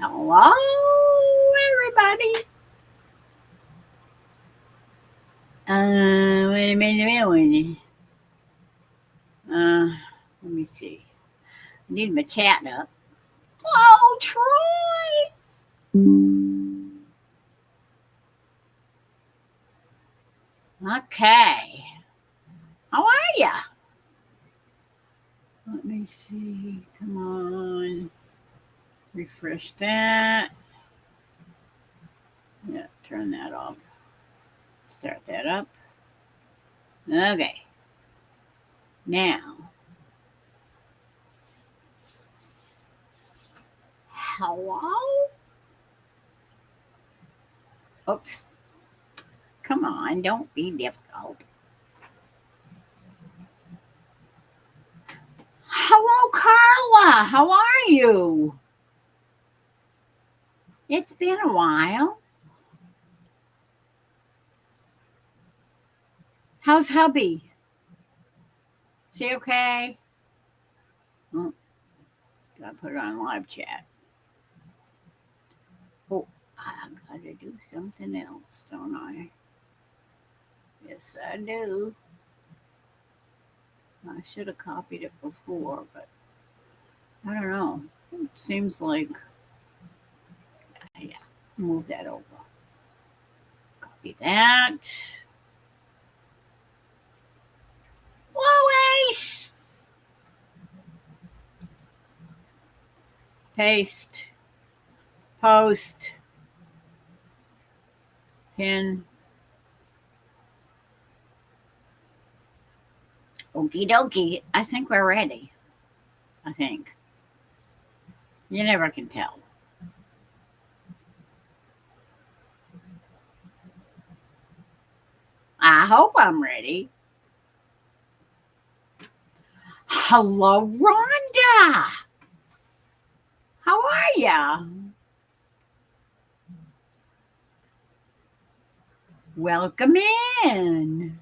Hello, everybody. Wait a minute. Uh, Let me see. I need my chat up. Oh, Troy. Okay. How are ya? Let me see. Come on. Refresh that. Yeah, turn that off. Start that up. Okay. Now, hello? Oops. Come on, don't be difficult. Hello, Carla. How are you? It's been a while. How's hubby? Is he okay? Oh, gotta put it on live chat. Oh, I gotta do something else, don't I? Yes, I do. I should have copied it before, but I don't know. It seems like, yeah, move that over. Copy that. Lois! Paste. Post. Pin. Okie dokie. I think we're ready. I think. You never can tell. I hope I'm ready. Hello, Rhonda. How are ya? Welcome in.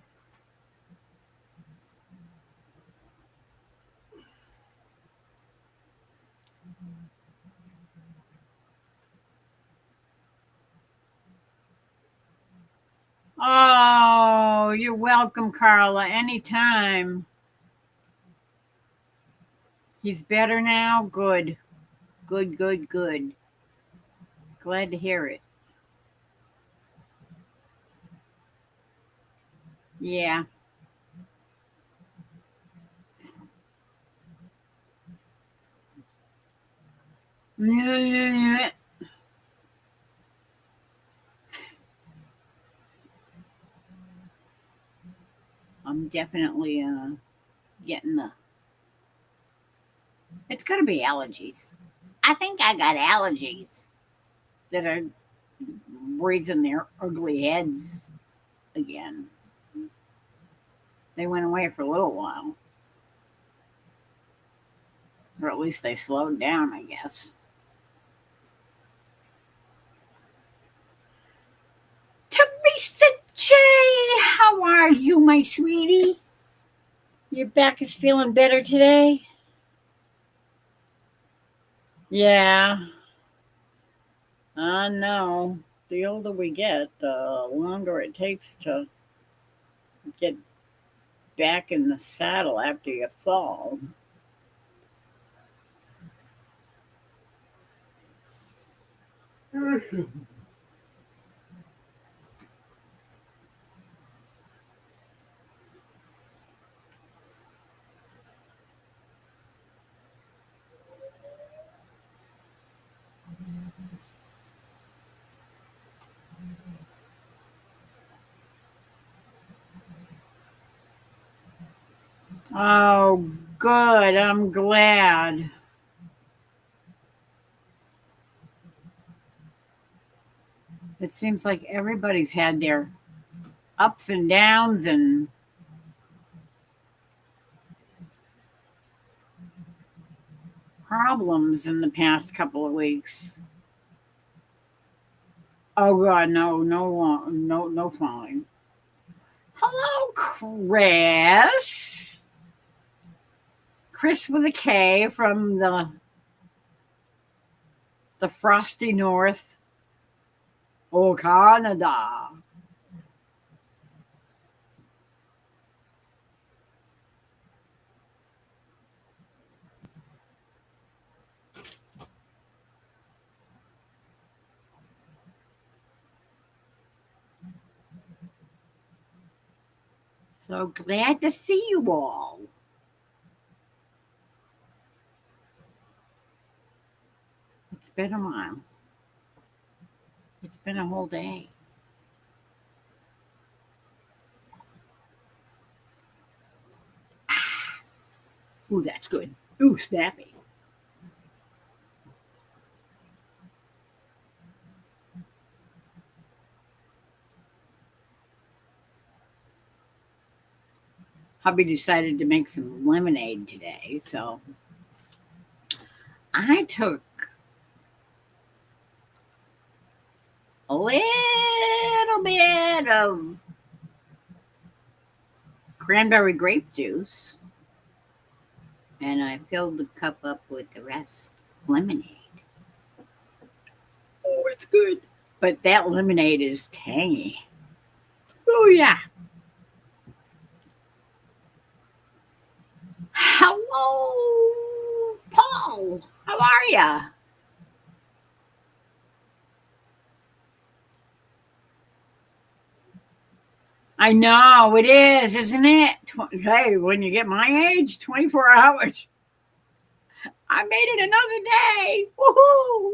Oh, you're welcome, Carla. Anytime. He's better now? Good. Good. Glad to hear it. Yeah. I'm definitely getting the. It's going to be allergies. I think I got allergies that are raising their ugly heads again. They went away for a little while. Or at least they slowed down, I guess. Teresa J, how are you, my sweetie? Your back is feeling better today? Yeah, I know. The older we get, the longer it takes to get back in the saddle after you fall. Oh, good. I'm glad. It seems like everybody's had their ups and downs and problems in the past couple of weeks. Oh God, no falling. Hello, Chris. Chris with a K from the The frosty north. Oh, Canada. So glad to see you all. It's been a while. It's been a whole day. Ooh, that's good. Ooh, snappy. Hubby decided to make some lemonade today, so I took a little bit of cranberry grape juice and I filled the cup up with the rest lemonade. Oh, it's good. But that lemonade is tangy. Oh, yeah. Hello, Paul. How are ya? I know it is, isn't it? Hey, when you get my age, 24 hours. I made it another day. Woohoo!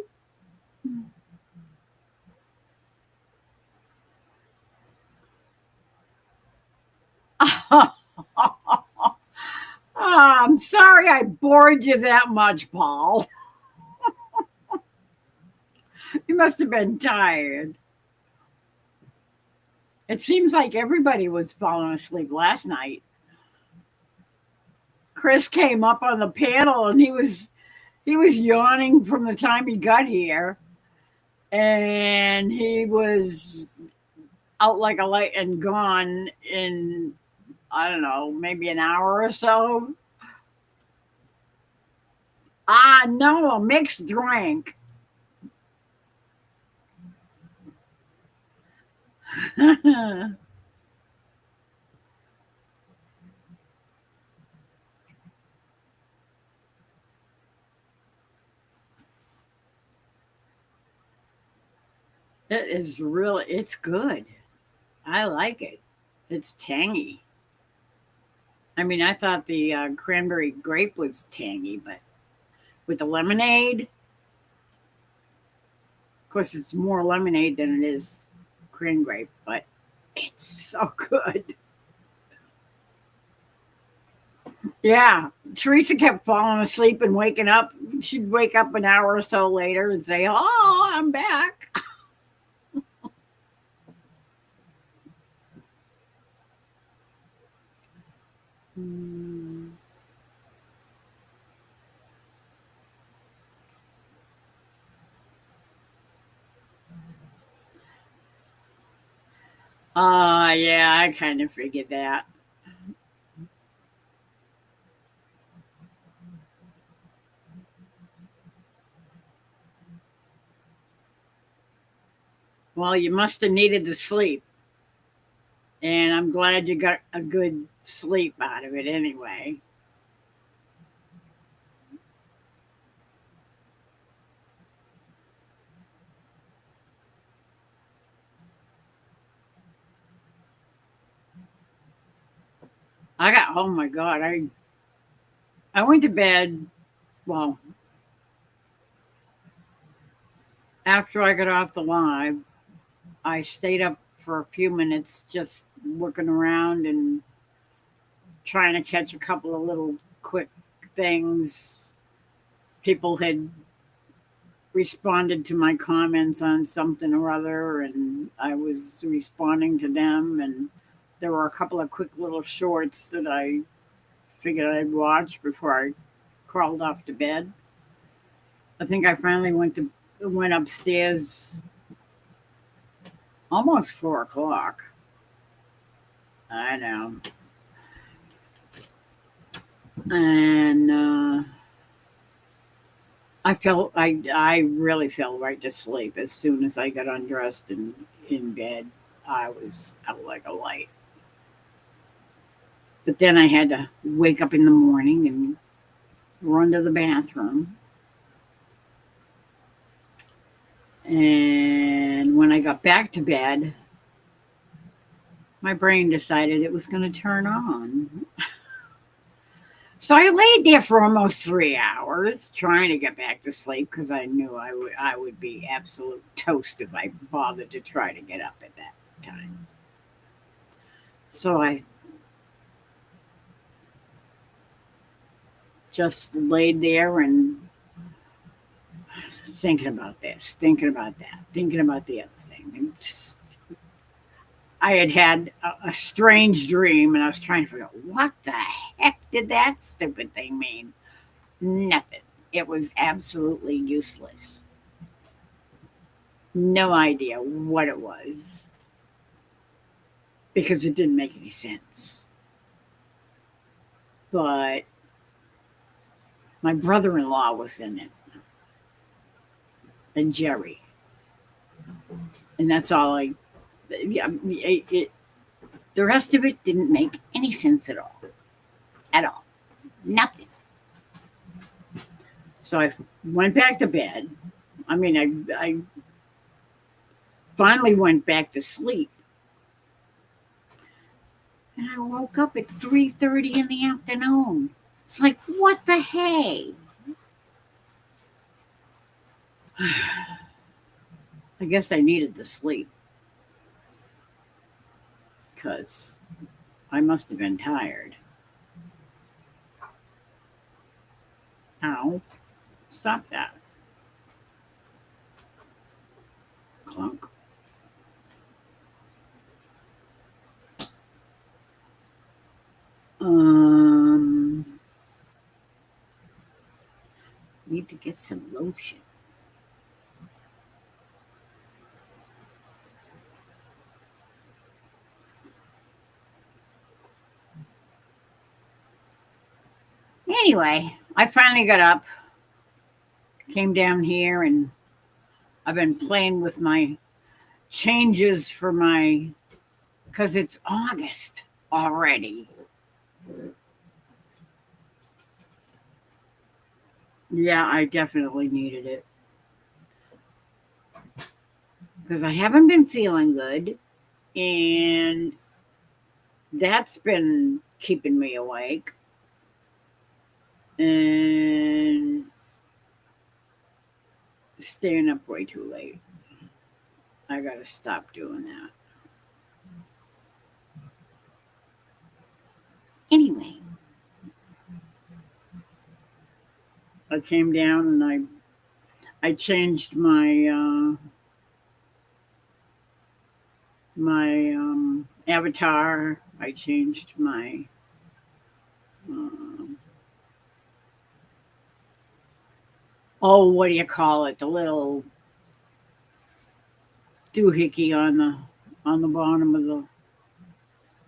I'm sorry I bored you that much, Paul. You must have been tired. It seems like everybody was falling asleep last night. Chris came up on the panel and he was yawning from the time he got here, and he was out like a light and gone in, I don't know, maybe an hour or so. Ah, no, a mixed drink. It is really, it's good. I like it. It's tangy. I mean, I thought the cranberry grape was tangy, but with the lemonade, of course, it's more lemonade than it is cran grape, but it's so good. Yeah, Teresa kept falling asleep and waking up. She'd wake up an hour or so later and say, "Oh, I'm back." Mm. Yeah, I kind of figured that. Well, you must have needed the sleep, and I'm glad you got a good sleep out of it anyway. Oh my God, I went to bed. Well, after I got off the live, I stayed up for a few minutes just looking around and trying to catch a couple of little quick things. People had responded to my comments on something or other, and I was responding to them. And there were a couple of quick little shorts that I figured I'd watch before I crawled off to bed. I think I finally went upstairs almost 4 o'clock. I know, and I really fell right to sleep as soon as I got undressed and in bed. I was out like a light. But then I had to wake up in the morning and run to the bathroom. And when I got back to bed, my brain decided it was going to turn on. So I laid there for almost 3 hours trying to get back to sleep because I knew I would be absolute toast if I bothered to try to get up at that time. So I just laid there and thinking about this, thinking about that, thinking about the other thing. And I had had a strange dream and I was trying to figure out what the heck did that stupid thing mean? Nothing. It was absolutely useless. No idea what it was because it didn't make any sense. But my brother in law was in it, and Jerry. And that's all I. Yeah, the rest of it didn't make any sense at all. At all. Nothing. So I went back to bed. I mean, I finally went back to sleep. And I woke up at 3:30 in the afternoon. It's like, what the hey? I guess I needed the sleep because I must have been tired. Ow. Stop that. Clunk. Um, need to get some lotion. Anyway, I finally got up, came down here, and I've been playing with my changes for my, because it's August already. Yeah, I definitely needed it because I haven't been feeling good, and that's been keeping me awake. And staying up way too late. I gotta stop doing that. Anyway, I came down and I changed my avatar. I changed my um, what do you call it? The little doohickey on the bottom of the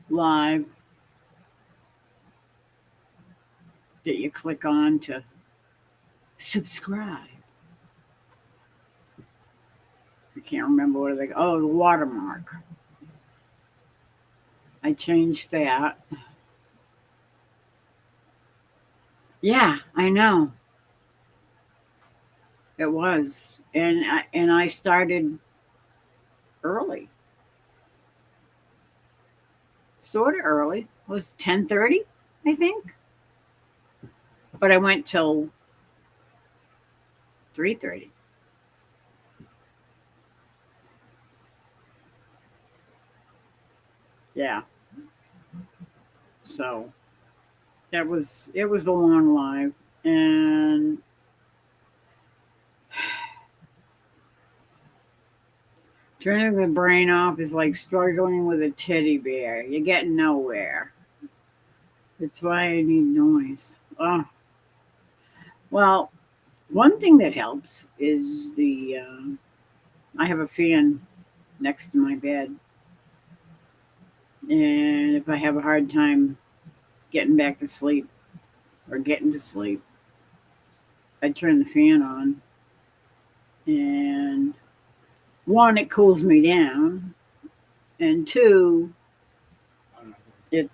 live that you click on to subscribe. I can't remember what they. Oh, the watermark. I changed that. Yeah, I know it was, and I started early, sort of early. It was 10:30, I think, but I went till 3:30. Yeah, so it was a long live, and turning the brain off is like struggling with a teddy bear. You get nowhere. That's why I need noise. Oh, well, one thing that helps is the I have a fan next to my bed, and if I have a hard time getting back to sleep or getting to sleep, I turn the fan on, and one, it cools me down, and two, it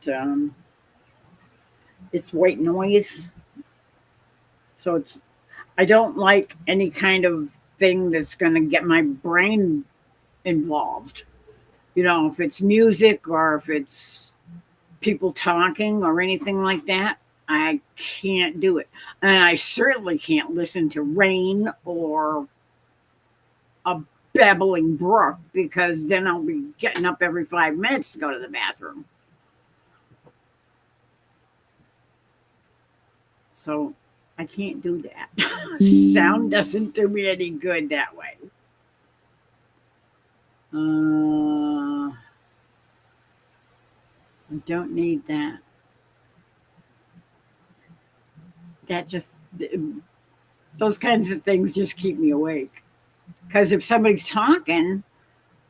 it's white noise, so it's I don't like any kind of thing that's going to get my brain involved. You know, if it's music or if it's people talking or anything like that, I can't do it. And I certainly can't listen to rain or a babbling brook because then I'll be getting up every 5 minutes to go to the bathroom. So I can't do that. Sound doesn't do me any good that way. I don't need that. That just, those kinds of things just keep me awake. Because if somebody's talking,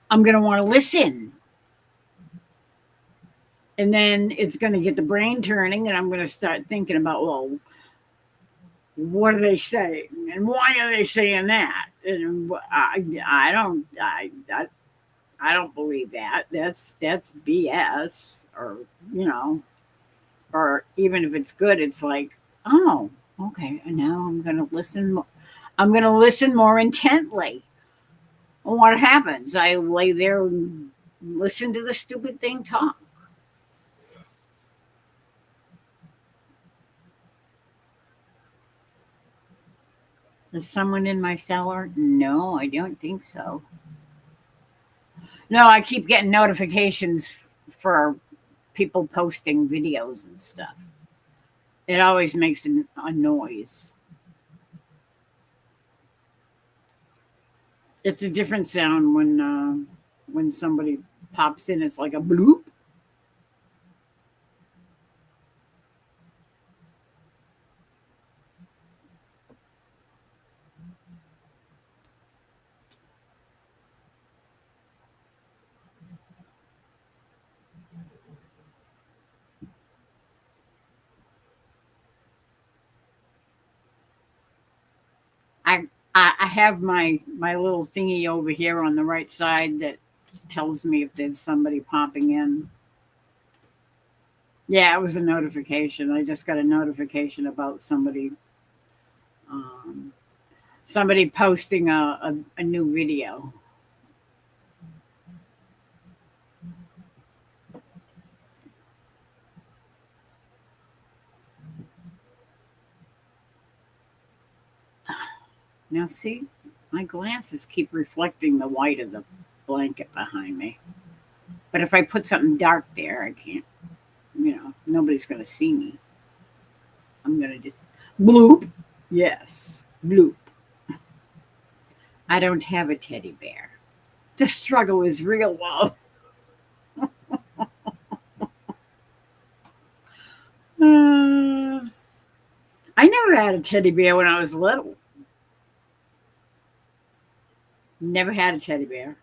I'm going to want to listen. And then it's going to get the brain turning, and I'm going to start thinking about, well, what are they saying? And why are they saying that? And I don't believe that. That's BS, or you know, or even if it's good, it's like, oh, okay, and now I'm going to listen. I'm going to listen more intently. And what happens? I lay there and listen to the stupid thing talk. Is someone in my cellar? No, I don't think so. No, I keep getting notifications for people posting videos and stuff. It always makes a noise. It's a different sound when somebody pops in. It's like a bloop. I I have my little thingy over here on the right side that tells me if there's somebody popping in. Yeah, it was a notification. I just got a notification about um, somebody posting a new video. Now, see, my glasses keep reflecting the white of the blanket behind me. But if I put something dark there, I can't, nobody's going to see me. I'm going to just bloop. Yes, bloop. I don't have a teddy bear. The struggle is real, though. Uh, I never had a teddy bear when I was little. Never had a teddy bear.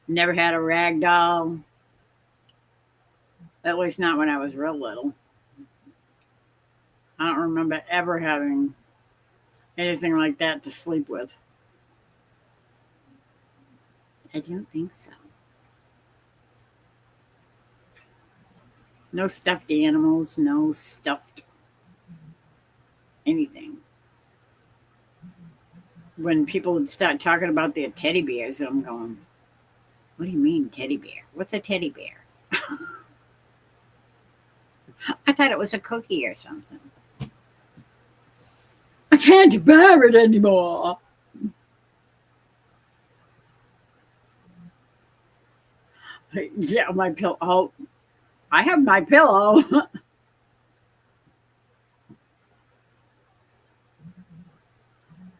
Never had a rag doll. At least not when I was real little. I don't remember ever having anything like that to sleep with. I don't think so. No stuffed animals, no stuffed anything. When people would start talking about their teddy bears, I'm going, what do you mean, teddy bear? What's a teddy bear? I thought it was a cookie or something. I can't bear it anymore. Yeah, my pillow. Oh, I have my pillow.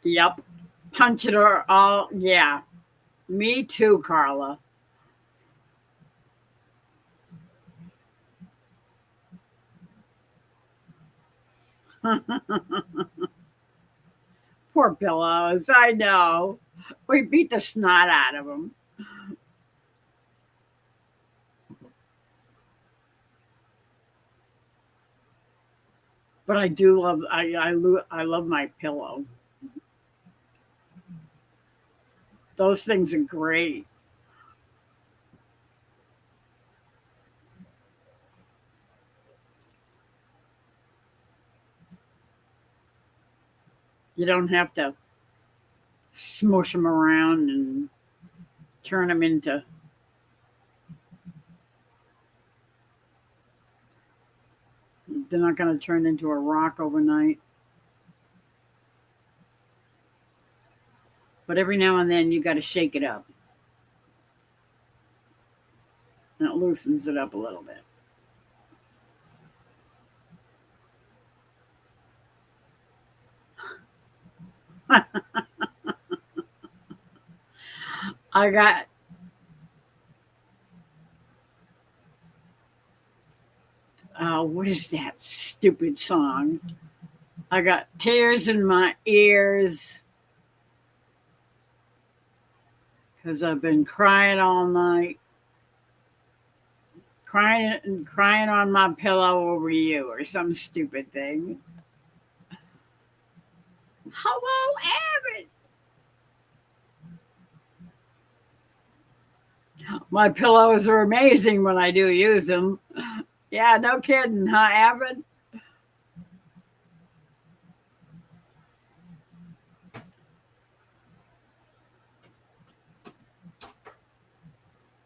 Yep. Punch it or all. Yeah. Me too, Carla. Poor pillows. I know. We beat the snot out of them. But I do love I love my pillow. Those things are great. You don't have to smush them around and turn them into. They're not going to turn into a rock overnight. But every now and then you got to shake it up, and it loosens it up a little bit. I got what is that stupid song? I got tears in my ears because I've been crying all night, crying and crying on my pillow over you, or some stupid thing. Hello, Aaron. My pillows are amazing when I do use them. Yeah, no kidding, huh, Aaron?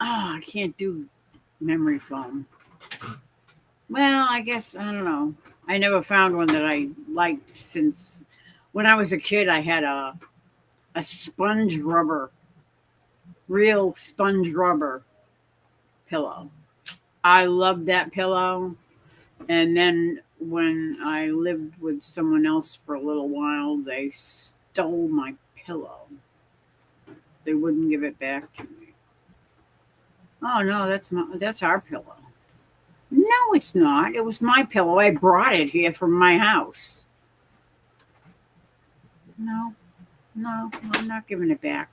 Oh, I can't do memory foam. Well, I guess I don't know. I never found one that I liked since when I was a kid. I had a sponge rubber, real sponge rubber pillow. I loved that pillow. And then when I lived with someone else for a little while, they stole my pillow. They wouldn't give it back to me. Oh no, that's our pillow. No, it's not. It was my pillow. I brought it here from my house. No, no, I'm not giving it back.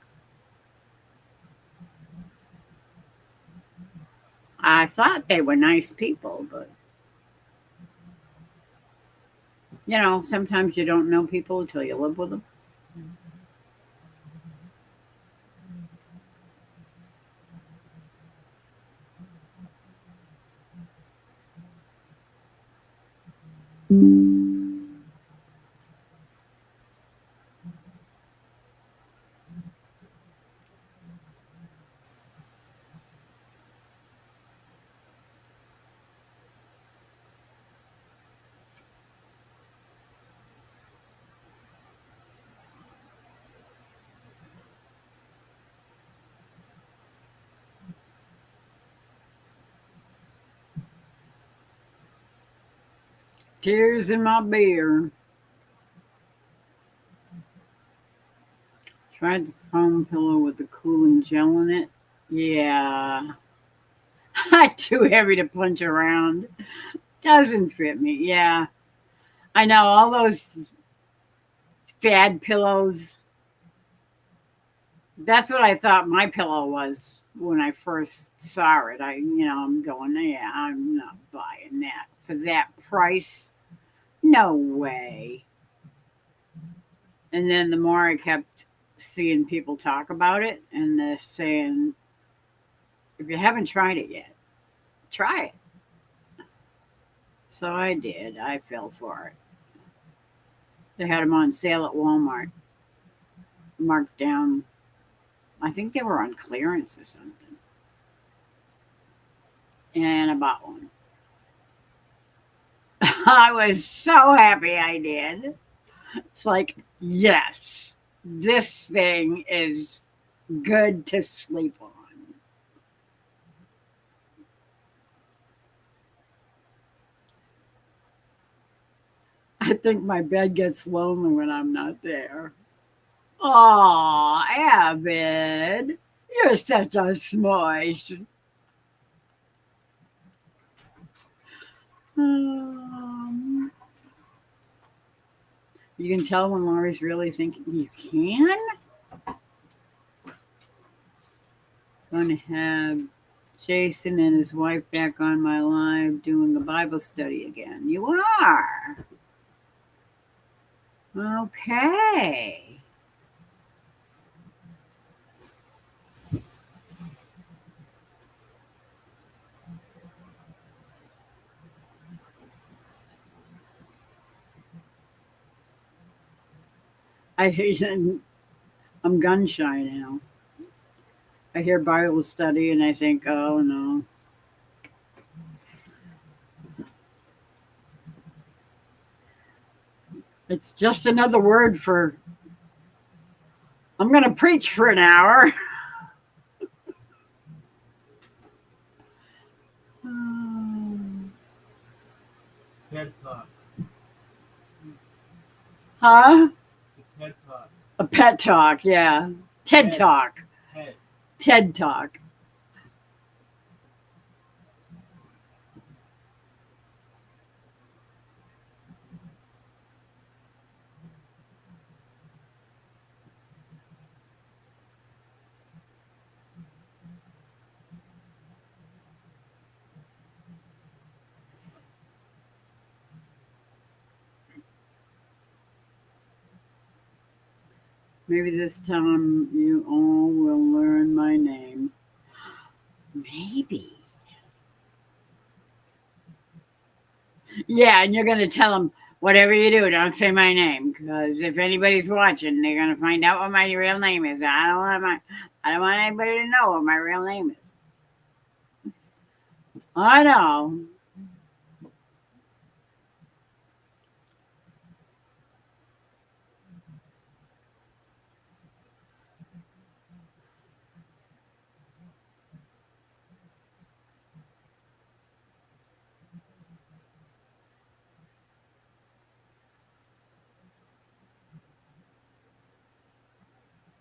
I thought they were nice people, but sometimes you don't know people until you live with them. Tears in my beer. Tried the foam pillow with the cooling gel in it. Yeah. Too heavy to punch around. Doesn't fit me. Yeah. I know all those fad pillows. That's what I thought my pillow was when I first saw it. I'm going, yeah, I'm not buying that for that price. No way. And then the more I kept seeing people talk about it, and they're saying, if you haven't tried it yet, try it. So I did. I fell for it. They had them on sale at Walmart, marked down. I think they were on clearance or something. And I bought one. I was so happy I did. It's like, yes, this thing is good to sleep on. I think my bed gets lonely when I'm not there. Aw, Abed, you're such a smush. Um, you can tell when Laurie's really thinking, you can? Going to have Jason and his wife back on my live doing a Bible study again. You are. Okay. I I'm gun shy now. I hear Bible study and I think, oh no, it's just another word for I'm going to preach for an hour. TED Talk. Huh? It's a TED Talk. A pet talk, yeah. TED TED. talk. TED. TED talk. Maybe this time you all will learn my name. Maybe. Yeah, and you're going to tell them, whatever you do, don't say my name, because if anybody's watching, they're going to find out what my real name is. I don't want anybody to know what my real name is. I know.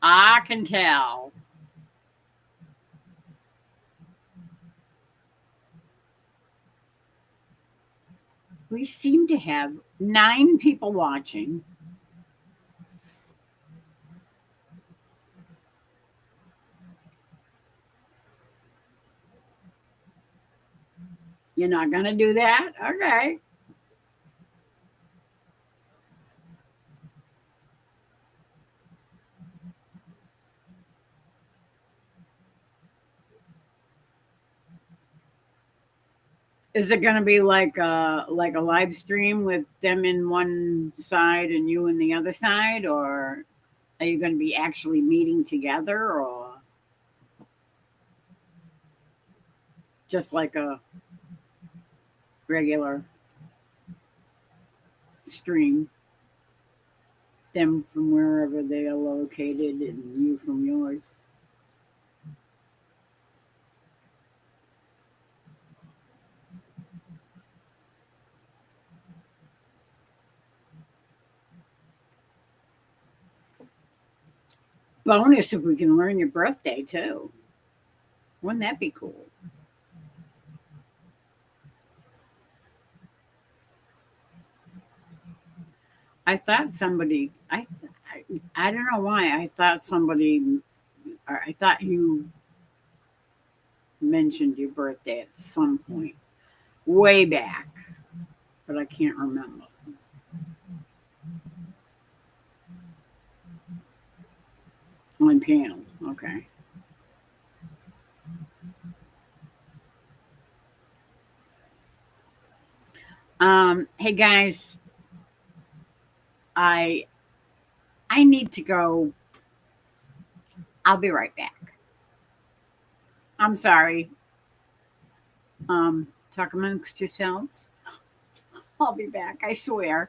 I can tell. We seem to have 9 people watching. You're not going to do that? Okay. Is it going to be like a live stream with them in one side and you in the other side, or are you going to be actually meeting together, or just like a regular stream? Them from wherever they are located and you from yours. Bonus if we can learn your birthday too. Wouldn't that be cool? I thought somebody. I don't know why. I thought somebody. Or I thought you mentioned your birthday at some point, way back, but I can't remember. On panel. Okay. Hey guys, I I need to go. I'll be right back. I'm sorry. Talk amongst yourselves. I'll be back. I swear.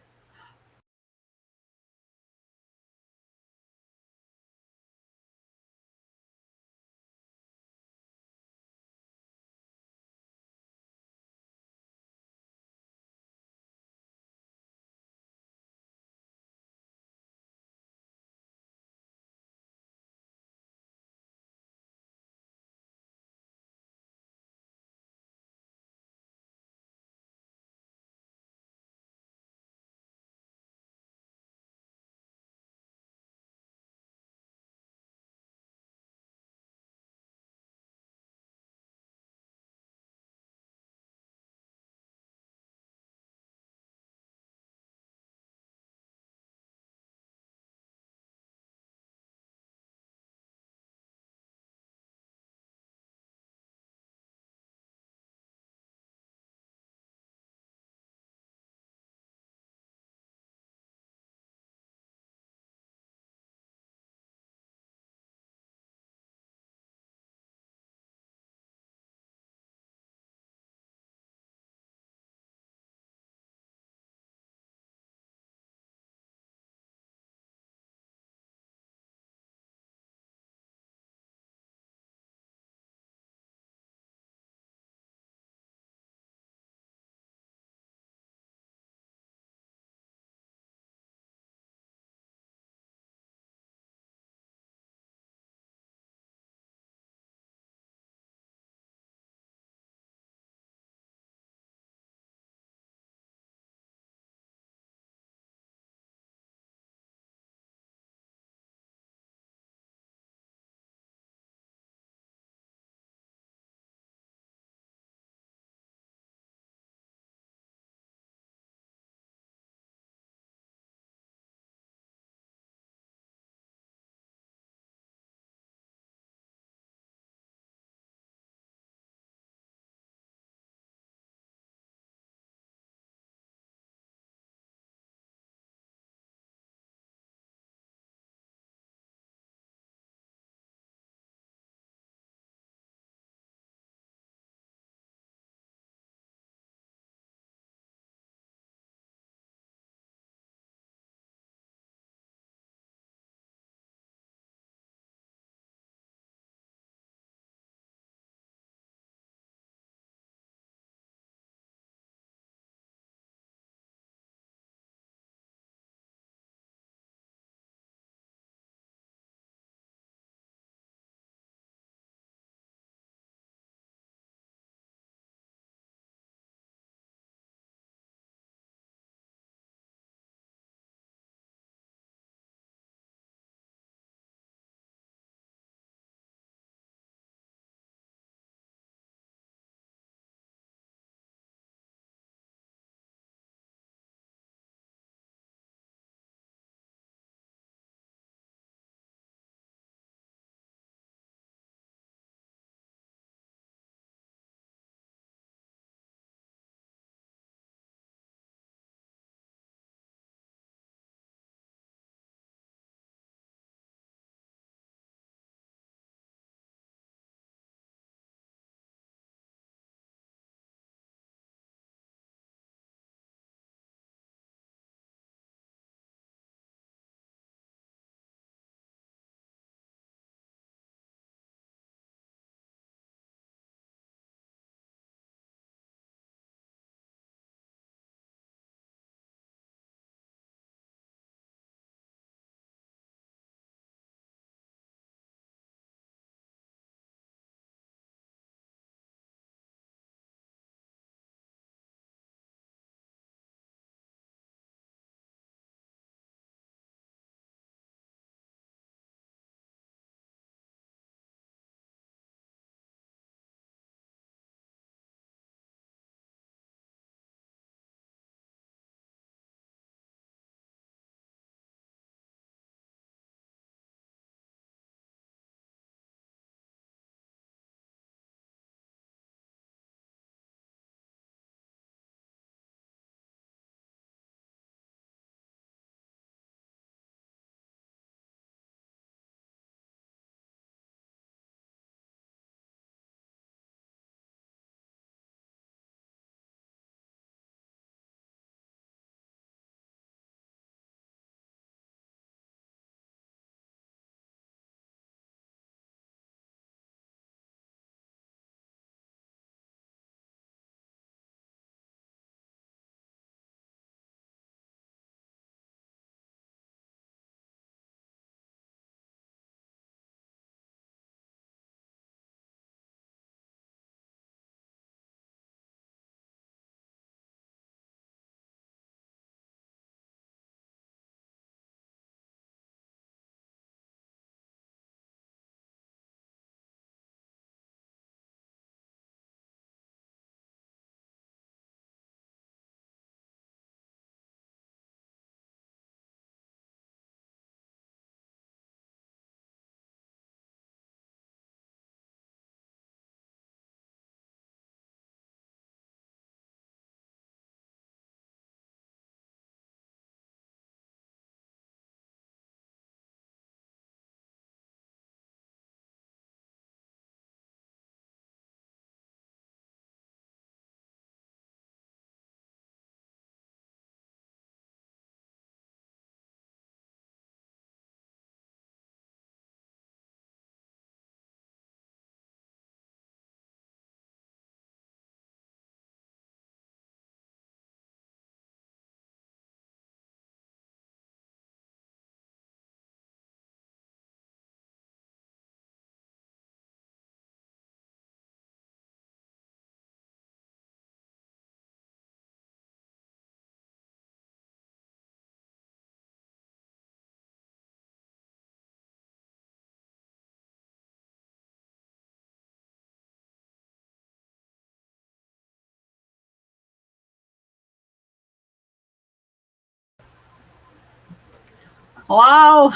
Hello?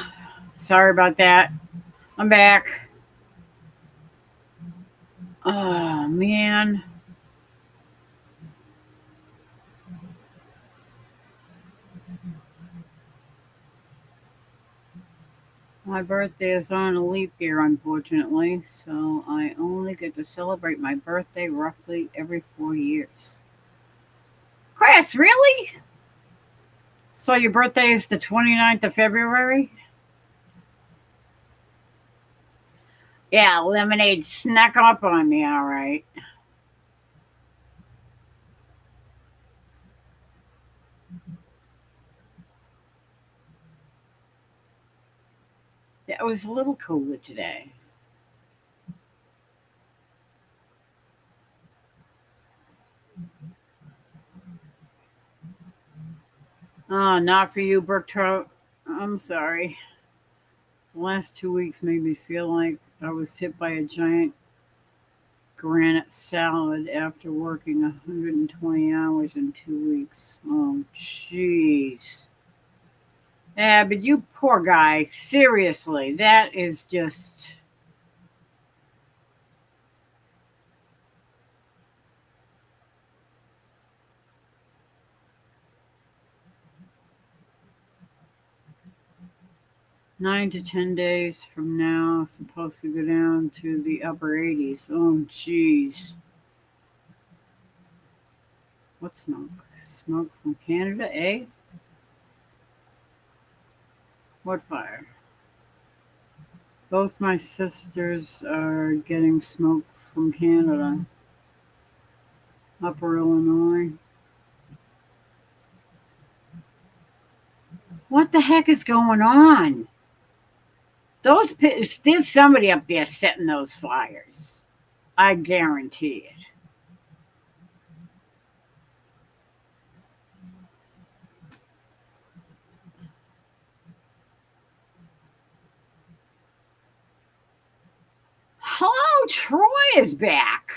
Sorry about that. I'm back. Oh, man. My birthday is on a leap year, unfortunately, so I only get to celebrate my birthday roughly every 4 years. Chris, really? So your birthday is the 29th of February? Yeah, lemonade snuck up on me, all right. Yeah, it was a little cooler today. Oh, not for you, Bertro. I'm sorry. The last 2 weeks made me feel like I was hit by a giant granite salad after working 120 hours in 2 weeks. Oh, jeez. Yeah, but you poor guy. Seriously, that is just. 9 to 10 days from now, supposed to go down to the upper 80s. Oh, jeez. What smoke? Smoke from Canada, eh? What fire? Both my sisters are getting smoke from Canada, upper Illinois. What the heck is going on? There's somebody up there setting those fires. I guarantee it. Hello, Troy is back.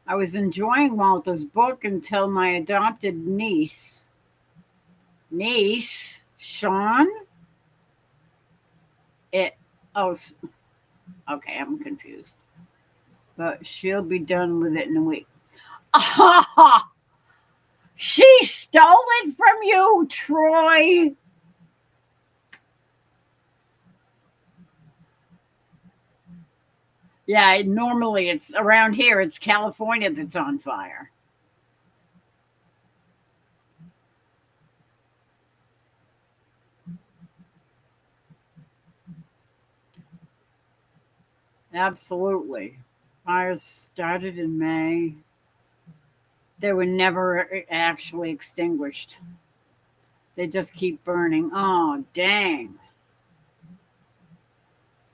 I was enjoying Walter's book until my adopted niece, Sean. It. Oh, okay. I'm confused. But she'll be done with it in a week. She stole it from you, Troy. Yeah, normally it's around here, it's California that's on fire. Absolutely. Fires started in May. They were never actually extinguished. They just keep burning. Oh, dang.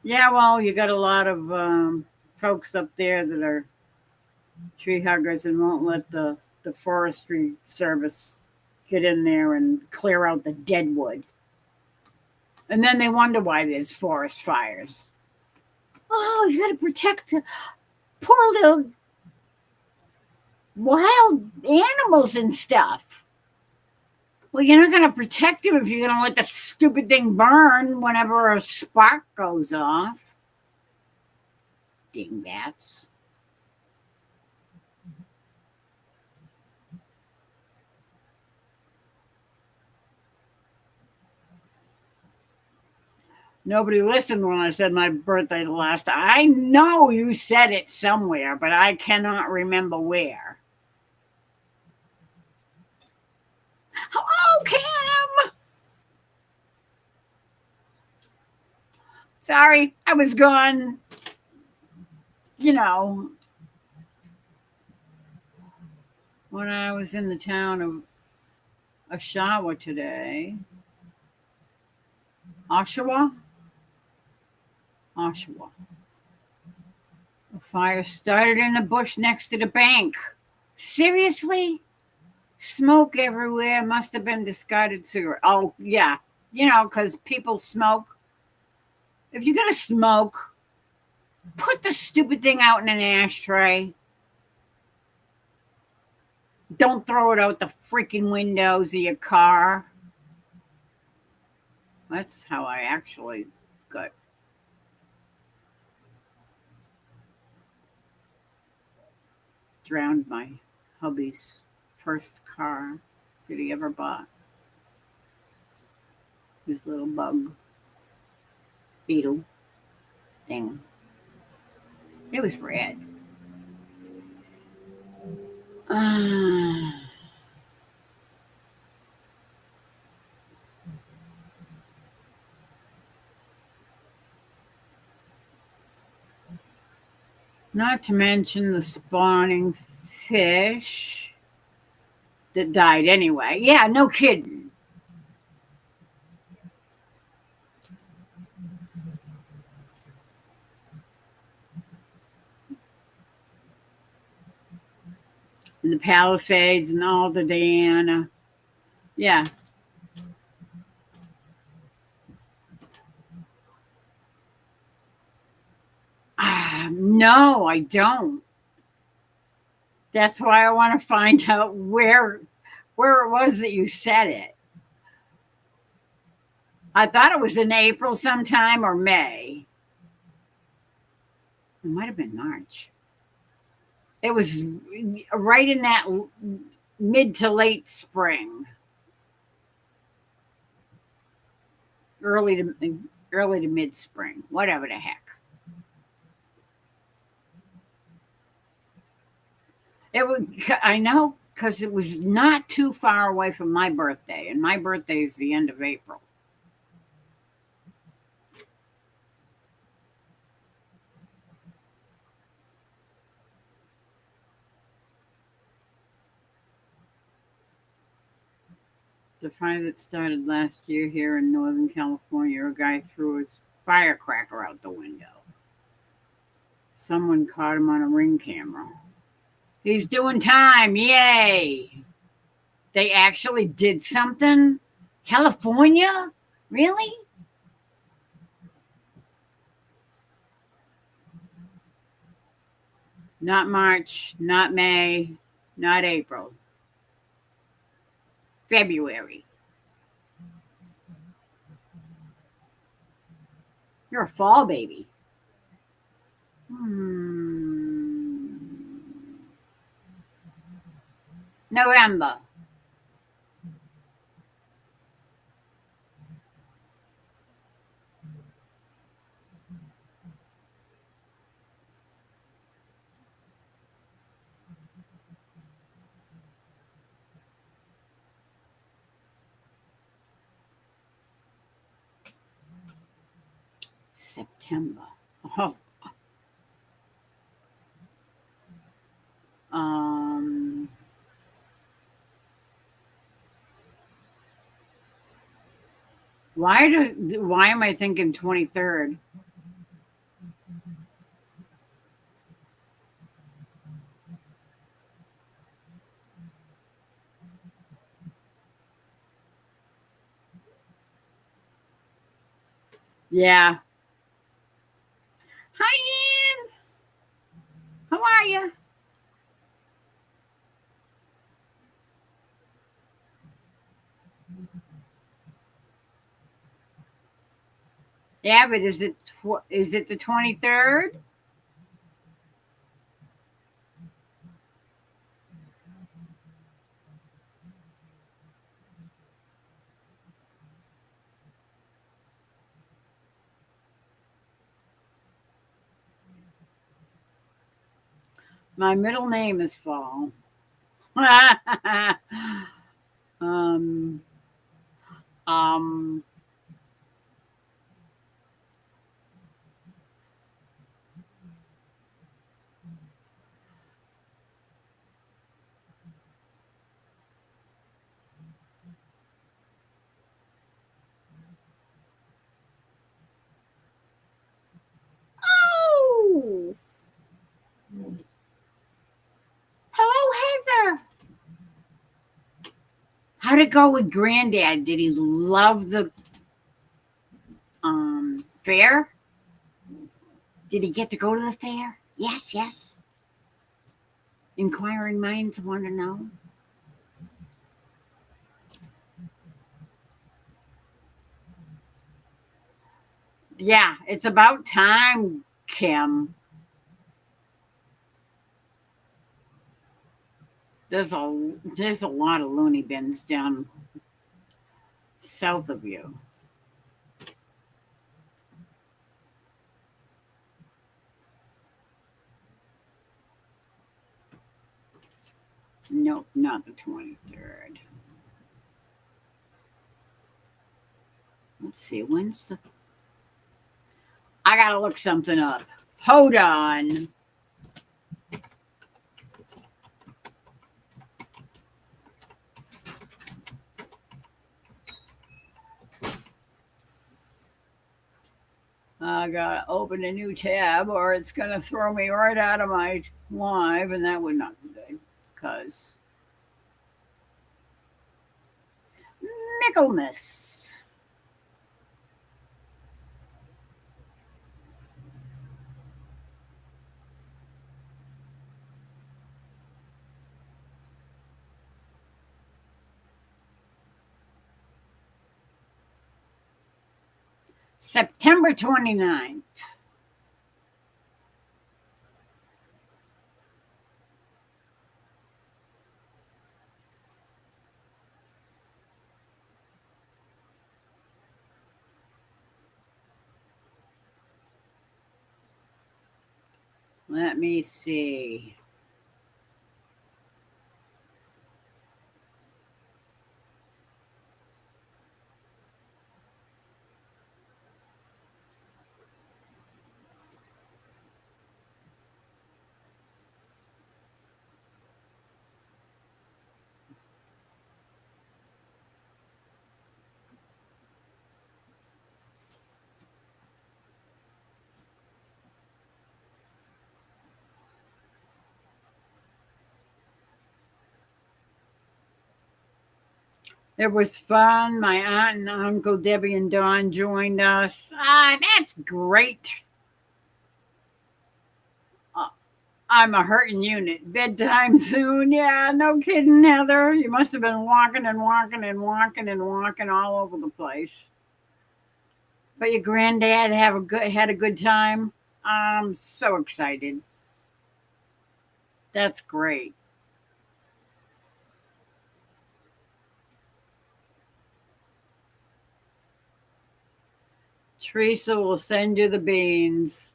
Yeah, well, you got a lot of folks up there that are tree huggers and won't let the forestry service get in there and clear out the dead wood. And then they wonder why there's forest fires. Oh, you got to protect the poor little wild animals and stuff. Well, you're not going to protect them if you're going to let the stupid thing burn whenever a spark goes off. Dingbats. Nobody listened when I said my birthday the last time. I know you said it somewhere, but I cannot remember where. Hello, Kim. Sorry, I was gone. You know, when I was in the town of Oshawa today. Oshawa? Oshawa. A fire started in the bush next to the bank. Seriously? Smoke everywhere. Must have been discarded cigarette. Oh, yeah. You know, because people smoke. If you're going to smoke, put the stupid thing out in an ashtray. Don't throw it out the freaking windows of your car. That's how I actually got drowned my hubby's first car that he ever bought. His little bug beetle thing. It was red. Ah, not to mention the spawning fish that died anyway. Yeah, no kidding. The Palisades and all the Diana. Yeah. No, I don't. That's why I want to find out where it was that you said it. I thought it was in April sometime or May. It might have been March. It was right in that mid to late spring, early to mid spring, whatever the heck. It would. I know because it was not too far away from my birthday, and my birthday is the end of April. The fire that started last year here in Northern California, a guy threw his firecracker out the window. Someone caught him on a ring camera. He's doing time. Yay. They actually did something? California? Really? Not March, not May, not April. February. You're a fall baby. Hmm. November. September. Oh, um, why am I thinking 23rd? Yeah. Hi, Ann. How are you? Yeah, but is it the 23rd? My middle name is Fall. um, um, oh, hello, Heather. How'd it go with Granddad? Did he love the fair? Did he get to go to the fair? Yes, yes. Inquiring minds want to know. Yeah, it's about time, Kim. There's a lot of loony bins down south of you. Nope, not the 23rd. Let's see, when's the. I gotta look something up. Hold on. I gotta open a new tab or it's gonna throw me right out of my live, and that would not be good. Because Michaelmas. September 29th. Let me see. It was fun. My aunt and uncle Debbie and Don joined us. Ah, that's great. Uh, I'm a hurting unit. Bedtime soon. Yeah, no kidding, Heather. You must have been walking and walking and walking and walking all over the place. But your granddad had a good time. I'm so excited. That's great. Teresa will send you the beans.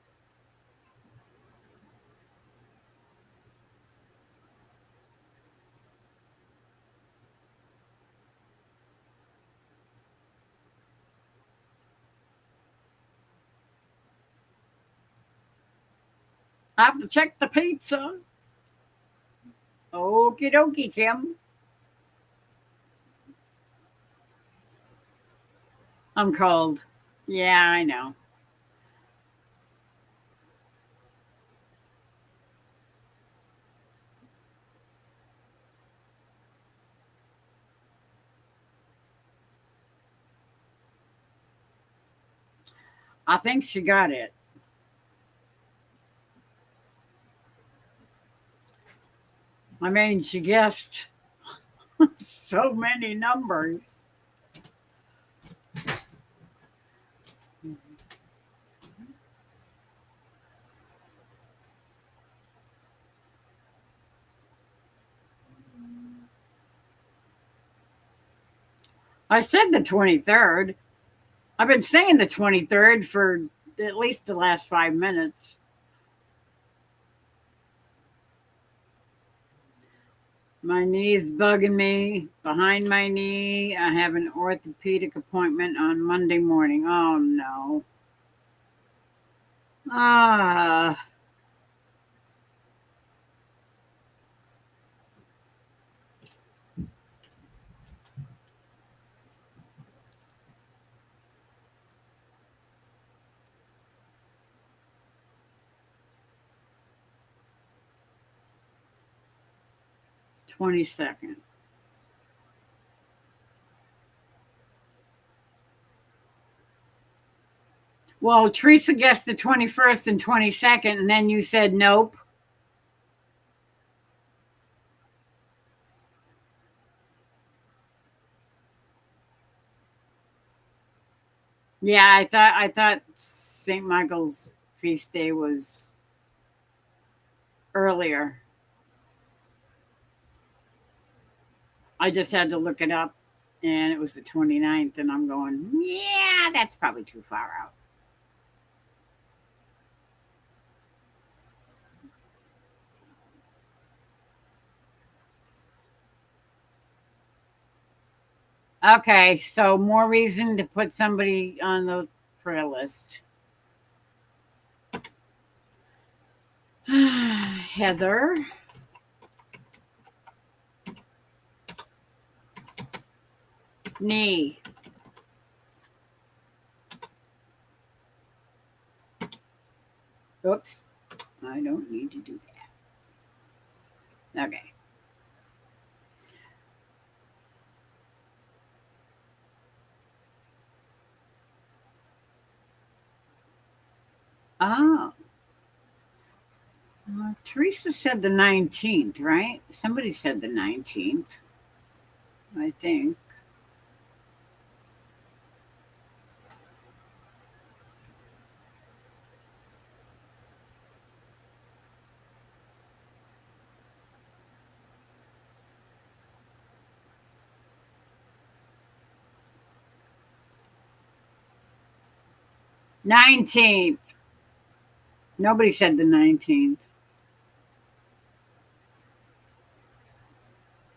I have to check the pizza. Okie dokie, Kim. I'm cold. Yeah, I know. I think she got it. I mean, she guessed so many numbers. I said the 23rd. I've been saying the 23rd for at least the last 5 minutes. My knee's bugging me. Behind my knee, I have an orthopedic appointment on Monday morning. Oh no. Ah, 22nd. Well, Teresa guessed the 21st and 22nd, and then you said nope. Yeah, I thought St. Michael's feast day was earlier. I just had to look it up and it was the 29th and I'm going, yeah, that's probably too far out. Okay, so more reason to put somebody on the prayer list. Heather. Knee. Oops. I don't need to do that. Okay. Oh. Teresa said the 19th, right? Somebody said the 19th, I think. 19th. Nobody said the 19th.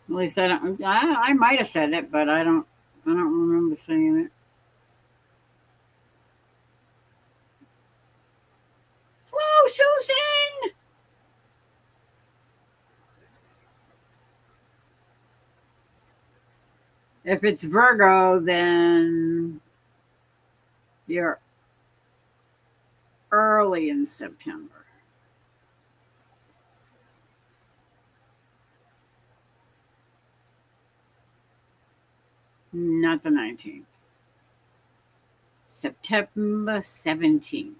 At least I don't. I might have said it, but I don't. I don't remember saying it. Hello, Susan. If it's Virgo, then you're early in September. Not the 19th. September 17th.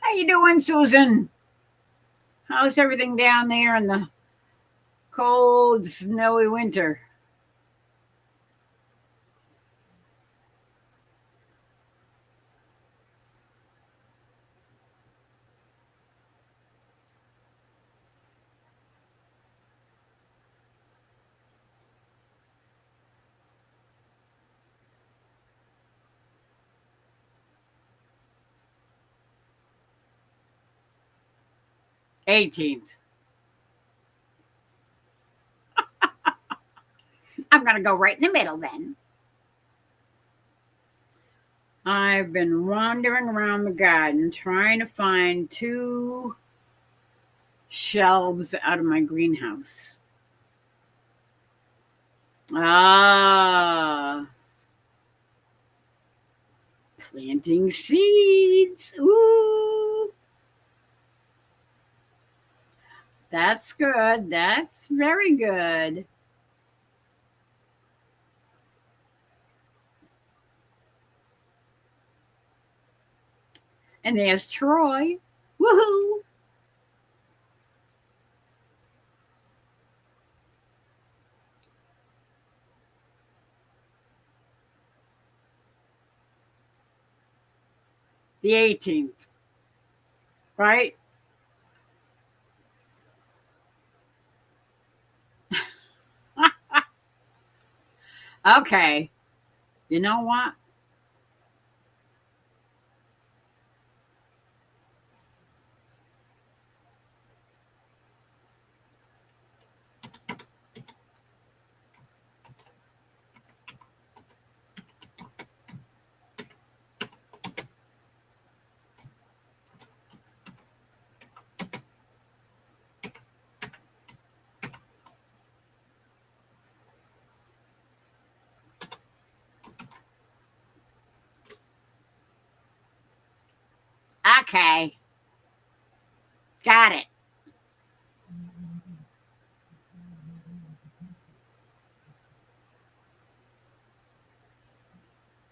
How you doing, Susan? How's everything down there in the cold, snowy winter? 18th. I'm going to go right in the middle then. I've been wandering around the garden trying to find two shelves out of my greenhouse. Ah, planting seeds. Ooh, that's good. That's very good. And there's Troy. Woohoo! The 18th, right? Okay. You know what? Okay. Got it.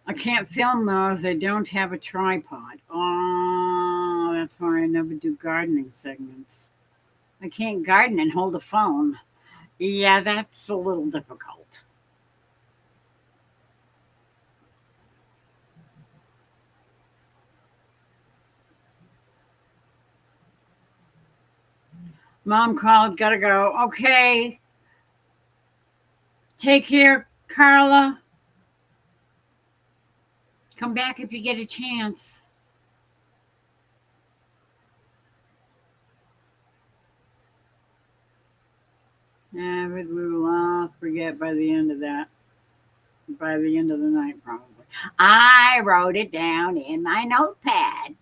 I can't film those. I don't have a tripod. Oh, that's why I never do gardening segments. I can't garden and hold a phone. Yeah, that's a little difficult. Mom called, gotta go. Okay, take care, Carla. Come back if you get a chance. Yeah, but we will all forget by the end of that. By the end of the night, probably. I wrote it down in my notepad.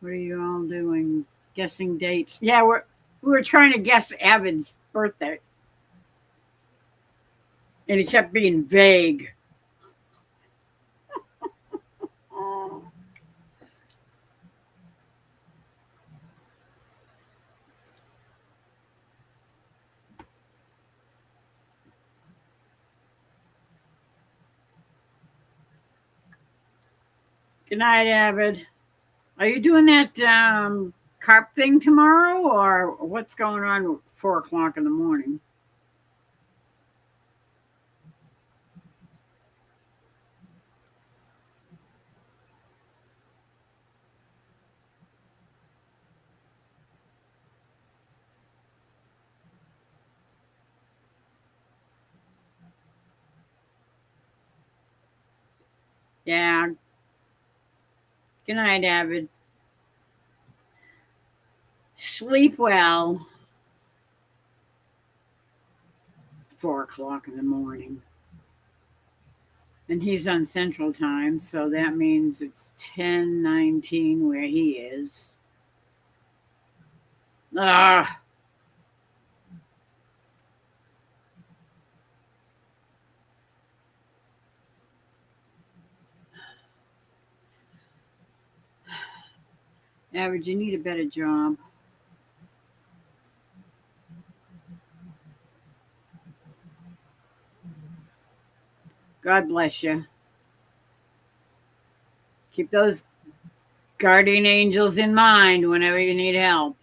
What are you all doing? Guessing dates? Yeah, we were trying to guess Evan's birthday, and he kept being vague. Oh. Good night, Avid. Are you doing that carp thing tomorrow, or what's going on at 4 o'clock in the morning? Yeah. Good night, Avid. Sleep well. 4 o'clock in the morning. And he's on Central Time, so that means it's 10:19 where he is. Ah, Average, you need a better job. God bless you. Keep those guardian angels in mind whenever you need help.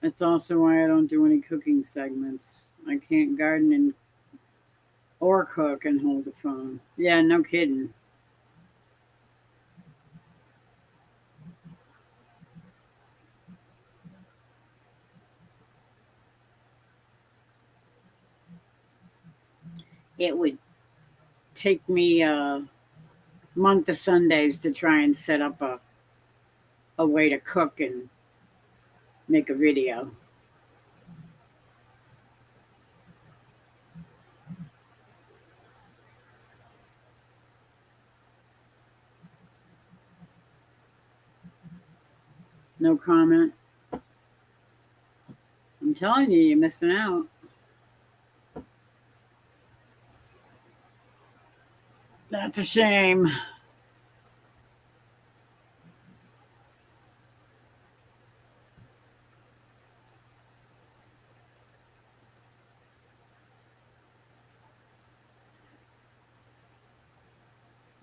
That's also why I don't do any cooking segments. I can't garden and or cook and hold the phone. Yeah, no kidding. It would take me a month of Sundays to try and set up a way to cook and make a video. No comment. I'm telling you, you're missing out. That's a shame.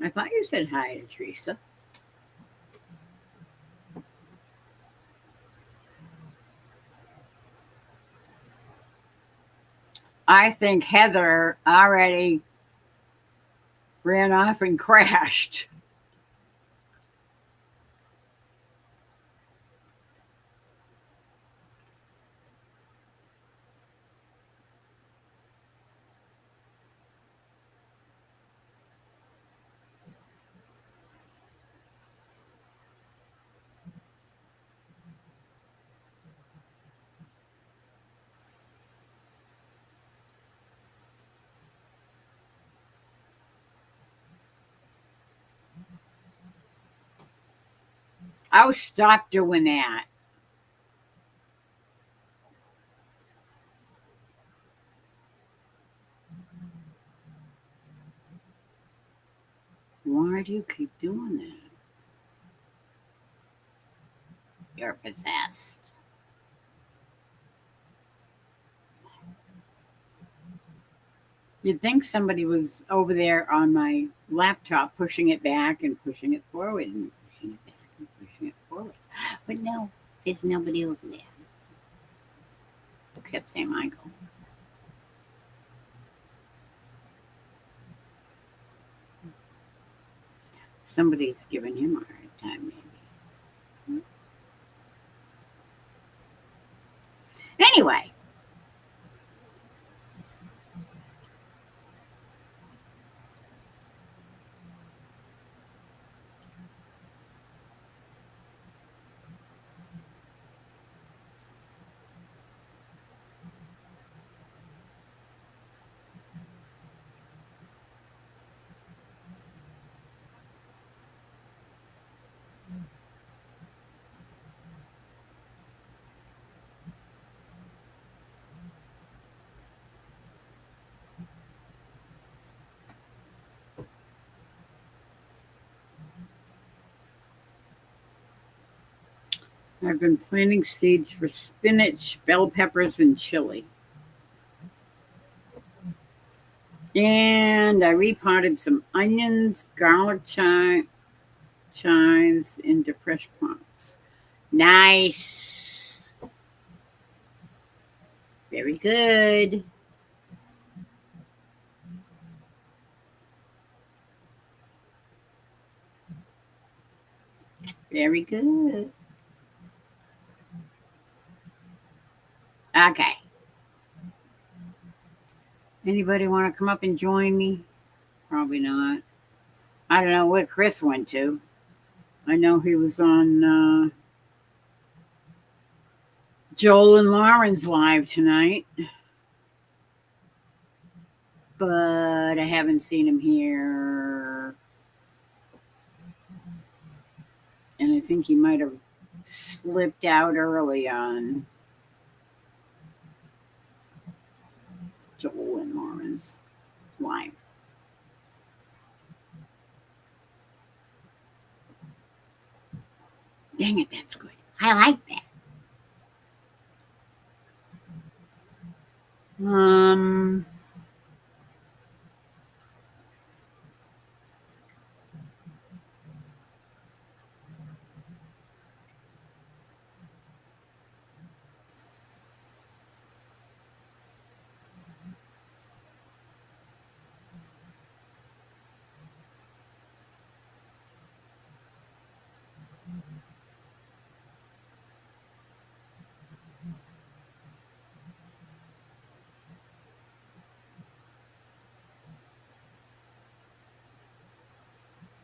I thought you said hi to Teresa. I think Heather already ran off and crashed. Oh, stop doing that. Why do you keep doing that? You're possessed. You'd think somebody was over there on my laptop pushing it back and pushing it forward and pushing it back and pushing it forward. But no, there's nobody over there except St. Michael. Somebody's giving him a hard time, maybe. Anyway, I've been planting seeds for spinach, bell peppers, and chili. And I repotted some onions, garlic chives into fresh pots. Nice. Very good. Very good. Okay. Anybody want to come up and join me? Probably not. I don't know where Chris went to. I know he was on Joel and Lauren's live tonight, but I haven't seen him here. And I think he might have slipped out early on Joel and Lauren's live. Dang it, that's good. I like that.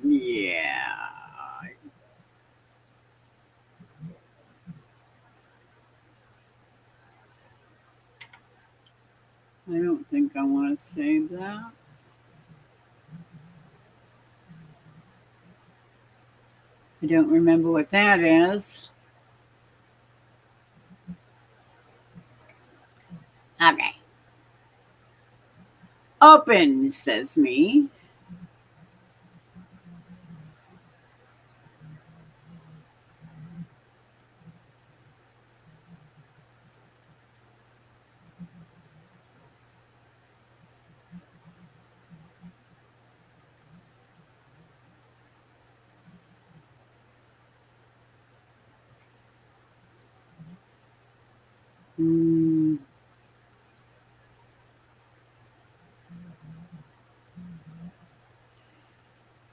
Yeah. I don't think I want to save that. I don't remember what that is. Okay. Open, says me.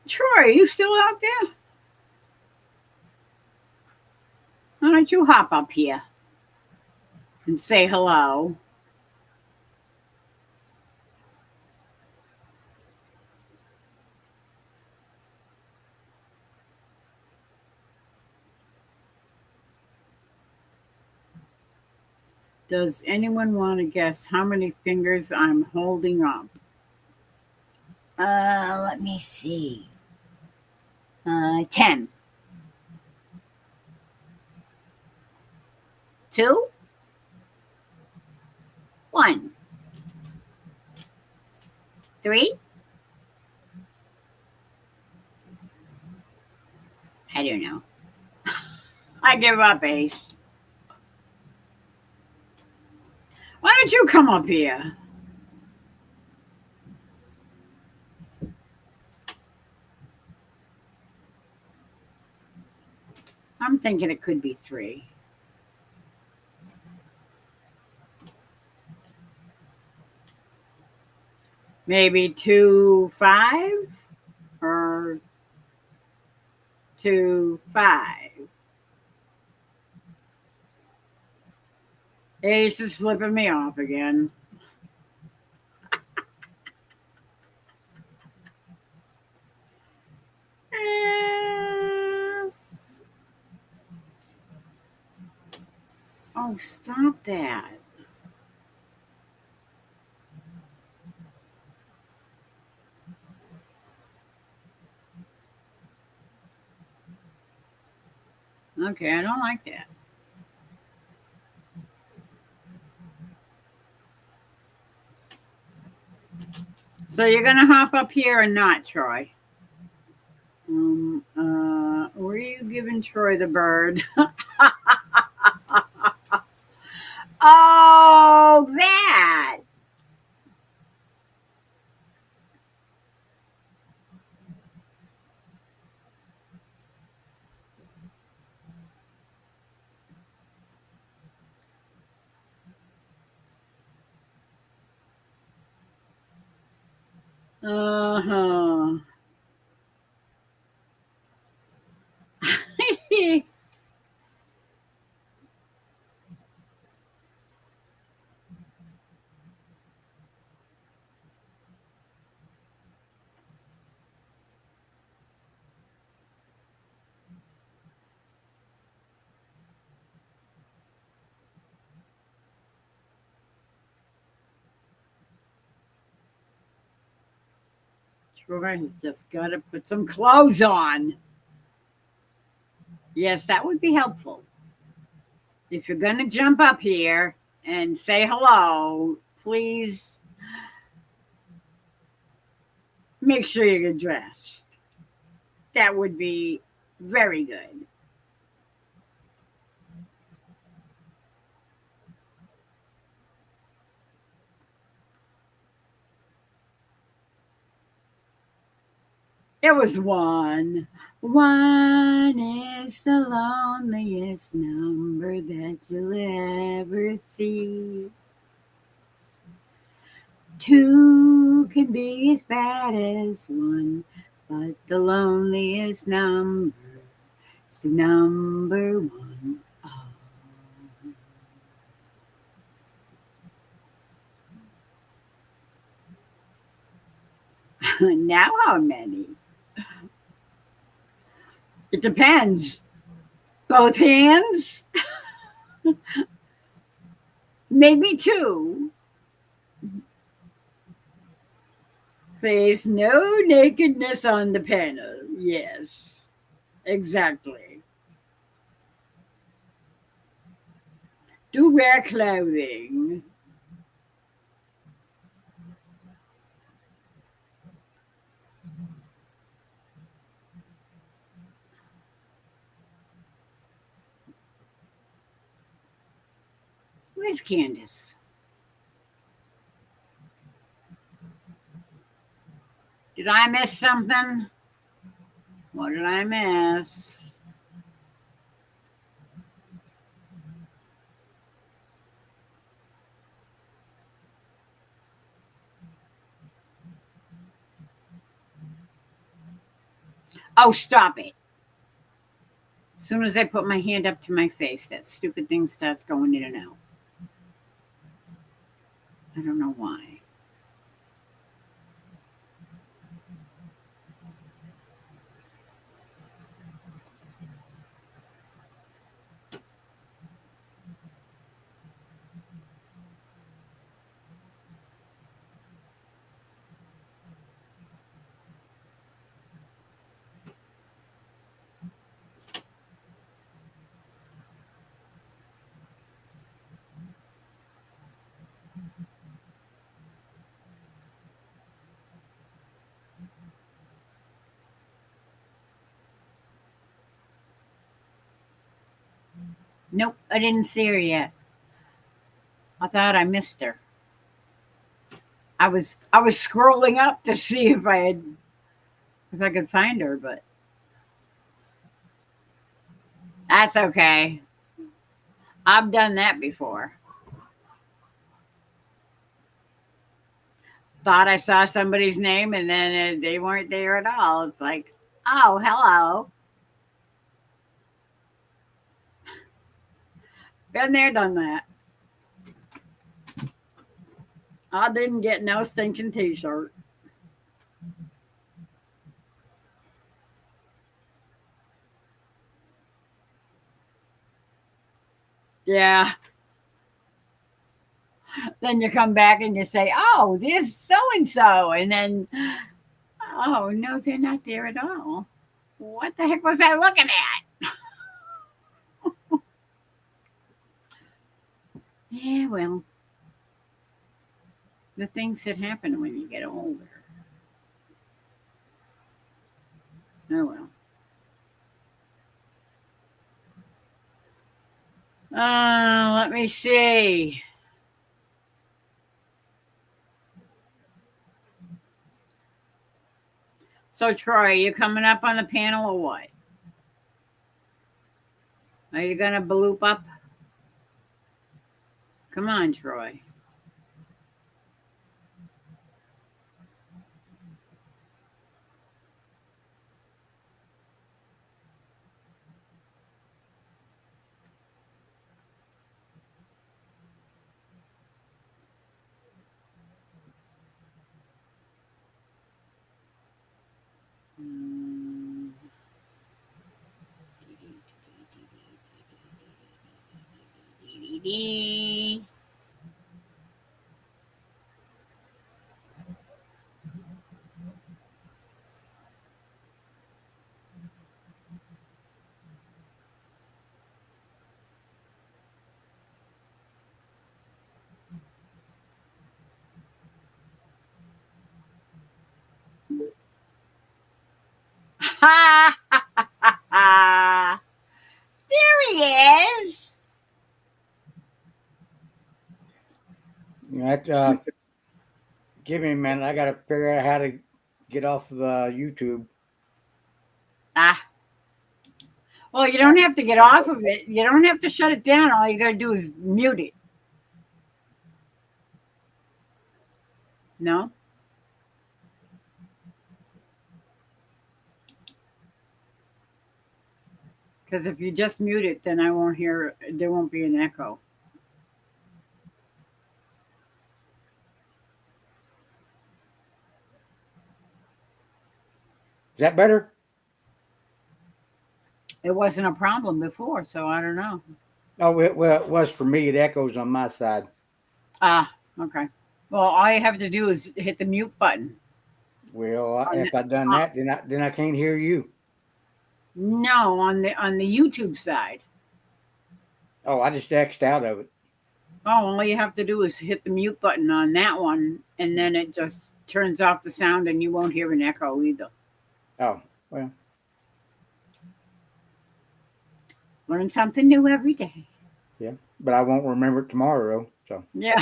Troy, are you still out there? Why don't you hop up here and say hello? Does anyone want to guess how many fingers I'm holding up? Let me see. 10. Two, one, three. I don't know. I give up, Ace. Why don't you come up here? I'm thinking it could be three. Maybe 2, 5 or 2, 5. Ace is flipping me off again. Uh, oh, stop that. Okay, I don't like that. So you're gonna hop up here or not, Troy? Were you giving Troy the bird? Oh, that. Uh huh. Troy has just got to put some clothes on. Yes, that would be helpful. If you're going to jump up here and say hello, please make sure you get dressed. That would be very good. It was one. One is the loneliest number that you'll ever see. Two can be as bad as one, but the loneliest number is the number one. Oh. Now, how many? It depends. Both hands? Maybe two. Place no nakedness on the panel. Yes, exactly. Do wear clothing. Where's Candace? Did I miss something? What did I miss? Oh, stop it. As soon as I put my hand up to my face, that stupid thing starts going in and out. I don't know why. Nope, I didn't see her yet. I thought I missed her. I was scrolling up to see if I could find her, but that's okay. I've done that before. Thought I saw somebody's name and then they weren't there at all. It's like, oh, hello. Been there, done that. I didn't get no stinking t-shirt. Yeah. Then you come back and you say, oh, this so and so. And then, oh, no, they're not there at all. What the heck was I looking at? Yeah, well, the things that happen when you get older. Oh, well. Let me see. So, Troy, you coming up on the panel or what? Are you going to bloop up? Come on, Troy. Mm. Ha ha ha ha! There he is. That give me a minute. I got to figure out how to get off of YouTube. Ah. Well, you don't have to get off of it. You don't have to shut it down. All you got to do is mute it. No? Because if you just mute it, then I won't hear, there won't be an echo. Is that better? It wasn't a problem before, so I don't know. Oh, well, it was for me. It echoes on my side. Ah, okay. Well, all you have to do is hit the mute button. Well, if I done that, then I can't hear you. No, on the YouTube side. Oh, I just X'd out of it. Oh, all you have to do is hit the mute button on that one, and then it just turns off the sound, and you won't hear an echo either. Oh, well. Learn something new every day. Yeah, but I won't remember it tomorrow. So, Yeah.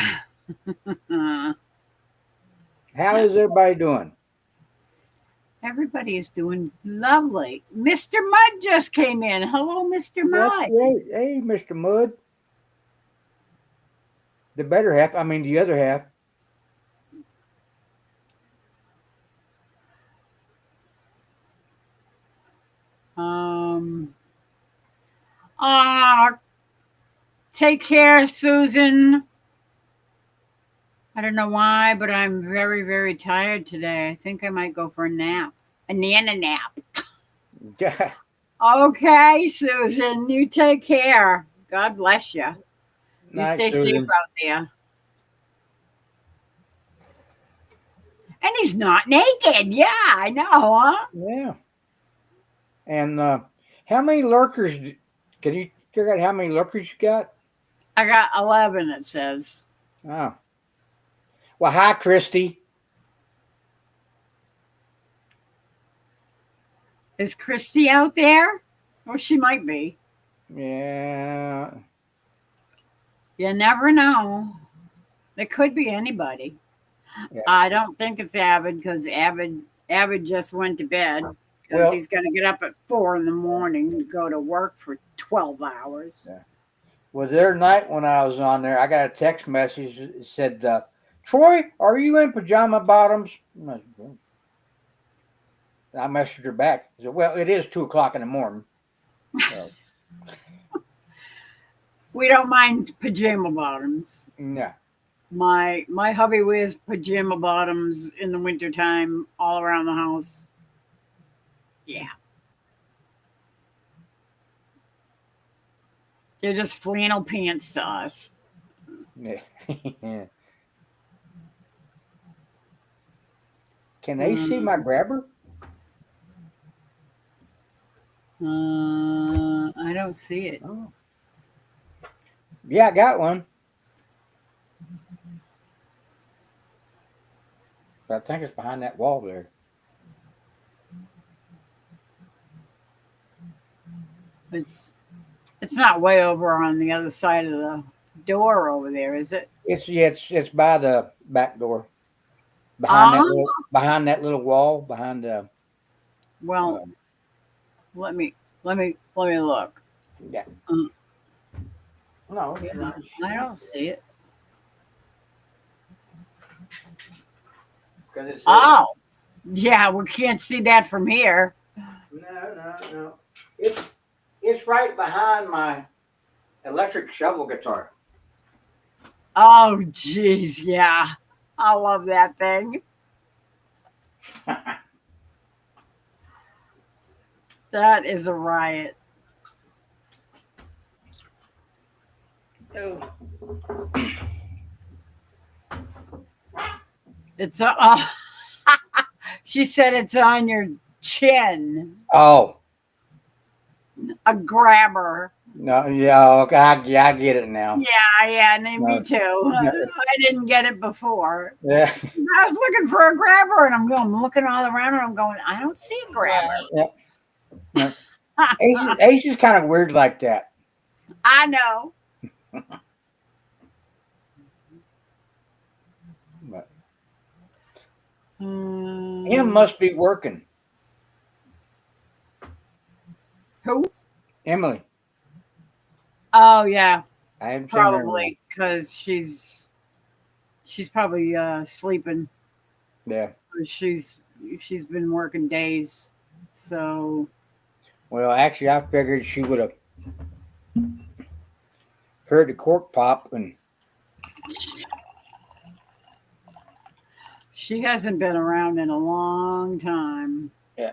how is everybody doing? Everybody is doing lovely. Mr. Mud just came in. Hello, Mr. That's Mud. great. Hey, Mr. Mudd. The better half. I mean, the other half. Um. Ah, take care, Susan. I don't know why, but I'm very, very tired today. I think I might go for a nap. A nana nap. Okay, Susan, you take care. God bless you. You Nice, stay safe Susan. out there. And he's not naked. Yeah, I know, huh? Yeah. And how many lurkers? Can you figure out how many lurkers you got? I got 11, it says. Oh. Well, hi, Christy. Is Christy out there? Or she might be. Yeah. You never know. It could be anybody. Yeah. I don't think it's Avid because Avid just went to bed because Well, he's going to get up at 4 in the morning to go to work for 12 hours. yeah. Was there a night when I was on there? I got a text message that said, "Troy, are you in pajama bottoms?" I messaged her back. I said, "Well, it is 2 o'clock in the morning." So, We don't mind pajama bottoms. yeah. My hubby wears pajama bottoms in the wintertime all around the house. Yeah. They're just flannel pants to us. Yeah. Can they see my Um, grabber? I don't see it. Oh. Yeah, I got one. But I think it's behind that wall there. It's it's not way over on the other side of the door over there, is it? It's by the back door. Ah, Behind that little wall, behind the well, um, let me look. yeah. Um, No, yeah, it's not. I don't see it. Because it says Oh, yeah, we can't see that from here. no. It's right behind my electric shovel guitar. Oh, jeez, yeah, I love that thing. That is a riot. Oh. It's a. She said it's on your chin. Oh. A grabber. No, yeah, okay, I get it now. Yeah, me No, too. no, I didn't get it before. yeah, I was looking for a grabber, and I'm looking all around, and I'm going, I don't see a grabber. yeah, no. Ace is kind of weird like that. I know. But him Hmm. must be working. Who? Emily, Oh yeah, I haven't seen her in a while. probably because she's probably sleeping. Yeah. She's been working days, so Well, actually, I figured she would have heard the cork pop and she hasn't been around in a long time. yeah,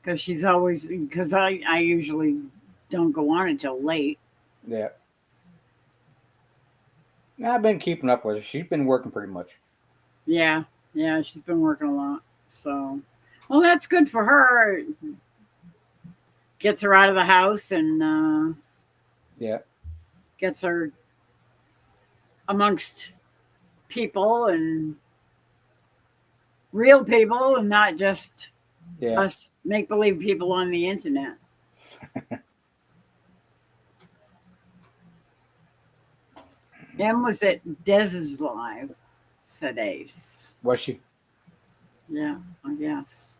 Because she's always because I usually don't go on until late. yeah. I've been keeping up with her. She's been working pretty much. Yeah, yeah, she's been working a lot. So, well, that's good for her. Gets her out of the house and Yeah, gets her amongst people and real people and not just yeah. us make believe people on the internet. Em was at Dez's live, said Ace. Was she? Yeah, I guess.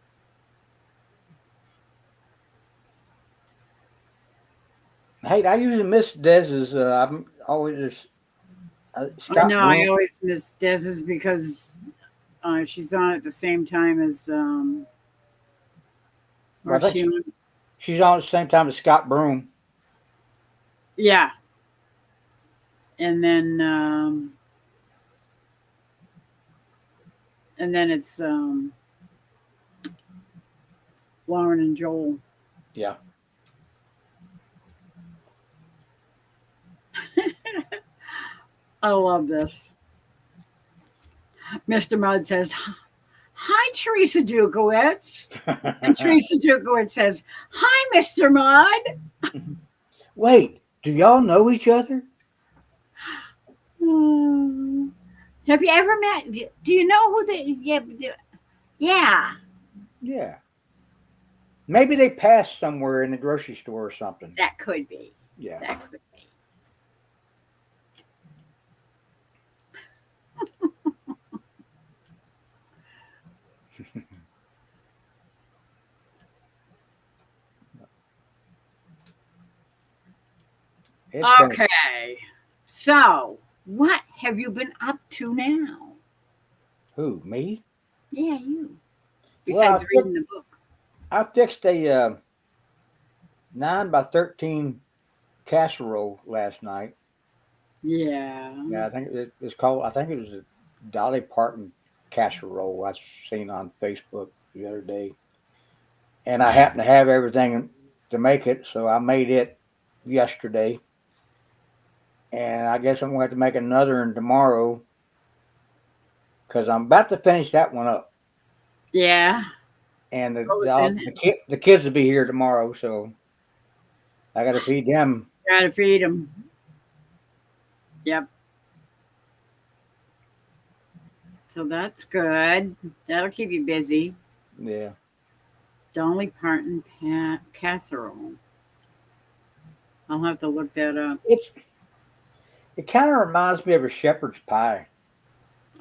Hey, I usually miss Dez's. I'm always just I Scott know I Broom. always miss Dez's because she's on at the same time as Well, or I think she on, she's on at the same time as Scott Broom. yeah, and then it's Lauren and Joel. Yeah. I love this. Mr. Mudd says, "Hi, Teresa Jukowitz," and Teresa Jukowitz says, "Hi, Mr. Mudd." Wait, do y'all know each other? Hmm. Have you ever met? Do you know who the? Yeah, yeah. Yeah. Maybe they passed somewhere in the grocery store or something. That could be. Yeah. That could be. It's been Okay. So, what have you been up to now? who? Me? Yeah, you. Well, Besides reading the book. I fixed a 9 by 13 casserole last night. Yeah. Yeah, I think it's called. I think it was a Dolly Parton casserole I seen on Facebook the other day, and I happened to have everything to make it, so I made it yesterday, and I guess I'm going to have to make another one tomorrow because I'm about to finish that one up, Yeah. and What was in it? the kids will be here tomorrow, so I got to feed them. Gotta feed them. Yep. So that's good. That'll keep you busy. Yeah, Dolly Parton casserole. I'll have to look that up. it kind of reminds me of a shepherd's pie.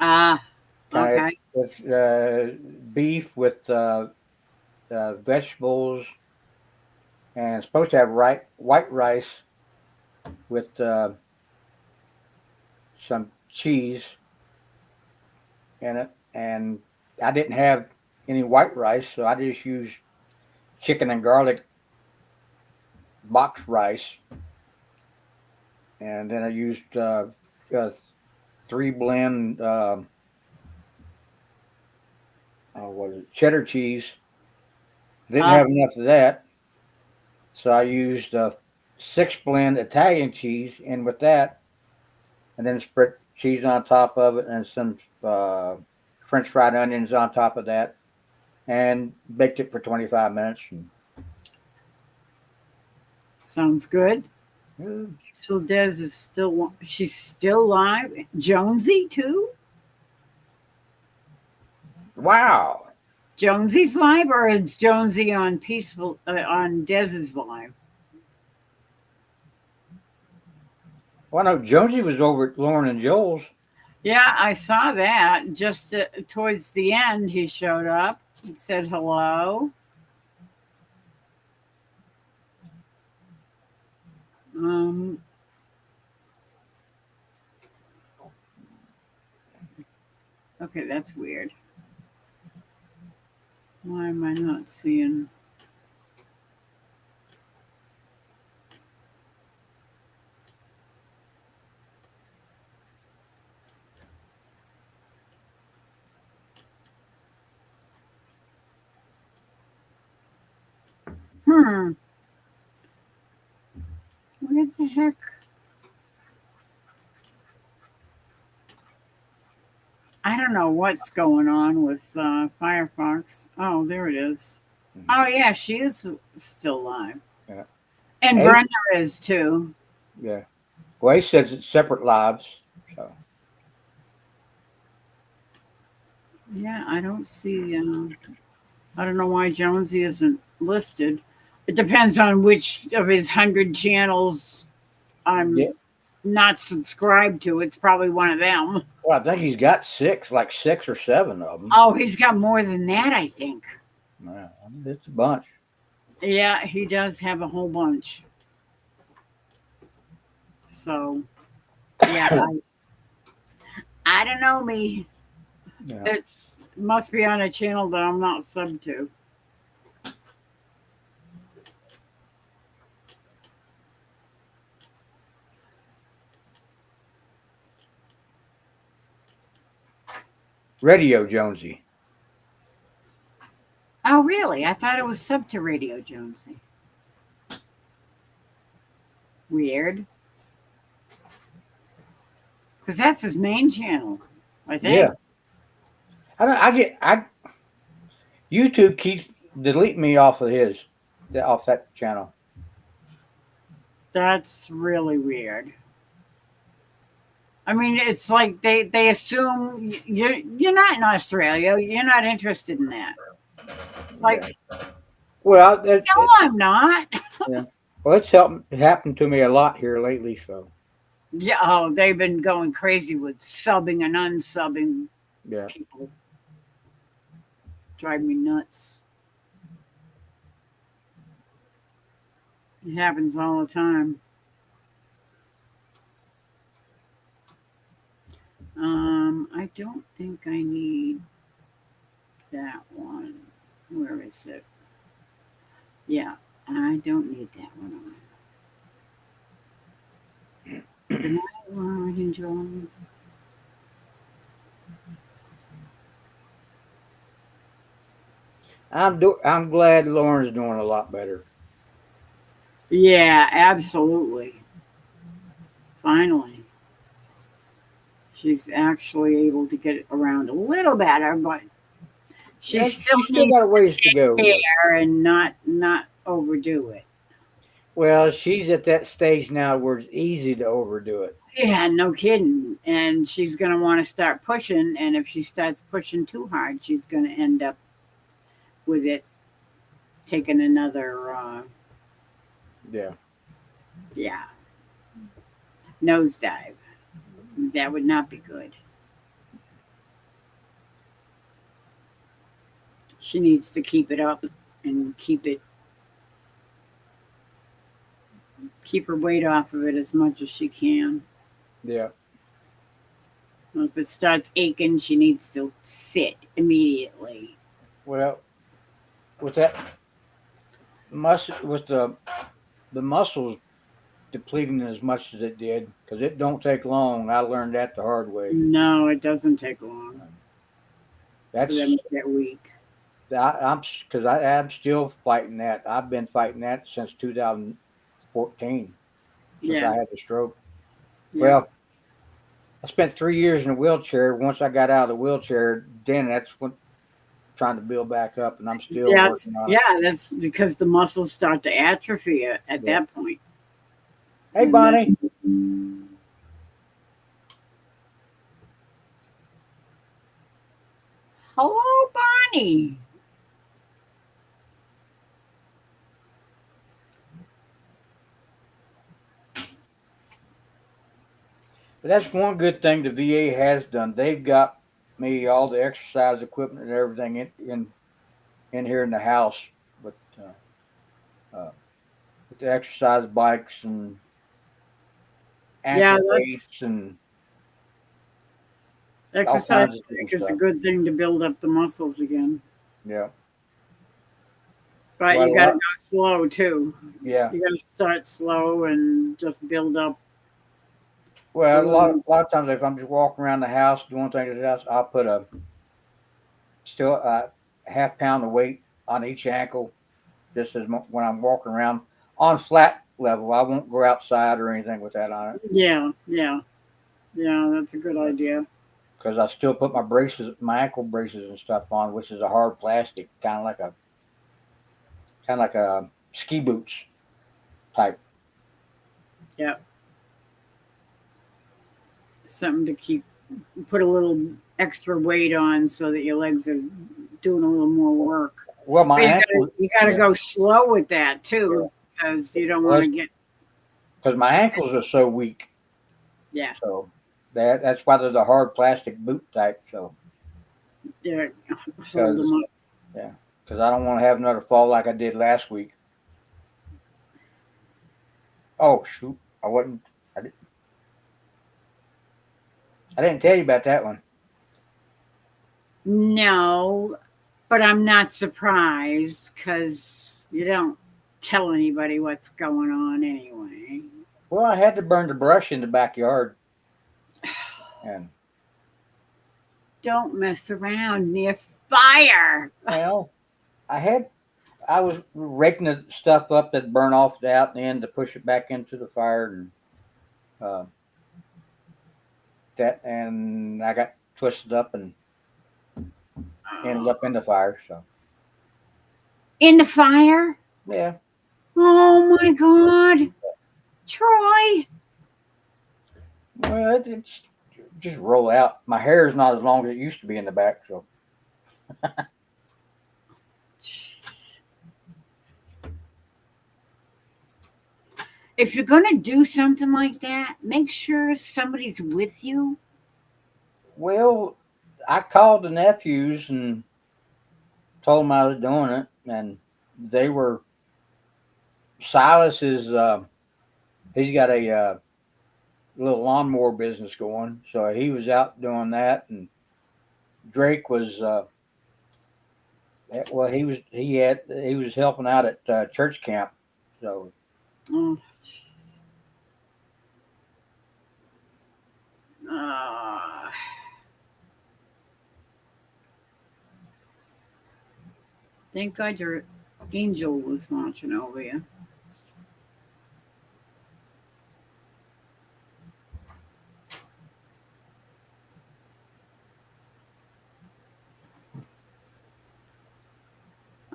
Ah, Kind of okay. with beef with vegetables, and it's supposed to have white rice with some cheese in it. And I didn't have any white rice, so I just used chicken and garlic box rice, and then I used uh, 3 blend. What is it? Cheddar cheese. Didn't Ah, have enough of that, so I used 6 blend Italian cheese in with that, and then spread cheese on top of it and some French fried onions on top of that, and baked it for 25 minutes. And, sounds good. uh, So Des is still, she's still alive. Jonesy too. wow. Jonesy's live, or is Jonesy on peaceful on Dez's live? Well, no, Jonesy was over at Lauren and Joel's. Yeah, I saw that. Just towards the end, he showed up and said hello. Um, okay, that's weird. Why am I not seeing? Hmm. What the heck? I don't know what's going on with Firefox. Oh, there it is. Mhm. Oh, yeah, she is still live. Yeah. And Ace, Brenda is too. yeah. Well, Ace says it's separate lives. So Yeah, I don't see. I don't know why Jonesy isn't listed. It depends on which of his 100 channels yeah. I'm not subscribed to. It's probably one of them. Well, I think he's got like 6 or 7 of them. Oh, he's got more than that, I think. Yeah, it's a bunch. Yeah, he does have a whole bunch. So, yeah, I don't know me. Yeah. It's must be on a channel that I'm not sub to. Radio Jonesy. Oh, really? I thought it was sub to Radio Jonesy. Weird. Because that's his main channel, I think. Yeah. I YouTube keeps deleting me off of off that channel. That's really weird. I mean, it's like they assume you're not in Australia. You're not interested in that. It's Yeah. like Well, No, I'm not. yeah. Well, it happened to me a lot here lately. So Yeah, oh, they've been going crazy with subbing and unsubbing yeah. people. Drive me nuts. It happens all the time. I don't think I need that one. Where is it? Yeah, I don't need that one on. Good night, Lord and John. I'm glad Lauren's doing a lot better. Yeah, absolutely. Finally, she's actually able to get around a little better, but she Yeah, still she still got needs a to ways to take go yet. care and not overdo it. Well, she's at that stage now where it's easy to overdo it. Yeah, no kidding. And she's going to want to start pushing. And if she starts pushing too hard, she's going to end up with it taking another, Yeah. yeah, nosedive. That would not be good. She needs to keep it up and keep her weight off of it as much as she can. Yeah. If it starts aching, she needs to sit immediately. Well, with that with the muscles depleting as much as it did, because it don't take long. I learned that the hard way. No, it doesn't take long for them That's to get weak. I'm because I'm still fighting that. I've been fighting that since 2014, since Yeah, I had the stroke. yeah. Well, I spent 3 years in a wheelchair. Once I got out of the wheelchair, then that's when trying to build back up, and I'm still That's working on it. yeah, that's because the muscles start to atrophy at Yeah. that point. Hey, And Bonnie. then, hello, Bonnie. But that's one good thing the VA has done. They've got me all the exercise equipment and everything in here in the house with uh, with the exercise bikes and Yeah, ankle that's weights and all exercise. kinds of I different think is a stuff. good thing to build up the muscles again, Yeah. but Well, you got to go slow too. yeah. You got to start slow and just build up a Well, little. a lot of times if I'm just walking around the house doing things at the house, I'll put a still half pound of weight on each ankle just when I'm walking around on flat level. I won't go outside or anything with that on it. Yeah, yeah, yeah. That's a good idea. Because I still put my ankle braces and stuff on, which is a hard plastic, kind of like a ski boots type. Yeah, something to keep put a little extra weight on so that your legs are doing a little more work. Well, But my ankle, you gotta yeah, go slow with that yeah. too, because you don't Well, want to get because my ankles are so weak, yeah, so that's why they're the hard plastic boot type. So yeah, hold because them up. yeah, because I don't want to have another fall like I did last week. Oh shoot, I wasn't. I, did, I didn't tell you about that one. No, but I'm not surprised because you don't tell anybody what's going on anyway. Well, I had to burn the brush in the backyard, and Don't mess around near fire. well, I had I was raking the stuff up that burn off out and then to push it back into the fire and uh, that, and I got twisted up and ended up in the fire. So In the fire? yeah, Oh my God, Troy. well, it's just roll out. My hair is not as long as it used to be in the back, so Jeez. If you're going to do something like that, make sure somebody's with you. Well, I called the nephews and told them I was doing it, and they were. Silas is he's got a little lawnmower business going, so he was out doing that, and Drake was well, he was helping out at church camp, so Oh, jeez. Ah. Thank God your angel was watching over you.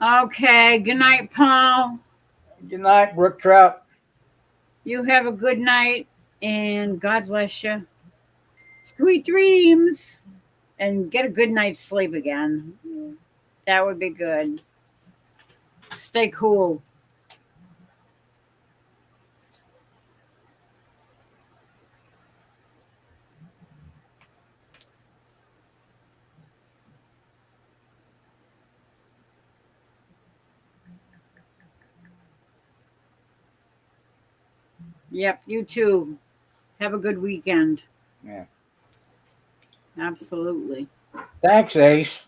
Okay. Good night, Paul. good night, Brook Trout. You have a good night and God bless you. Sweet dreams and get a good night's sleep again. That would be good. Stay cool. Yep, you too. Have a good weekend. Yeah, Absolutely. thanks, Ace.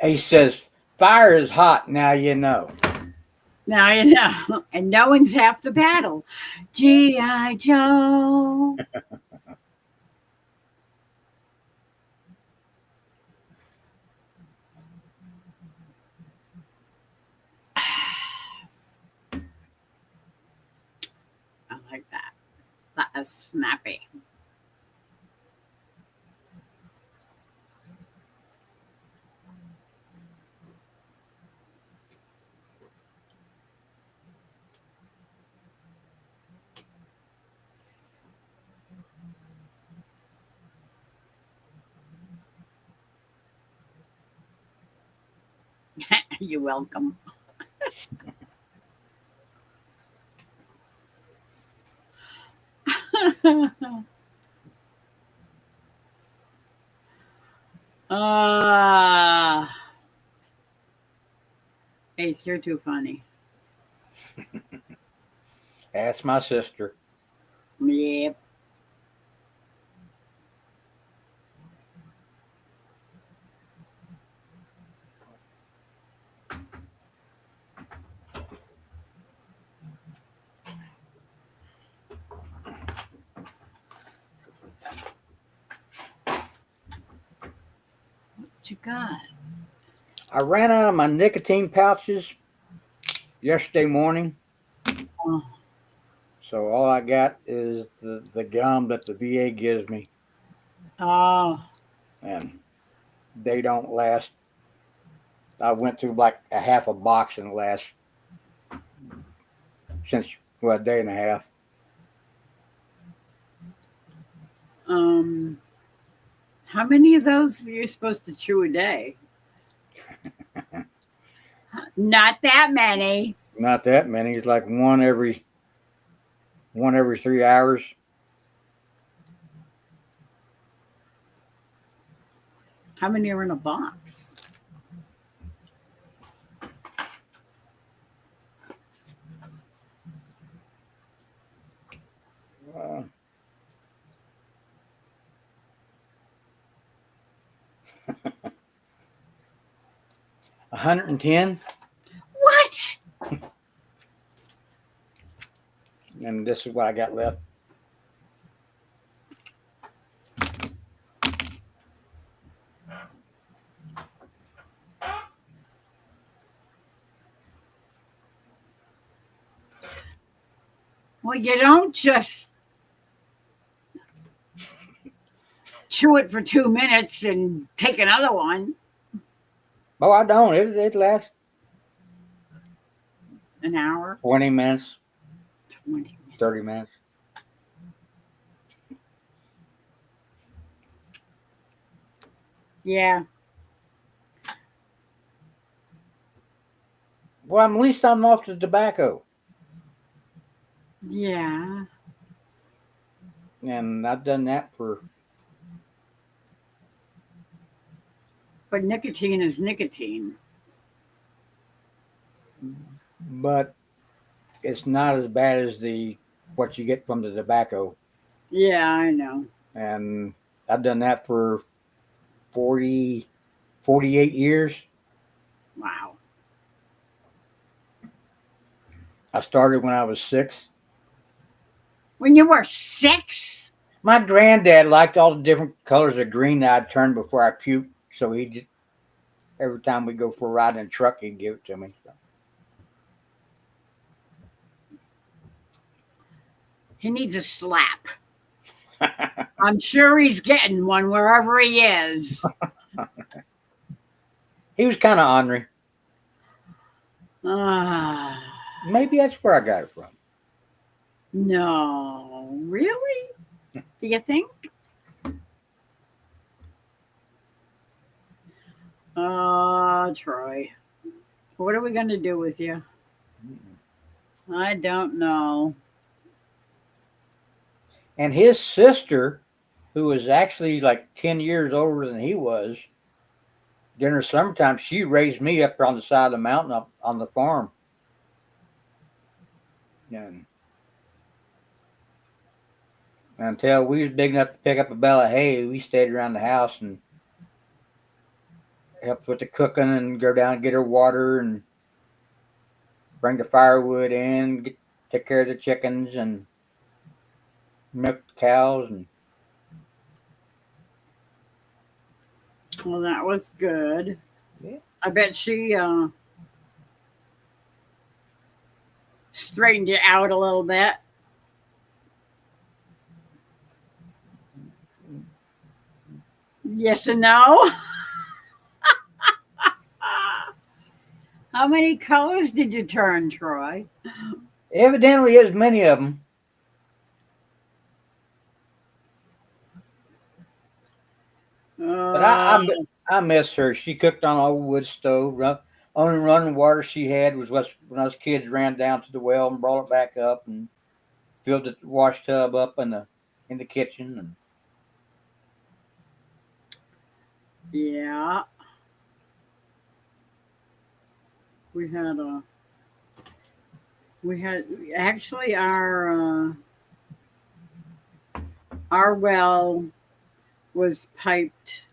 Ace says fire is hot. Now you know. Now you know. And knowing's half the battle. G.I. Joe. I like that. That is snappy. You're welcome. Ah, Ace, you're too funny. Ask my sister. Yep. What you got? I ran out of my nicotine pouches yesterday morning, Oh, so all I got is the gum that the VA gives me, oh, and they don't last. I went through like a half a box in the last since well a day and a half. um, how many of those are you supposed to chew a day? Not that many. Not that many. It's like one every 3 hours. How many are in a box? Uh, 110, What? and this is what I got left. Well, you don't just chew it for 2 minutes and take another one. Oh, I don't. It lasts An hour, 20 minutes, 20 minutes. 30 minutes. Yeah. Well, at least I'm off the tobacco. Yeah. And I've done that But nicotine is nicotine. but it's not as bad as the what you get from the tobacco. Yeah, I know. And I've done that for 40, 48 years. Wow. I started when I was 6. When you were 6? My granddad liked all the different colors of green that I'd turn before I puked, so he just every time we go for a ride in a truck, he'd give it to me. He needs a slap. So. I'm sure he's getting one wherever he is. He was kind of ornery. Ah, Maybe that's where I got it from. no. Really? Do you think? Troy. What are we going to do with you? I don't know. And his sister, who was actually like 10 years older than he was, during the summertime, she raised me up on the side of the mountain up on the farm. And until we was big enough to pick up a bale of hay, we stayed around the house and helped with the cooking and go down and get her water and bring the firewood in, take care of the chickens and milk the cows. And Well, that was good. yeah. I bet she straightened you out a little bit. Yes and no. How many colors did you turn, Troy? Evidently, there's many of them. But Uh, I miss her. She cooked on an old wood stove. Only running water she had was when us kids ran down to the well and brought it back up and filled the wash tub up in the kitchen. And yeah, we had a we had actually our well was piped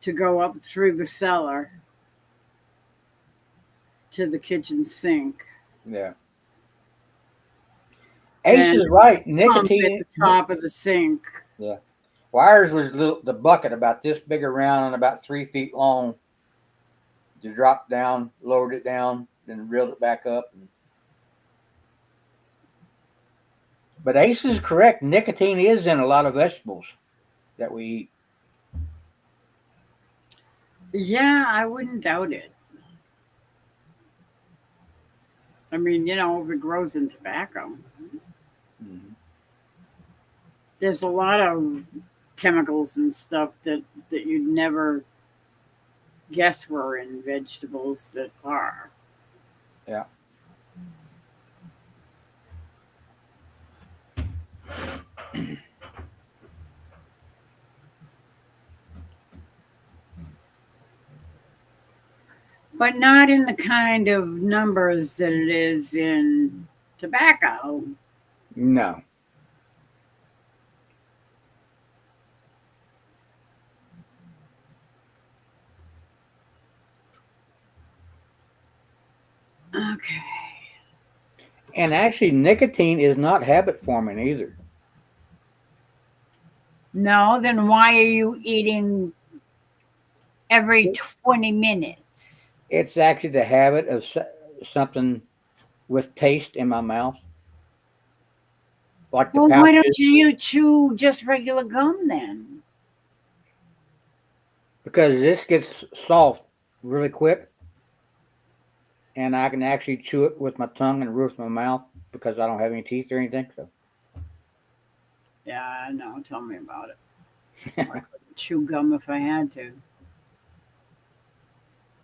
to go up through the cellar to the kitchen sink yeah, Ace and is right. pump at Nicotine. the top of the sink. Yeah, wires was the bucket about this big around and about 3 feet long. You dropped down, lowered it down, then reeled it back up. But Ace is correct. Nicotine is in a lot of vegetables that we eat. Yeah, I wouldn't doubt it. I mean, if it grows in tobacco, Mhm. there's a lot of chemicals and stuff that you'd never guess were in vegetables that are. Yeah. But not in the kind of numbers that it is in tobacco. No. Okay. And actually, nicotine is not habit forming either. No, then why are you eating every 20 minutes? It's actually the habit of something with taste in my mouth, like the Well, why don't pouches, you chew just regular gum then? because this gets soft really quick, and I can actually chew it with my tongue and the roof of my mouth because I don't have any teeth or anything. So, Yeah, I know. Tell me about it. I couldn't chew gum if I had to.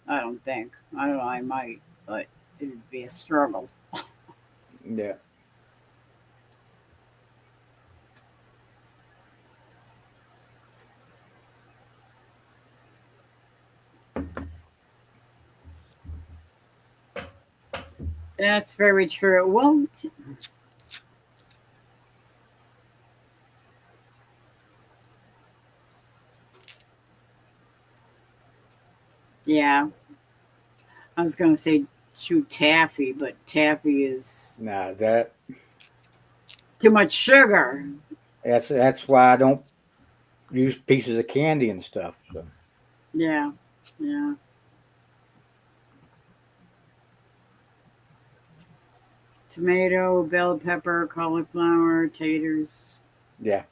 I don't think. I don't know. I might, but it'd be a struggle. Yeah. That's very true. Well, yeah, I was gonna say chew taffy, but taffy is Nah, too much sugar. that's why I don't use pieces of candy and stuff. So Yeah, yeah. Tomato, bell pepper, cauliflower, taters. yeah.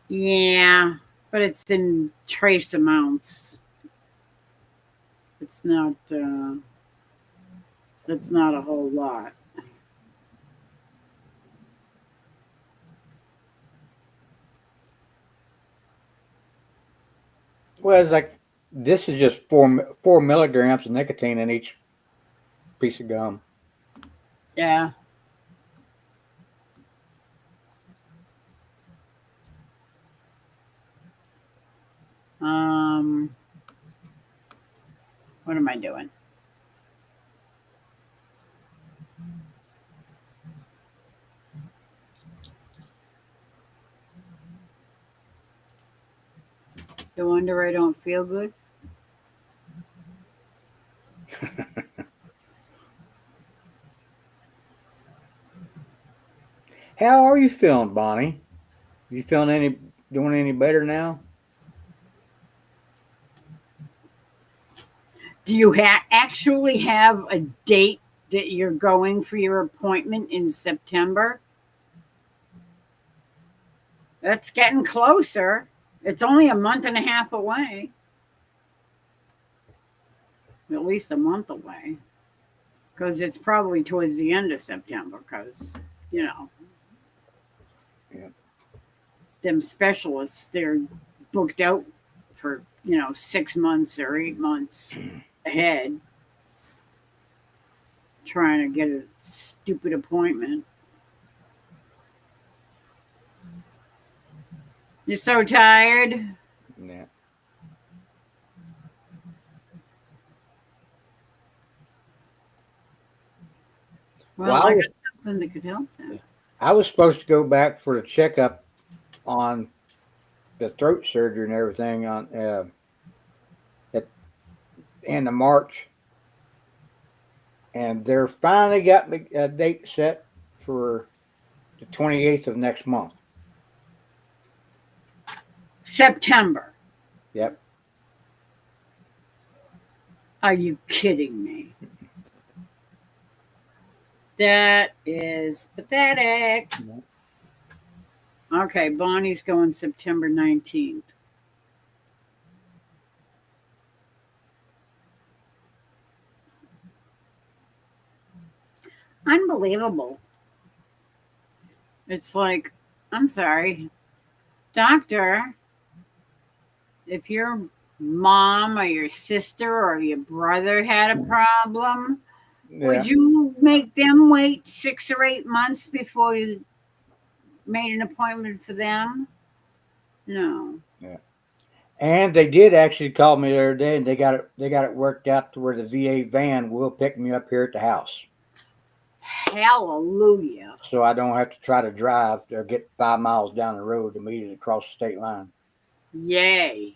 Yeah, but it's in trace amounts. It's not. It's not a whole lot. Well, it's like this is just 4 milligrams of nicotine in each piece of gum. Yeah. Um. What am I doing? No wonder I don't feel good. How are you feeling, Bonnie? You feeling doing any better now? Do you actually have a date that you're going for your appointment in September? That's getting closer. It's only a month and a half away. At least a month away. Because it's probably towards the end of September. Because, you know, Yeah. them specialists, they're booked out for, 6 months or 8 months ahead trying to get a stupid appointment. You're so tired. Yeah. Well, Well, I got something that could help that. I was supposed to go back for the checkup on the throat surgery and everything on at end of March, and they're finally got me a date set for the 28th of next month. September. Yep. Are you kidding me? That is pathetic. Okay, Bonnie's going September 19th. Unbelievable. It's like, I'm sorry, doctor, if your mom or your sister or your brother had a problem, would Yeah. you make them wait 6 or 8 months before you made an appointment for them? No. Yeah. And they did actually call me the other day, and they got it worked out to where the VA van will pick me up here at the house, Hallelujah. so I don't have to try to drive or get 5 miles down the road to meet it across the state line. Yay.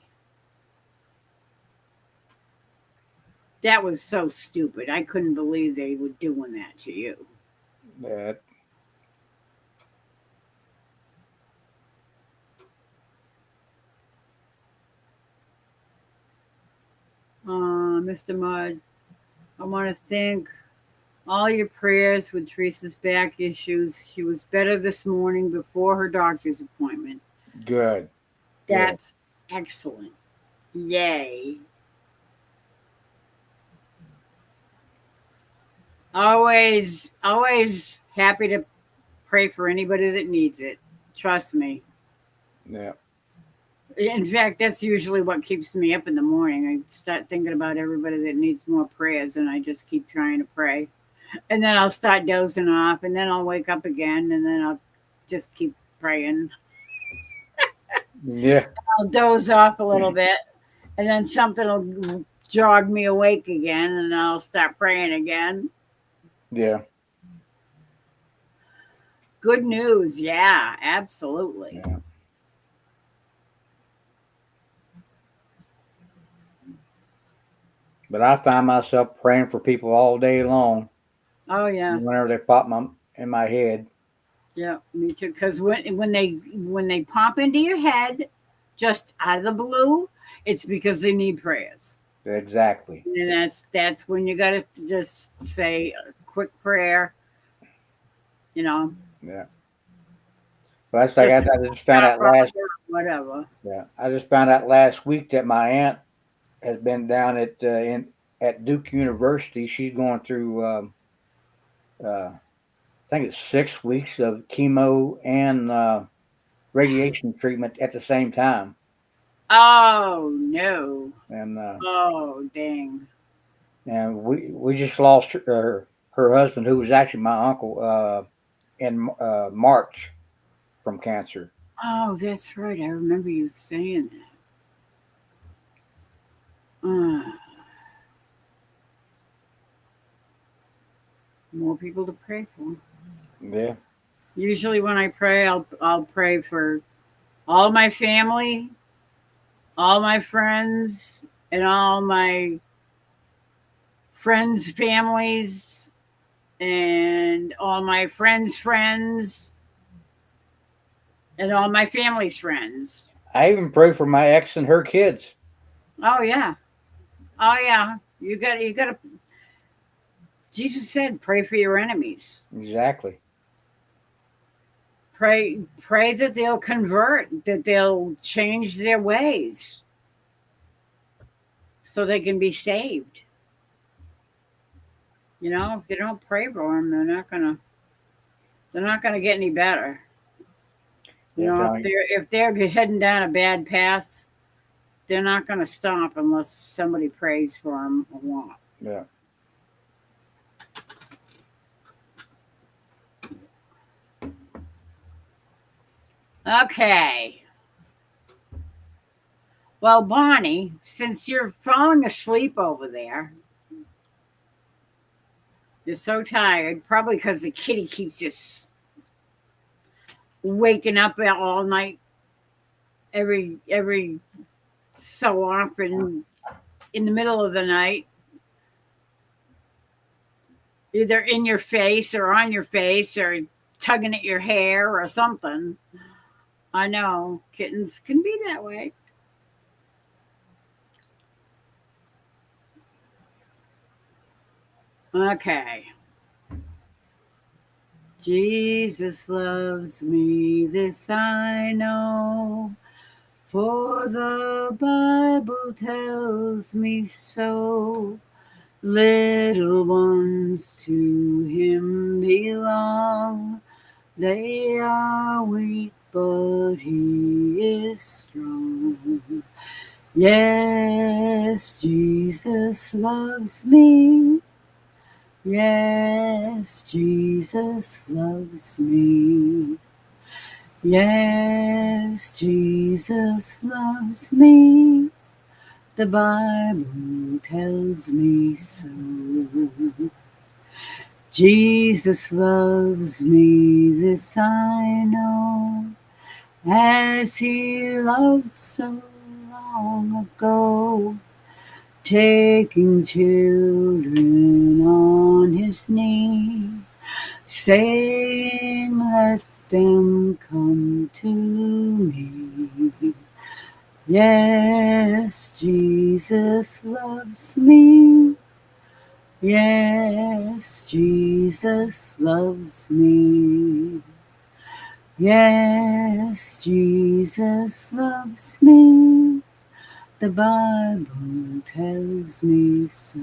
That was so stupid. I couldn't believe they were doing that to you. That Mr. Mudd, I want to thank all your prayers with Teresa's back issues. She was better this morning before her doctor's appointment. good. Good. That's excellent. Yay. Always happy to pray for anybody that needs it. Trust me. Yeah. In fact, that's usually what keeps me up in the morning. I start thinking about everybody that needs more prayers, and I just keep trying to pray. And then I'll start dozing off, and then I'll wake up again, and then I'll just keep praying. Yeah. I'll doze off a little bit, and then something will jog me awake again, and I'll start praying again. Yeah. Good news. Yeah, absolutely. Yeah. But I find myself praying for people all day long Oh, yeah. whenever they pop in my head. Yeah, me too. Because when they pop into your head, just out of the blue, it's because they need prayers, Exactly. and that's when you got to just say a quick prayer. You know, Yeah. But that's like just I just found out or last. whatever. Yeah. I just found out last week that my aunt has been down at Duke University. She's going through I think it's 6 weeks of chemo and radiation treatment at the same time. Oh no! And Oh dang! we just lost her husband, who was actually my uncle, in March from cancer. Oh, that's right. I remember you saying that. More people to pray for. Yeah, Usually, when I pray, I'll pray for all my family, all my friends, and all my friends' families, and all my friends' and all my family's friends. I even pray for my ex and her kids. Oh yeah, oh yeah. You got to. Jesus said, "Pray for your enemies. Exactly. Pray that they'll convert, that they'll change their ways, so they can be saved." If you don't pray for them, they're not gonna get any better. Yeah, If they're heading down a bad path, they're not going to stop unless somebody prays for them a lot. yeah. Okay. Well, Bonnie, since you're falling asleep over there, you're so tired, probably because the kitty keeps just waking up all night, every so often in the middle of the night, either in your face or on your face or tugging at your hair or something. I know kittens can be that way. Okay. Jesus loves me, this I know, for the Bible tells me so. Little ones to him belong. They are weak, but he is strong. Yes, Jesus loves me. Yes, Jesus loves me. Yes, Jesus loves me. The Bible tells me so. Jesus loves me, this I know, as he loved so long ago, taking children on his knee, saying, let them come to me. Yes, Jesus loves me. Yes, Jesus loves me. Yes, Jesus loves me. The Bible tells me so.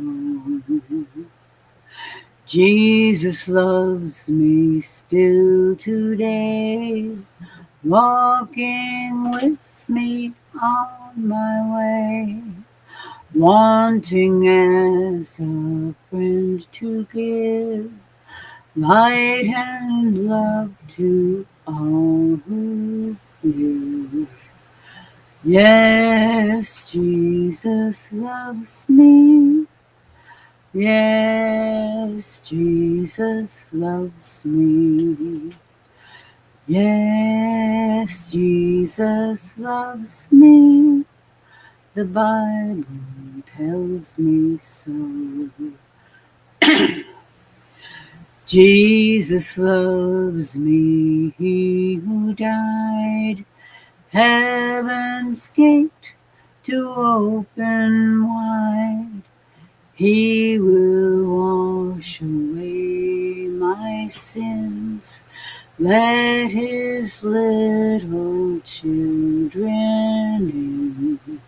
Jesus loves me still today, walking with me on my way, wanting as a friend to give light and love to all who live. Yes, Jesus loves me. Yes, Jesus loves me. Yes, Jesus loves me. The Bible tells me so. Jesus loves me, he who died, heaven's gate to open wide. He will wash away my sins. Let his little children in.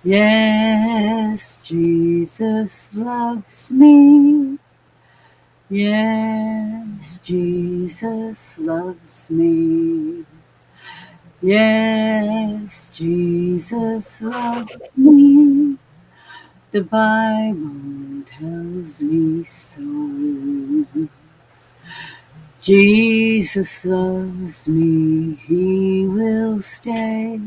Yes, Jesus loves me. Yes, Jesus loves me. Yes, Jesus loves me. The Bible tells me so. Jesus loves me, he will stay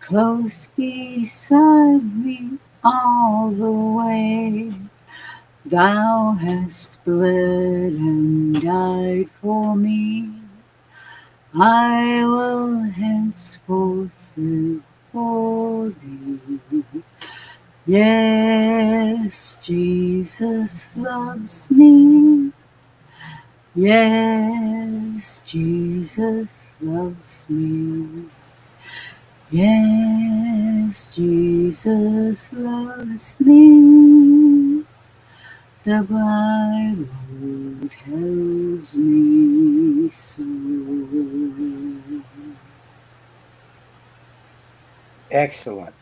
close beside me all the way. Thou hast bled and died for me. I will henceforth live for thee. Yes, Jesus loves me. Yes, Jesus loves me. Yes, Jesus loves me. The Bible tells me so. Excellent.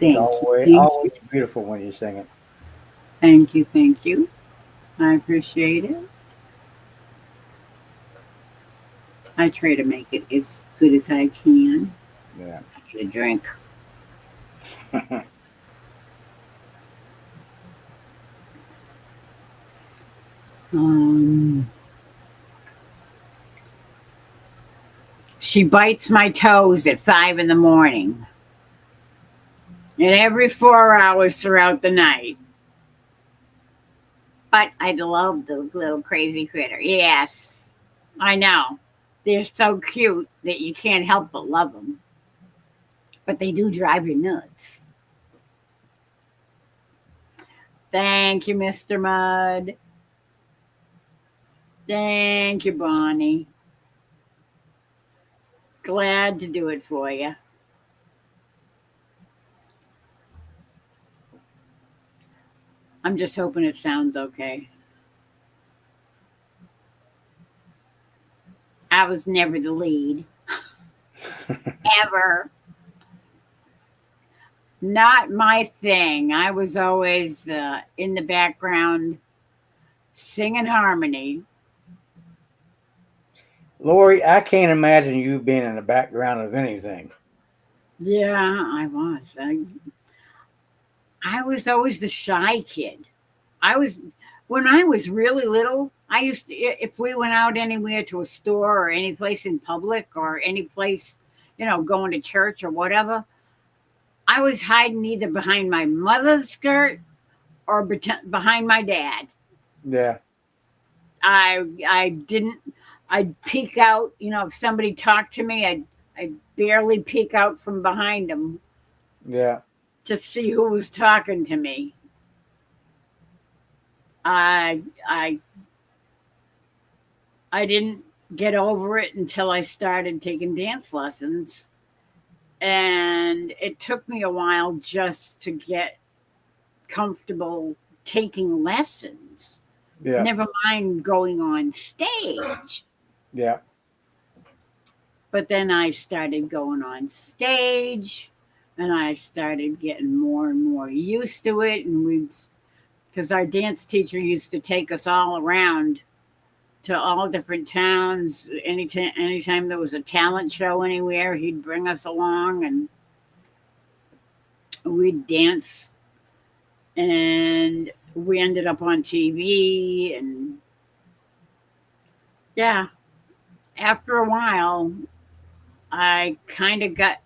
It's Thank you, thank always you, beautiful when you sing it. thank you, thank you. I appreciate it. I try to make it as good as I can. Yeah. Get a drink. Um, she bites my toes at 5 in the morning and every 4 hours throughout the night. But I love the little crazy critter. Yes, I know. They're so cute that you can't help but love them. But they do drive you nuts. Thank you, Mr. Mudd. Thank you, Bonnie. Glad to do it for you. I'm just hoping it sounds okay. I was never the lead, ever. Not my thing. I was always in the background singing harmony. Lori, I can't imagine you being in the background of anything. Yeah, I was. I was always the shy kid. I was when I was really little. I used to if we went out anywhere to a store or any place in public or any place, going to church or whatever. I was hiding either behind my mother's skirt or behind my dad. Yeah, I didn't. I'd peek out. If somebody talked to me, I'd barely peek out from behind them yeah, to see who was talking to me. I I didn't get over it until I started taking dance lessons. And it took me a while just to get comfortable taking lessons, yeah, never mind going on stage. yeah, But then I started going on stage and I started getting more and more used to it. And because our dance teacher used to take us all around to all different towns. Anytime there was a talent show anywhere, he'd bring us along and we'd dance. And we ended up on TV. And yeah, after a while, I kind of got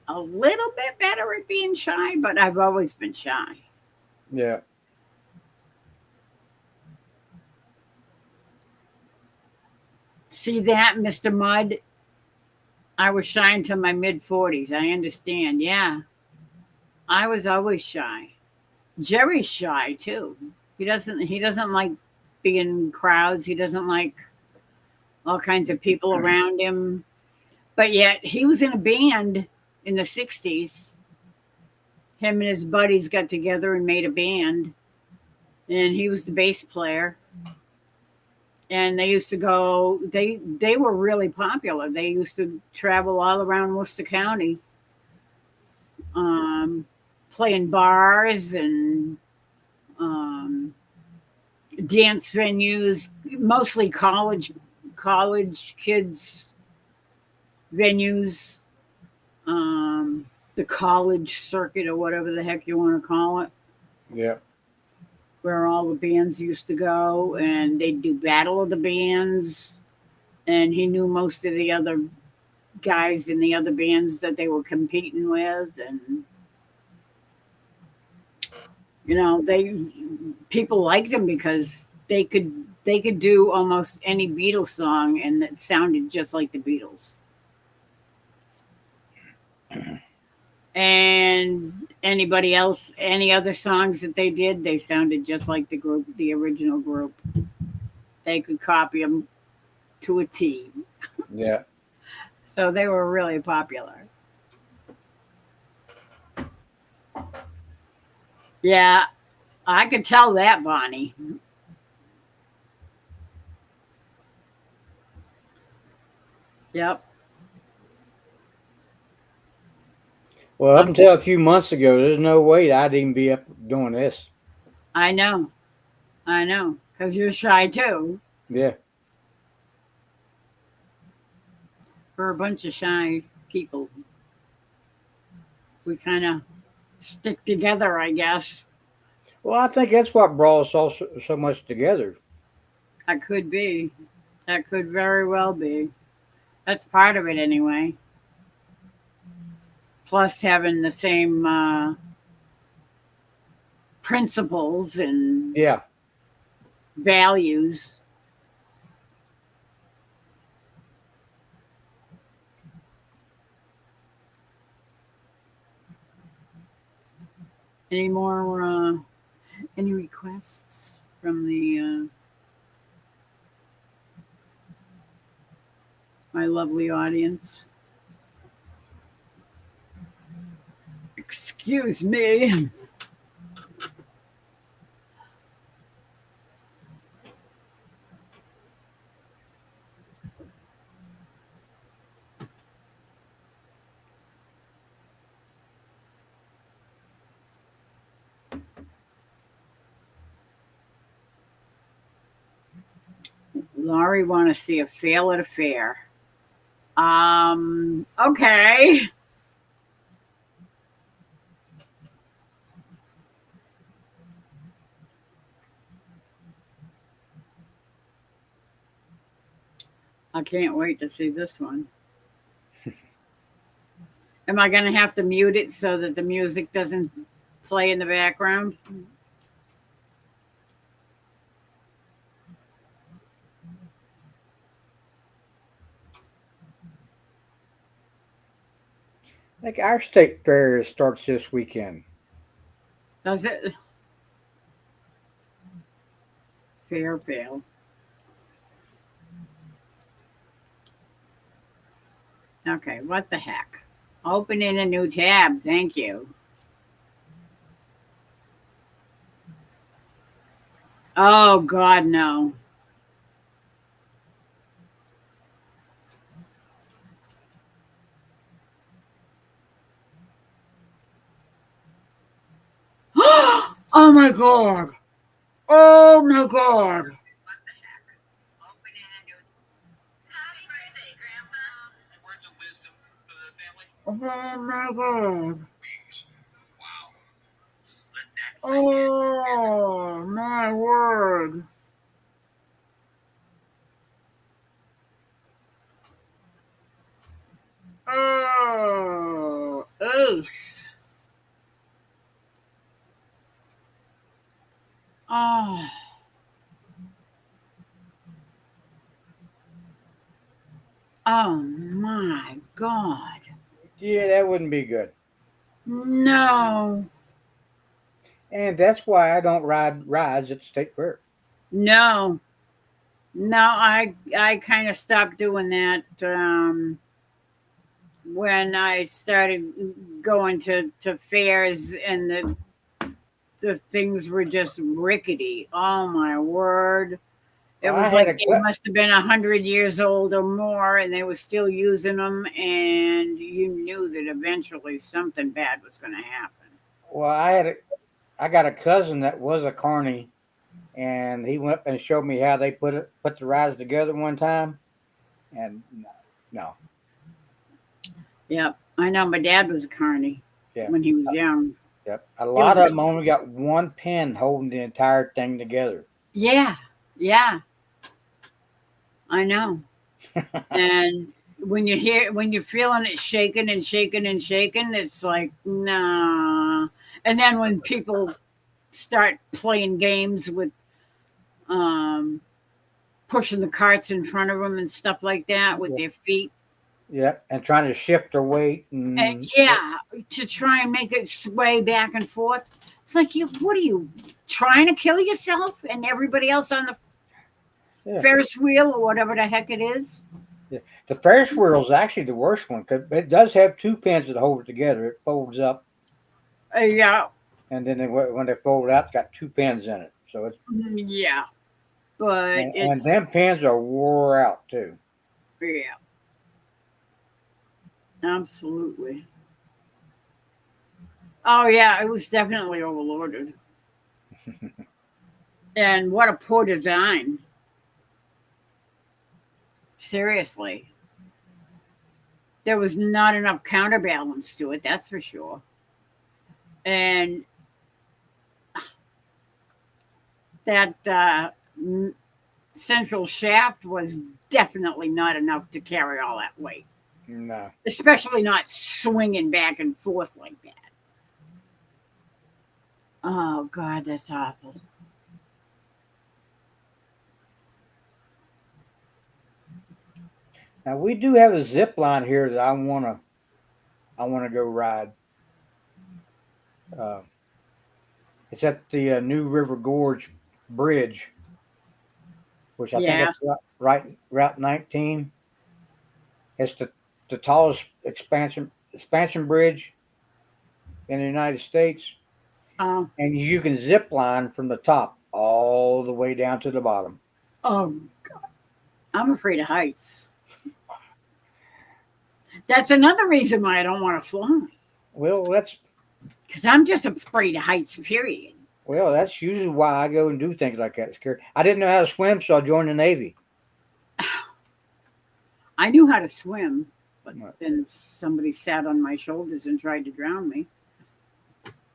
a little bit better at being shy, but I've always been shy. Yeah. See that, Mr. Mudd? I was shy until my mid 40s. I understand. Yeah, I was always shy. Jerry's shy too. He doesn't like being in crowds. He doesn't like all kinds of people around him. But yet he was in a band in the 60s. Him and his buddies got together and made a band, and he was the bass player. And they used to go. They were really popular. They used to travel all around Worcester County, um, playing bars and um, dance venues, mostly college kids venues, the college circuit or whatever the heck you want to call it, Yeah. where all the bands used to go, and they'd do battle of the bands. And he knew most of the other guys in the other bands that they were competing with, and they people liked him because they could do almost any Beatles song and it sounded just like the Beatles. And anybody else, any other songs that they did, they sounded just like the original group. They could copy them to a T. Yeah. So they were really popular. Yeah, I could tell that, Bonnie. Yep, Well, up until a few months ago, there's no way I'd even be up doing this. I know. I know. Because you're shy too. Yeah. We're a bunch of shy people. We kind of stick together, I guess. Well, I think that's what brought us all so much together. That could be. That could very well be. That's part of it anyway. Plus, having the same principles and Yeah. values. Any more? Any requests from the my lovely audience? Excuse me. Laurie want to see a fail at a fair. Okay. I can't wait to see this one. Am I going to have to mute it so that the music doesn't play in the background? Like our state fair starts this weekend. Does it? Fair fail. Okay, what the heck? Opening a new tab. Thank you. Oh, God, no. Oh, my God. Oh, my God. Oh my God. Oh my word. Oh, Ace. Oh, oh my God. Yeah, that wouldn't be good. No, And that's why I don't ride rides at the state fair. no, no. I kind of stopped doing that when I started going to fairs and the things were just rickety. Oh my word. It Well, I was had like a they must have been 100 years old or more, and they were still using them. And you knew that eventually something bad was going to happen. well, I got a cousin that was a carny, and he went up and showed me how they put the rides together one time, and no, no, Yep, I know. My dad was a carny yeah, when he was young. yep. A It lot was of them only got one pin holding the entire thing together. yeah, yeah. I know. And when you're feeling it shaking and shaking and shaking, it's like nah. And then when people start playing games with um, pushing the carts in front of them and stuff like that with Yeah, their feet. yep, and trying to shift their weight And and yeah, to try and make it sway back and forth. It's like what are you trying to kill yourself and everybody else on the yeah, Ferris wheel or whatever the heck it is? yeah. The Ferris wheel is actually the worst one because it does have two pins that hold it together. It folds up, Yeah, and then when they fold it out, it's got two pins in it. So it's yeah, but and it's them pins are wore out too. yeah, absolutely. Oh yeah, it was definitely overloaded. And what a poor design. Seriously. There was not enough counterbalance to it, that's for sure. And that central shaft was definitely not enough to carry all that weight, No. especially not swinging back and forth like that. Oh, God, that's awful. Now we do have a zip line here that I wanna go ride. Uh, it's at the New River Gorge Bridge, which I think Yeah. it's right Route 19. It's the tallest expansion bridge in the United States, Oh, and you can zip line from the top all the way down to the bottom. oh, I'm afraid of heights. That's another reason why I don't want to fly Well, that's because I'm just afraid of heights, period. that's usually why I go and do things like that. Scared. I didn't know how to swim, so I joined the Navy. I knew how to swim, but Right. then somebody sat on my shoulders and tried to drown me.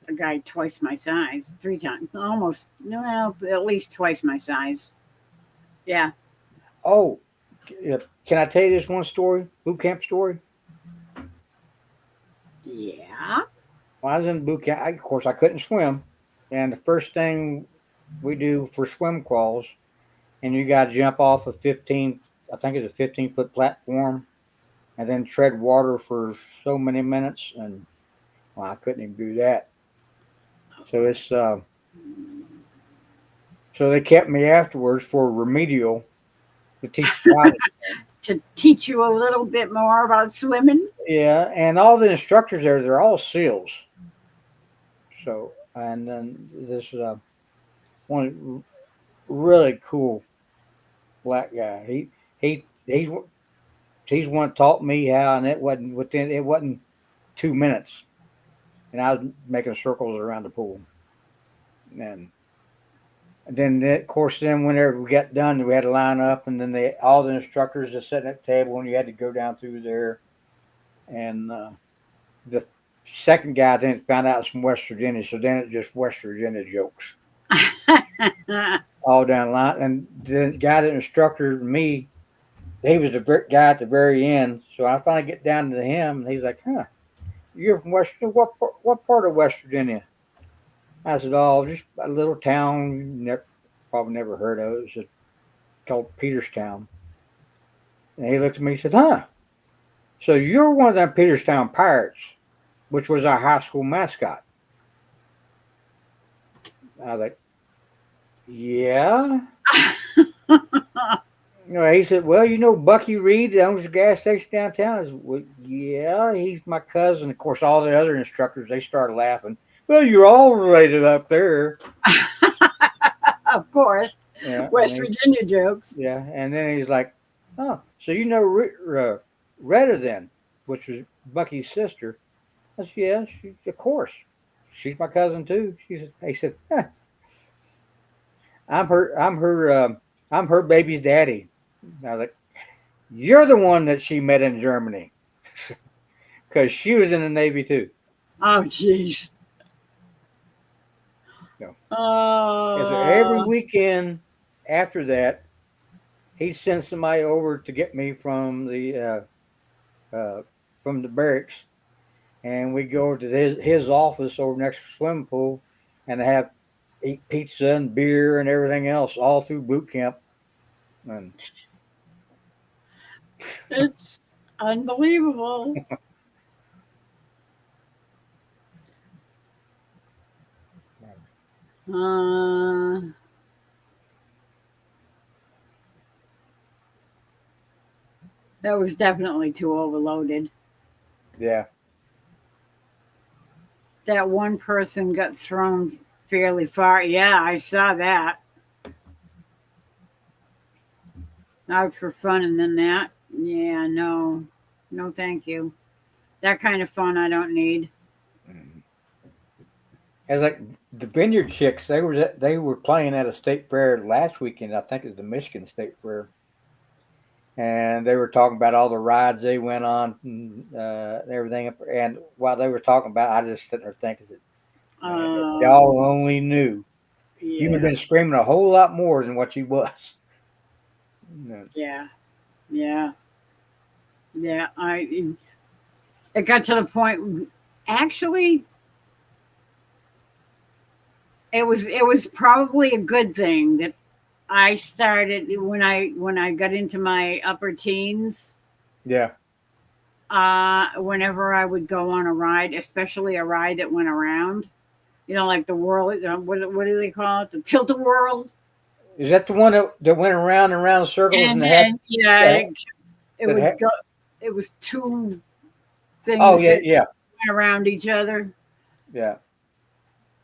A guy twice my size, three times, almost, no, at least twice my size. Yeah. Oh, can I tell you this one story? Boot camp story. Yeah. When I was in boot camp, of course, I couldn't swim, and the first thing we do for swim quals, and you got to jump off a 15, I think it's a 15-foot platform, and then tread water for so many minutes, and well, I couldn't even do that. So so they kept me afterwards for remedial to teach private. To teach you a little bit more about swimming. Yeah, and all the instructors there, they're all SEALs. So, and then this one really cool black guy. He's one that taught me how, and it wasn't 2 minutes, and I was making circles around the pool, and then of course then whenever we got done, we had to line up, and then all the instructors just sitting at the table, and you had to go down through there, and the second guy then found out it's from West Virginia, so then it's just West Virginia jokes all down the line. And the guy that instructed me, he was the guy at the very end. So I finally get down to him, and he's like, "Huh, you're from West Virginia? What part of West Virginia?" I said, "Oh, just a little town you probably never heard of. It's called Peterstown." And he looked at me and said, "Huh, so you're one of them Peterstown Pirates, which was our high school mascot." I was like, "Yeah." He said, "Well, you know Bucky Reed that owns the gas station downtown?" I said, "Well, yeah, he's my cousin." Of course, all the other instructors, they started laughing. "Well, you're all related up there." Of course. Yeah, West Virginia jokes. yeah. And then he's like, "Oh, so you know Retta then, which was Bucky's sister?" I said, "Yeah, of course. She's my cousin too." He said, huh, I'm her baby's daddy." I was like, "You're the one that she met in Germany." Because she was in the Navy too. Oh, jeez. So, and so every Oh, weekend after that, he'd send somebody over to get me from the barracks, and we'd go over to his office over next to the swimming pool, and have eat pizza and beer and everything else all through boot camp. And it's unbelievable. Uh, that was definitely too overloaded. yeah, That one person got thrown fairly far. Yeah, I saw that. Out for fun and then that. Yeah, no. No, thank you. That kind of fun I don't need. it's like the Vineyard Chicks. They were playing at a state fair last weekend. I think it was the Michigan State Fair, and they were talking about all the rides they went on and everything. And while they were talking about it, I just sitting there thinking, man, if Um, y'all only knew, you would have yeah, been screaming a whole lot more than what you was. Yeah. yeah, yeah, yeah. It got to the point. Actually, it was probably a good thing that I started when I got into my upper teens. Yeah. Whenever I would go on a ride, especially a ride that went around, like the world. What do they call it? The tilt-a-whirl. Is that the one that went around and around circles And and had then yeah, that, it that would had, go. It was two oh things yeah, that yeah, went around each other. yeah.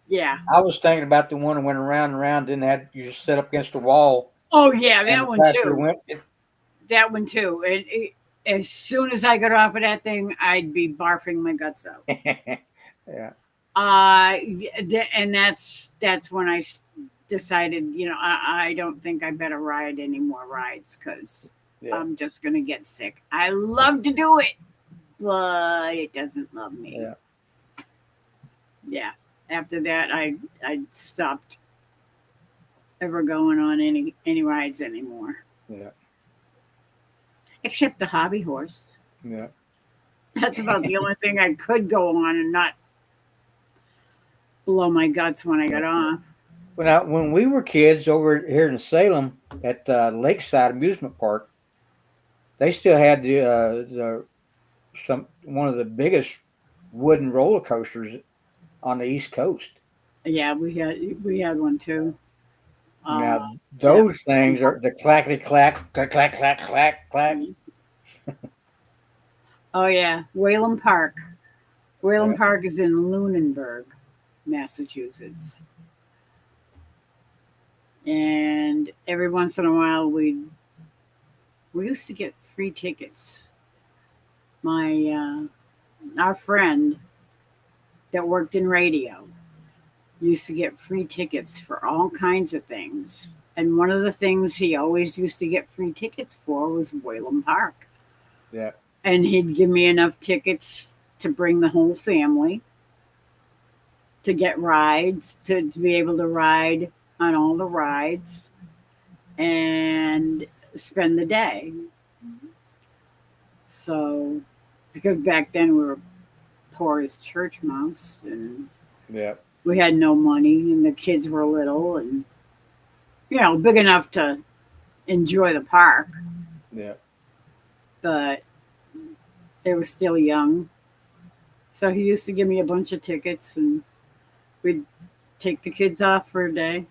Yeah. I was thinking about the one that went around and around, then had you just sit up against the wall Oh yeah, and that the one faster it too. went. That one too. As soon as I got off of that thing, I'd be barfing my guts out. Yeah, And that's when decided, I don't think I better ride any more rides because yeah, I'm just gonna get sick. I love to do it, but it doesn't love me. yeah. Yeah. After that, I stopped ever going on any rides anymore, Yeah, except the hobby horse. yeah. That's about the only thing I could go on and not blow my guts when I got off. When we were kids over here in Salem at Lakeside Amusement Park, they still had the some one of the biggest wooden roller coasters on the East Coast. Yeah, we had one too. Uh, Now that those things are the clackety clack, clack, clack, clack, clack, clack. Oh yeah, Whalen Park. Whalen Yeah, Park is in Lunenburg, Massachusetts. And every once in a while we used to get free tickets. My our friend that worked in radio used to get free tickets for all kinds of things. And one of the things he always used to get free tickets for was Whalen Park. yeah, And he'd give me enough tickets to bring the whole family, to get rides, to be able to ride on all the rides and spend the day. So, because back then we were poor as church mouse and Yeah. we had no money and the kids were little and, big enough to enjoy the park, Yeah. but they were still young. So he used to give me a bunch of tickets and we'd take the kids off for a day.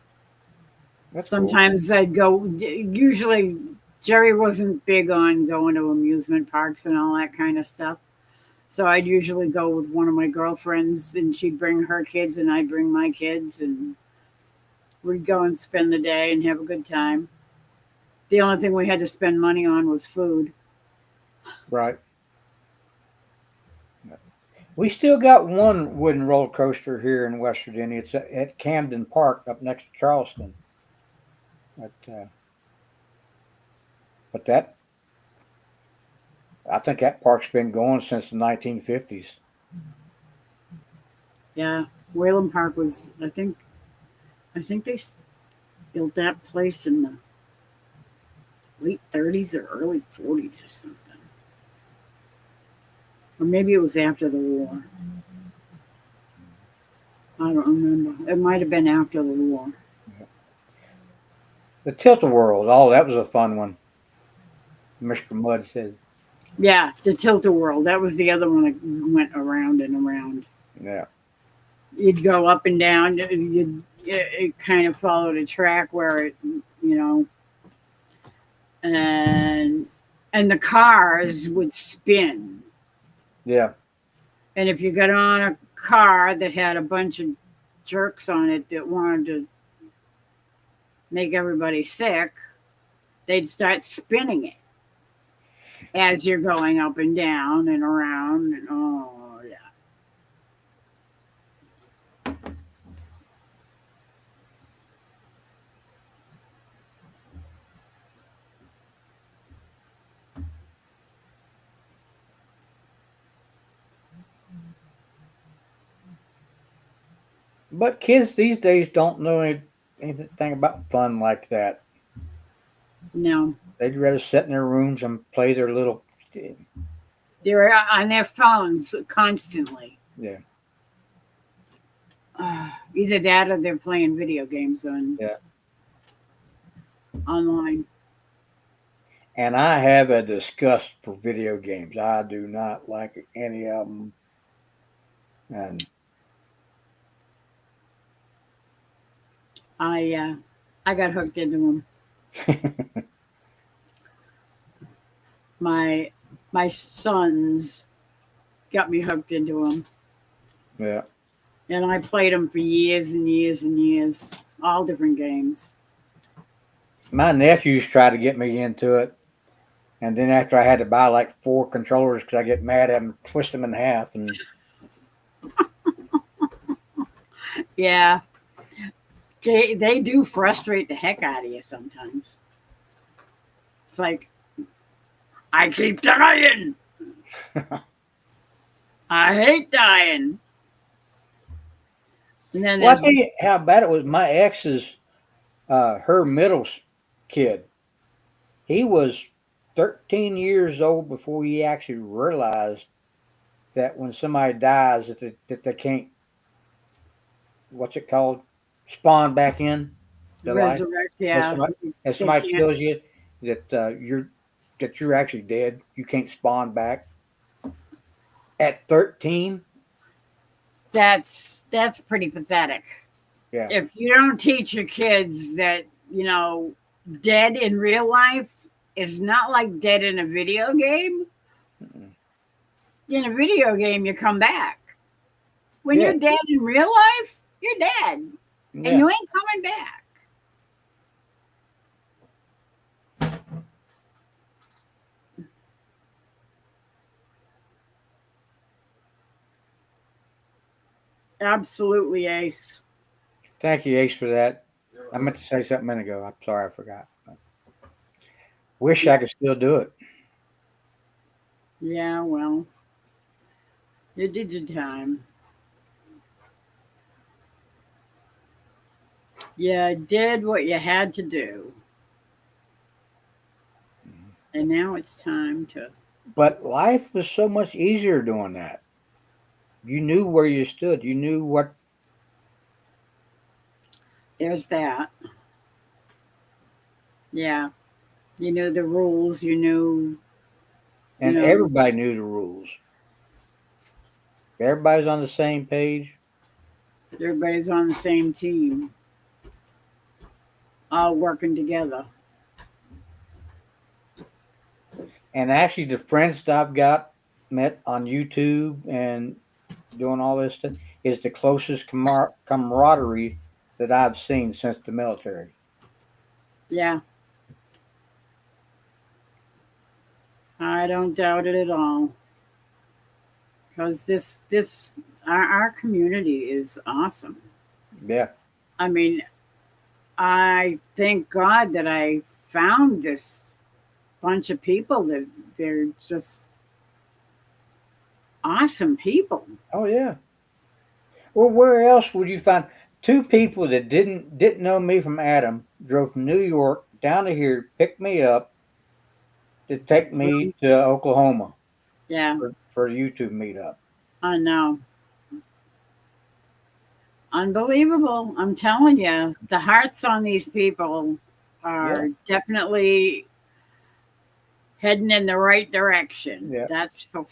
That's cool. Sometimes I'd go, usually Jerry wasn't big on going to amusement parks and all that kind of stuff. So I'd usually go with one of my girlfriends and she'd bring her kids and I'd bring my kids and we'd go and spend the day and have a good time. The only thing we had to spend money on was food. Right. We still got one wooden roller coaster here in West Virginia. It's at Camden Park up next to Charleston. But that, I think that park's been going since the 1950s. Yeah, Whalen Park was, I think they built that place in the late 30s or early 40s or something. Or maybe it was after the war. I don't remember. It might have been after the war. The Tilt-A-Whirl, oh, that was a fun one. Mr. Mudd says. Yeah, the Tilt-A-Whirl. That was the other one that went around and around. Yeah. You'd go up and down. It kind of followed a track where and the cars would spin. Yeah. And if you got on a car that had a bunch of jerks on it that wanted to make everybody sick, they'd start spinning it as you're going up and down and around. And oh, yeah. But kids these days don't know anything about fun like that. No. They'd rather sit in their rooms and play their little. They're on their phones constantly. Yeah. Either that or they're playing video games online. And I have a disgust for video games. I do not like any of them. And I got hooked into them. My sons got me hooked into them. Yeah. And I played them for years and years and years, all different games. My nephews tried to get me into it. And then after I had to buy like 4 controllers because I get mad at them, twist them in half. And yeah. They do frustrate the heck out of you sometimes. It's like, I keep dying. I hate dying. And then well, I tell you how bad it was. My ex's, her middle kid, he was 13 years old before he actually realized that when somebody dies, that they can't, what's it called, spawn back in the resurrect. life. Yeah, If somebody kills you, that you're actually dead. You can't spawn back. At 13. That's pretty pathetic. Yeah. If you don't teach your kids that, dead in real life is not like dead in a video game. Mm-mm. In a video game, you come back. When you're dead in real life, you're dead. Yeah. And you ain't coming back. Absolutely, Ace. Thank you, Ace, for that. I meant to say something a minute ago. I'm sorry I forgot. Wish I could still do it. Yeah, well. You did your time. You did what you had to do. And now it's time to. But life was so much easier doing that. You knew where you stood. You knew what, There's that. Yeah. You knew the rules. You and know, everybody knew the rules. Everybody's on the same page. everybody's on the same team, all working together. And actually, the friends that I've got met on YouTube and doing all this stuff is the closest camaraderie that I've seen since the military. Yeah. I don't doubt it at all. Because our community is awesome. Yeah. I mean, I thank God that I found this bunch of people that they're just awesome people. Oh yeah. Well, where else would you find two people that didn't know me from Adam drove from New York down to here, picked me up to take me to Oklahoma Yeah, for a YouTube meetup. I know. Unbelievable. I'm telling you, the hearts on these people Yeah. are definitely heading in the right direction. Yeah. That's for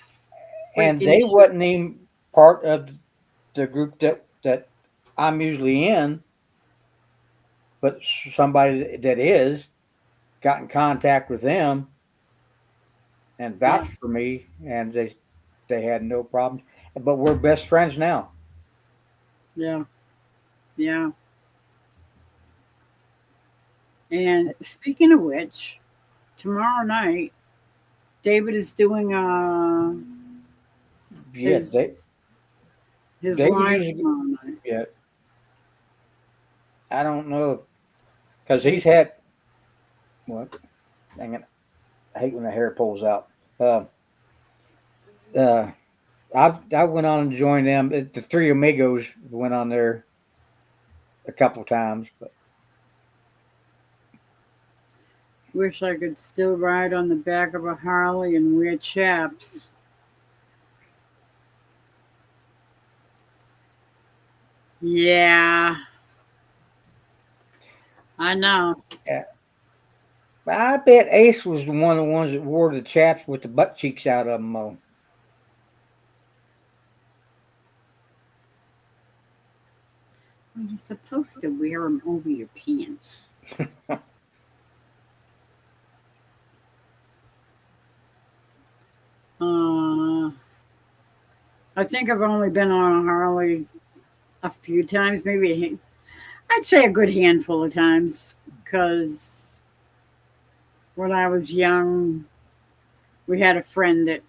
And freaking they sure. wasn't even part of the group that I'm usually in, but somebody that is got in contact with them and Yeah, vouched for me, and they had no problems. But we're best friends now. yeah, yeah. And speaking of which, tomorrow night, David is doing Yeah, his his David live usually. tomorrow night. Yeah, I don't know because he's had what? Dang it, I hate when the hair pulls out. Uh, uh, I went on and joined them. The Three Amigos went on there a couple times, but Wish I could still ride on the back of a Harley and wear chaps. Yeah, I know. yeah. I bet Ace was one of the ones that wore the chaps with the butt cheeks out of them. Well, you're supposed to wear them over your pants. Uh, I think I've only been on a Harley a few times, maybe I'd say a good handful of times, because when I was young, we had a friend that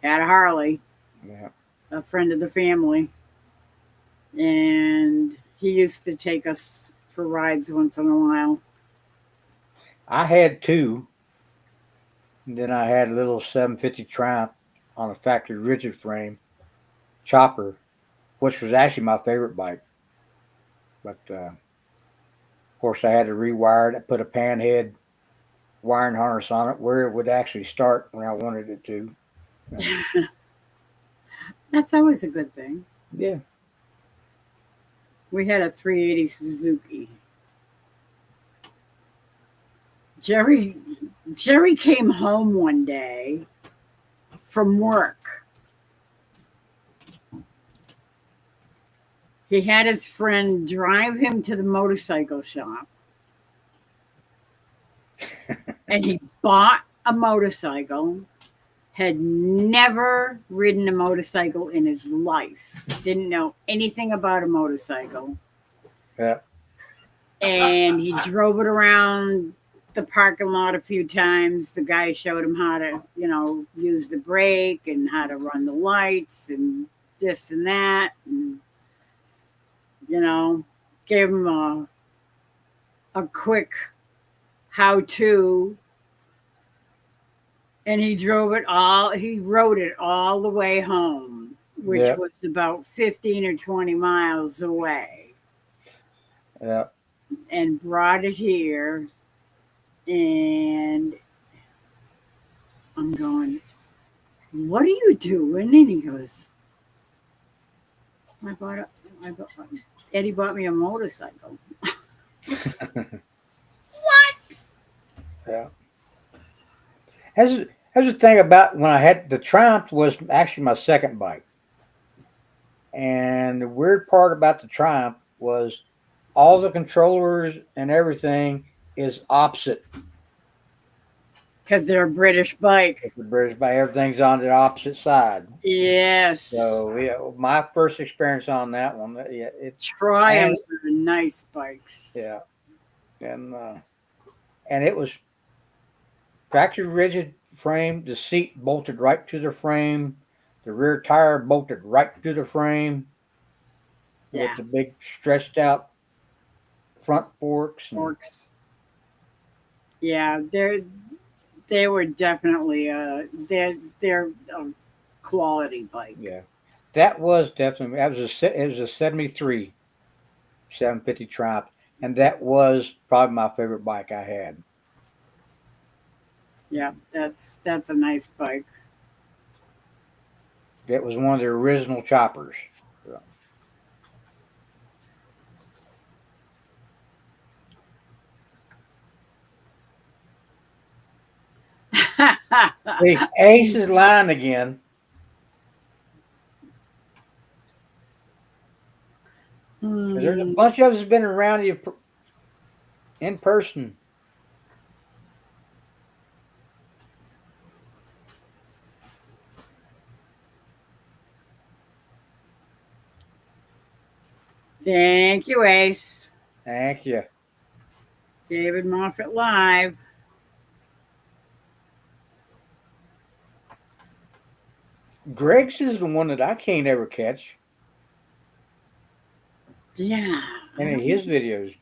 had a Harley, Yeah, a friend of the family, and he used to take us for rides once in a while. I had two. And then I had a little 750 Triumph on a factory rigid frame chopper, which was actually my favorite bike. But of course, I had to rewire it. I put a panhead wiring harness on it where it would actually start when I wanted it to. And That's always a good thing. yeah, We had a 380 Suzuki. Jerry Jerry came home one day from work. He had his friend drive him to the motorcycle shop, and he bought a motorcycle. Had never ridden a motorcycle in his life. Didn't know anything about a motorcycle. yeah. And he drove it around the parking lot a few times. The guy showed him how to, use the brake and how to run the lights and this and that. And, gave him a quick how to. And he rode it all the way home. which Yeah. was about 15 or 20 miles away, Yeah. and brought it here. And I'm going, what are you doing? And he goes, I bought a, I bought, Eddie bought me a motorcycle. What? Yeah. Here's the thing about when I had the Triumph was actually my second bike. And the weird part about the Triumph was all the controllers and everything is opposite. Because they're a British bike. The British bike, everything's on the opposite side. Yes. So yeah, my first experience on that one, yeah, Triumphs are nice bikes. yeah, and it was factory rigid frame. The seat bolted right to the frame. The rear tire bolted right to the frame Yeah. with the big stretched out front forks. Forks. Yeah, they were definitely they're a quality bike. Yeah, that was definitely it was a 73 750 Triumph, and that was probably my favorite bike I had. Yeah, that's a nice bike. It was one of the original choppers. So. See, Ace is lying again. There's a bunch of us been around you in person. Thank you, Ace. Thank you. David Moffat Live. Greg's is the one that I can't ever catch. Yeah. Any of his videos.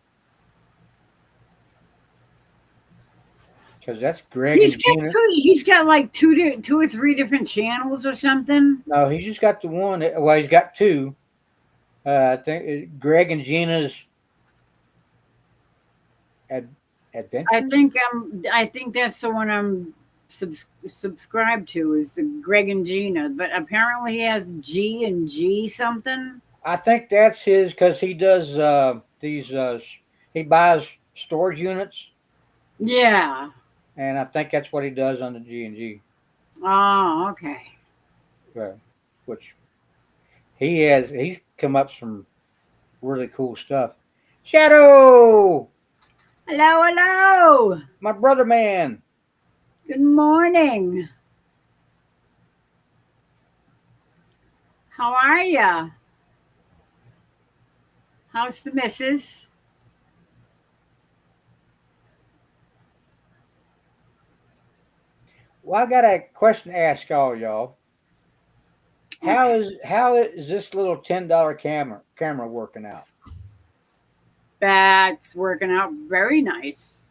Because that's Greg and Gina. He's got like two or three different channels or something. No, he just got the one. Well, he's got two. I think Greg and Gina's Adventure. I think that's the one I'm subscribed to is the Greg and Gina, but apparently he has G and G something. I think that's his because he does these. He buys storage units. Yeah. And I think that's what he does on the G and G. Oh, okay. Which he's come up some really cool stuff. Shadow! Hello, hello. My brother man. Good morning. How are ya? How's the missus? Well, I got a question to ask all y'all. How is this little $10 camera working out? That's working out very nice.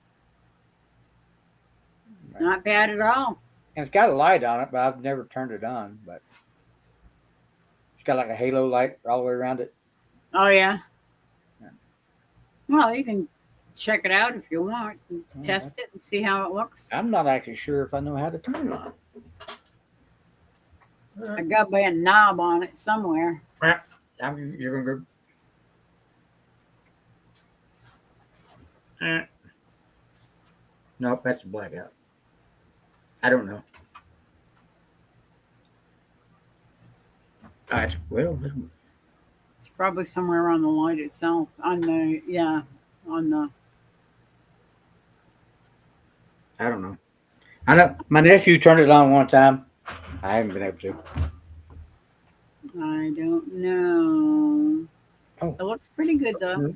Right. Not bad at all. And it's got a light on it, but I've never turned it on. But it's got like a halo light all the way around it. Oh yeah. Well, you can check it out if you want. Test it and see how it looks. I'm not actually sure if I know how to turn it on. I got a knob on it somewhere. You're going to go. Nope, that's a blackout. I don't know. Well, it's probably somewhere on the light itself. On the I don't know. I know my nephew turned it on one time. I haven't been able to. I don't know. Oh. It looks pretty good though.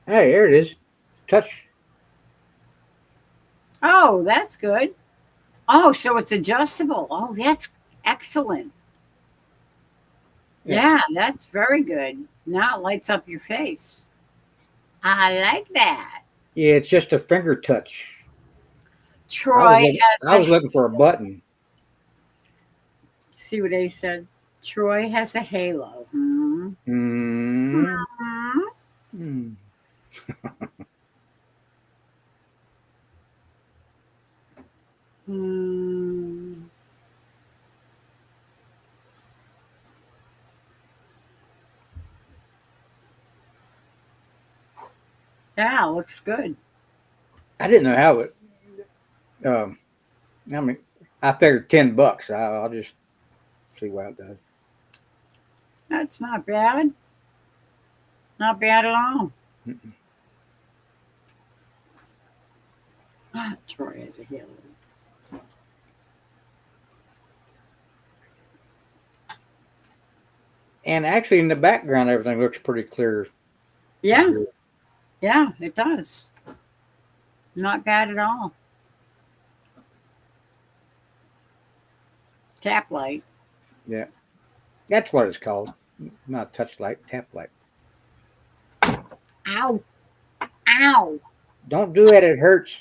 Hey, there it is. Touch. Oh, that's good. Oh, so it's adjustable. Oh, that's excellent. Yeah, that's very good. Now it lights up your face. I like that. Yeah, it's just a finger touch. Troy I was looking for a button. See what Ace said. Troy has a halo. Hmm. Hmm. Hmm. Hmm. Hmm. Yeah, looks good. I didn't know how it. Um, I mean, I figured $10. I'll just see what it does. That's not bad. Not bad at all. Mm-mm. Troy has a halo. And actually, in the background, everything looks pretty clear. Yeah, yeah, it does. Not bad at all. Tap light. Yeah, that's what it's called. Not touch light, tap light. Ow. Ow. Don't do it; it hurts.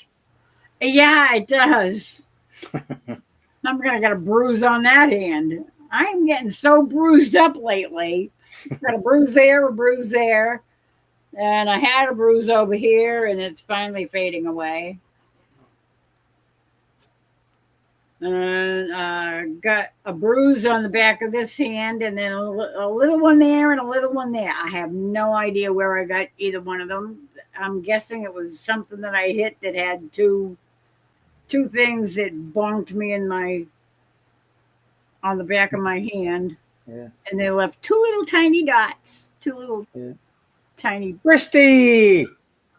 Yeah, it does. I'm gonna get a bruise on that hand. I am getting so bruised up lately. Got a bruise there, a bruise there, and I had a bruise over here, and it's finally fading away. And got a bruise on the back of this hand, and then a little one there, and a little one there. I have no idea where I got either one of them. I'm guessing it was something that I hit that had two things that bonked me in my on the back of my hand, Yeah, and they left two little tiny dots, two little yeah. tiny. Christy,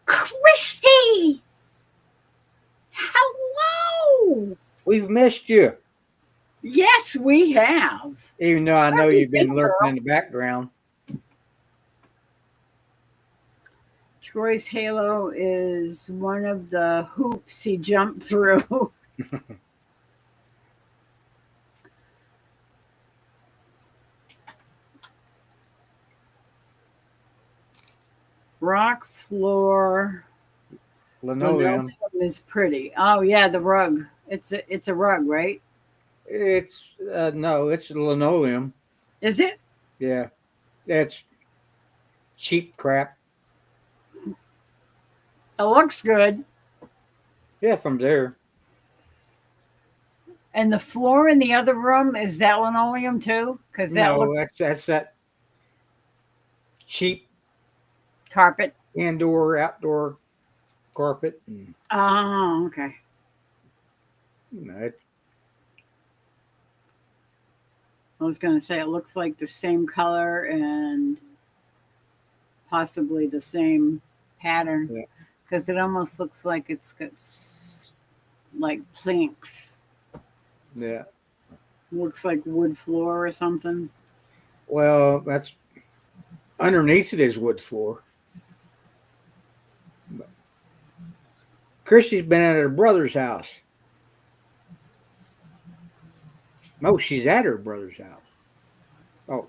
Christy, hello. we've missed you. Yes, we have. Even though I Where know have you you've been, been lurking girl? in the background. Troy's halo is one of the hoops he jumped through. Rock floor linoleum Linoleum. is pretty. Oh yeah, the rug. It's a rug, right? It's no, it's linoleum. Is it? Yeah, it's cheap crap. It looks good. Yeah, from there. And the floor in the other room is that linoleum too? Because that No, looks that's that cheap carpet. indoor outdoor carpet. And, Oh, okay. it, I was going to say it looks like the same color and possibly the same pattern yeah, because it almost looks like it's got like planks. yeah. Looks like wood floor or something. Well, that's underneath it is wood floor. But Christy's been at her brother's house. No, she's at her brother's house. Oh,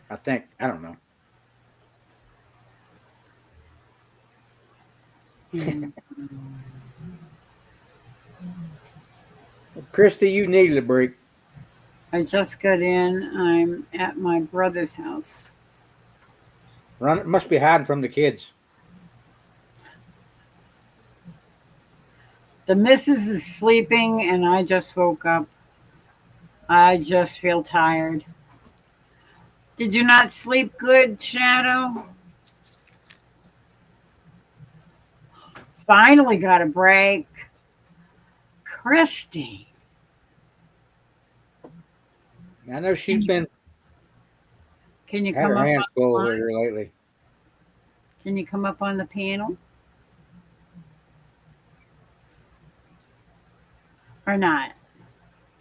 I think I don't know. Hmm. Christy, you needed a break. I just got in. I'm at my brother's house. Run, must be hiding from the kids. The missus is sleeping and I just woke up. I just feel tired. Did you not sleep good, Shadow? Finally got a break. Christy. I know she's been Can you had come her up hands on the full line? with her lately. Can you come up on the panel? Or not?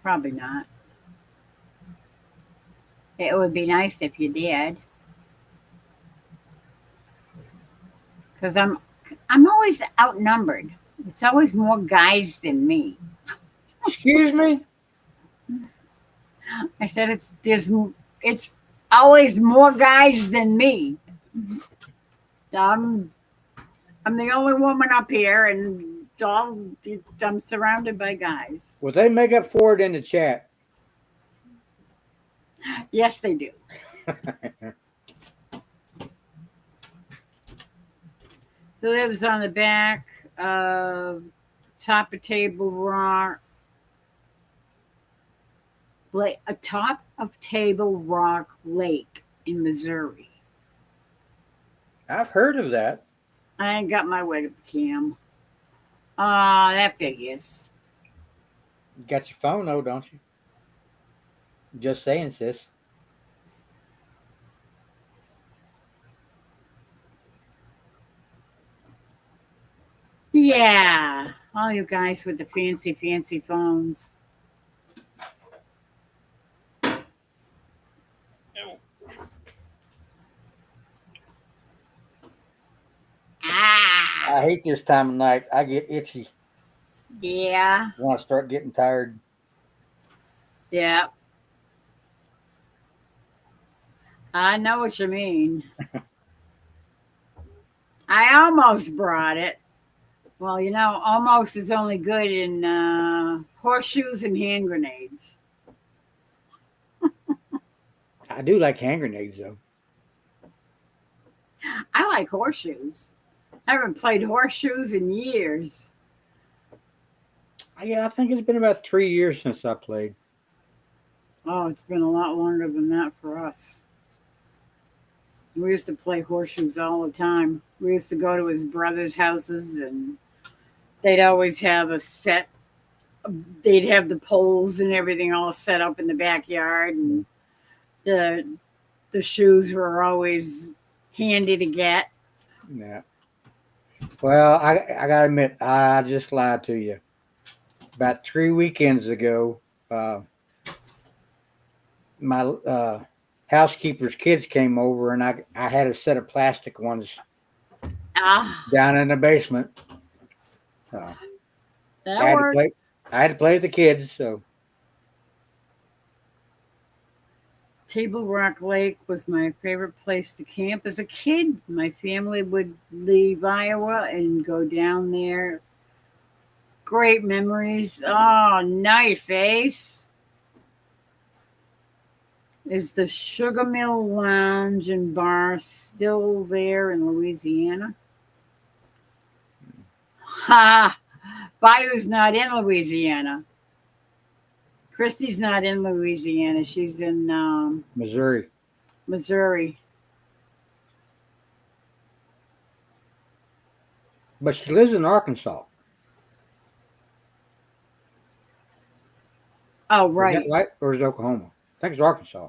Probably not. It would be nice if you did. Because I'm always outnumbered. It's always more guys than me. Excuse me? I said it's always more guys than me. I'm I'm the only woman up here, and I'm surrounded by guys. Well, they make up for it in the chat. Yes, they do. Who lives on the back of top of Table Rock? A top of Table Rock Lake in Missouri. I've heard of that. I ain't got my webcam. That big is. You got your phone though, don't you? Just saying, sis. Yeah, all you guys with the fancy, fancy phones. I Ah, hate this time of night. I get itchy. yeah, Want to start getting tired. yeah. I know what you mean. I almost brought it. Well, almost is only good in horseshoes and hand grenades. I do like hand grenades though. I like horseshoes. I haven't played horseshoes in years. Yeah, I think it's been about 3 years since I played. Oh, it's been a lot longer than that for us. We used to play horseshoes all the time. We used to go to his brother's houses, and they'd always have a set. They'd have the poles and everything all set up in the backyard, and the the shoes were always handy to get. Yeah. Well, I gotta admit, I just lied to you. About 3 weekends ago, uh, my housekeeper's kids came over, and I had a set of plastic ones Ah, down in the basement. Uh, I that had to worked. play. I had to play with the kids. So Table Rock Lake was my favorite place to camp as a kid. My family would leave Iowa and go down there. Great memories. Oh, nice, Ace. Is the Sugar Mill Lounge and Bar still there in Louisiana? Ha! Bayou's not in Louisiana. Christy's not in Louisiana. She's in Missouri, Missouri. but she lives in Arkansas. Oh, Is that right. right, or is it Oklahoma? I think it's Arkansas.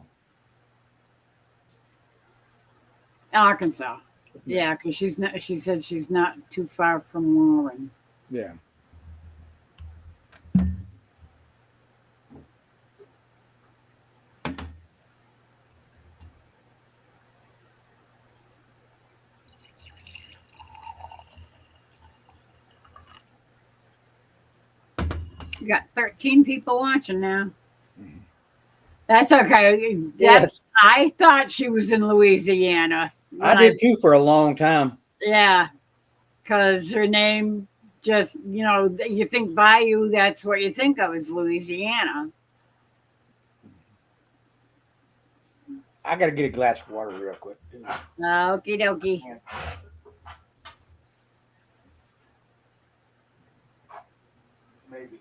Arkansas. Yeah, Yeah, because she's not. She said she's not too far from Warren. yeah. You got 13 people watching now. Mhm. That's okay. Yes, I thought she was in Louisiana I when I. did too for a long time. Yeah, because her name just you think Bayou. That's what you think of is Louisiana. I got to get a glass of water real quick. Okie dokie. Maybe.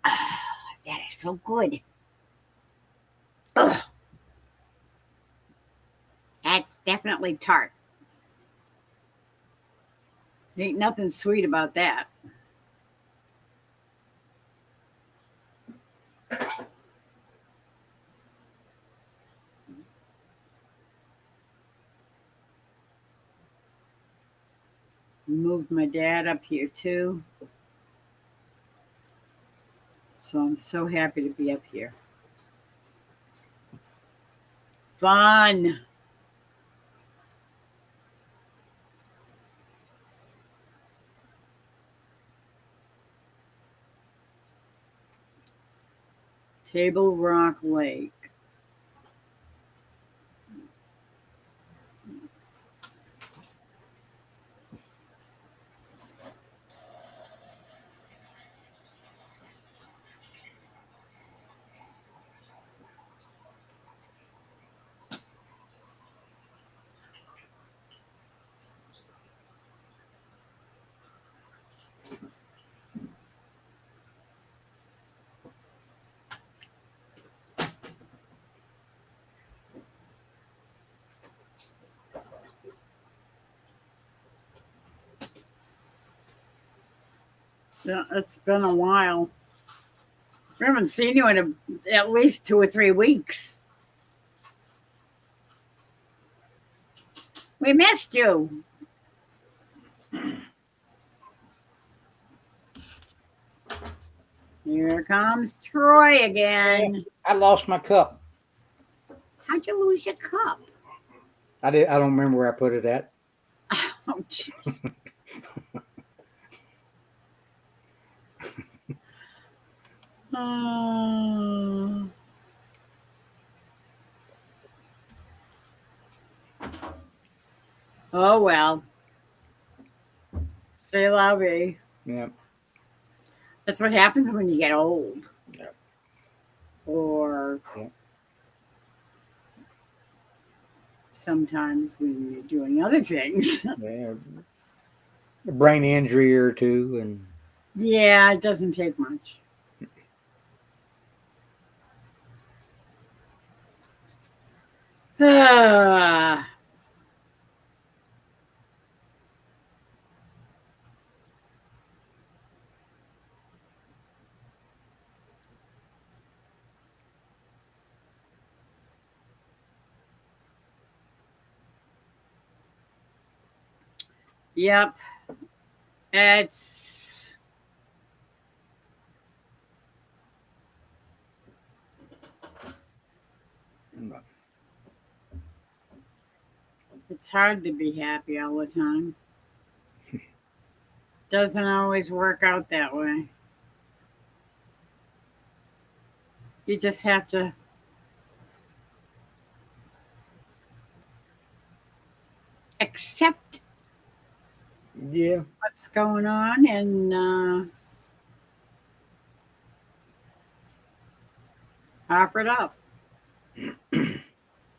That is so good. Ugh, that's definitely tart. Ain't nothing sweet about that. Moved my dad up here too. So I'm so happy to be up here. Fun. Table Rock Lake. Yeah, it's been a while. We haven't seen you in at least 2 or 3 weeks. We missed you. Here comes Troy again. I lost my cup. How'd you lose your cup? I don't remember where I put it at. Oh, jeez. Oh. Oh well. C'est la vie. Yeah. That's what happens when you get old. Yeah. Or Yeah. sometimes when you're doing other things. Yeah. A brain injury or two, and Yeah, it doesn't take much. Ah, yep. It's it's hard to be happy all the time. Doesn't always work out that way. You just have to accept yeah. what's going on and offer it up.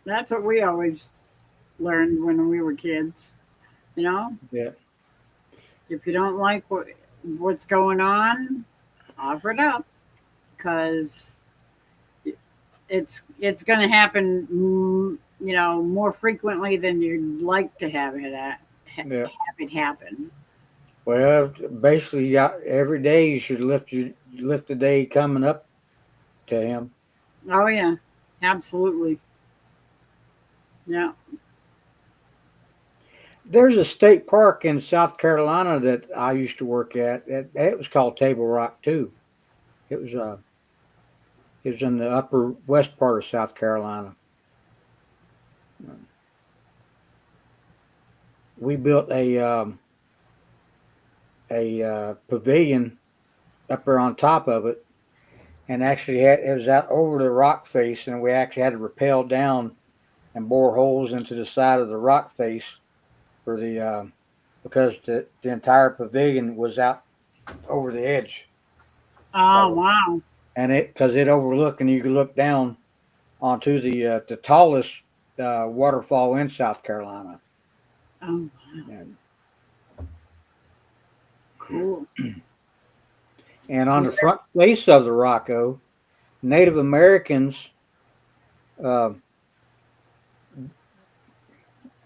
That's what we always learned when we were kids. You know, Yeah. if you don't like what's going on, offer it up because it's going to happen. You know, more frequently than you'd like to have Yeah. have it happen. Well, basically, every day you should lift the day coming up to him. Oh yeah, absolutely. Yeah. There's a state park in South Carolina that I used to work at. It was called Table Rock too. It was it was in the upper west part of South Carolina. We built a pavilion up there on top of it, and actually it was out over the rock face, and we actually had to rappel down and bore holes into the side of the rock face for the because the entire pavilion was out over the edge. Oh wow. And it because it overlooked, and you could look down onto the tallest waterfall in South Carolina. Oh, And, cool. and on the front face of the Rocco, Native Americans, uh,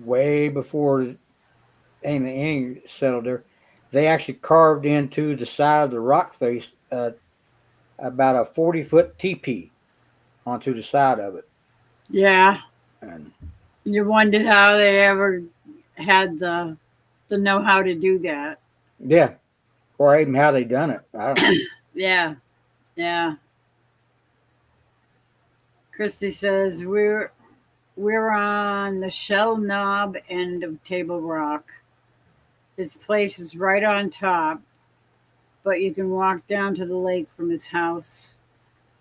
way before any settled there, they actually carved into the side of the rock face about a 40-foot teepee onto the side of it. Yeah. And You wondered how they ever had the know how to do that. yeah, or even how they done it. I don't know. Yeah. Yeah. Christy says we're on the Shell Knob end of Table Rock. His place is right on top, but you can walk down to the lake from his house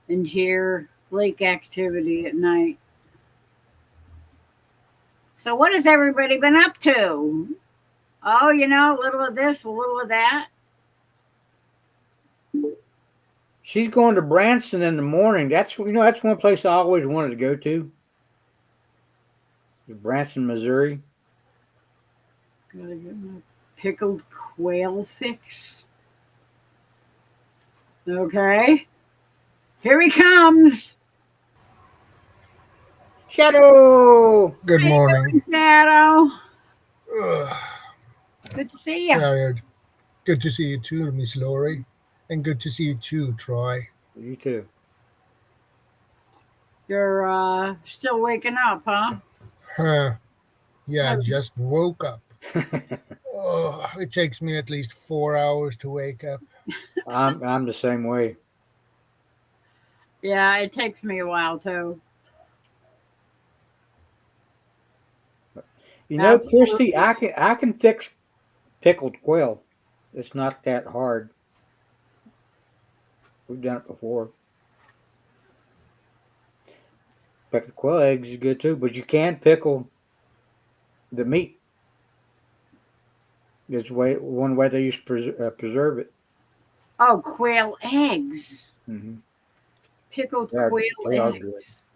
and hear lake activity at night. So what has everybody been up to? Oh, you know, a little of this, a little of that. She's going to Branson in the morning. That's that's one place I always wanted to go to. Branson, Missouri. Gotta get my pickled quail fix. Okay. Here he comes. Shadow. Good How you morning. doing, Shadow? Ugh, Good to see you. tired. Good to see you too, Miss Lori. And good to see you too, Troy. You too. You're still waking up, huh? Huh. Yeah, Oh, just woke up. Oh, it takes me at least 4 hours to wake up. I'm the same way. yeah, it takes me a while too. You know, Christy, Absolutely. I can fix pickled quail. It's not that hard. We've done it before. Pickled quail eggs is good too, but you can pickle the meat. There's one way they used to preserve it. Oh, quail eggs. Hmm. Pickled They are quail they are good. eggs.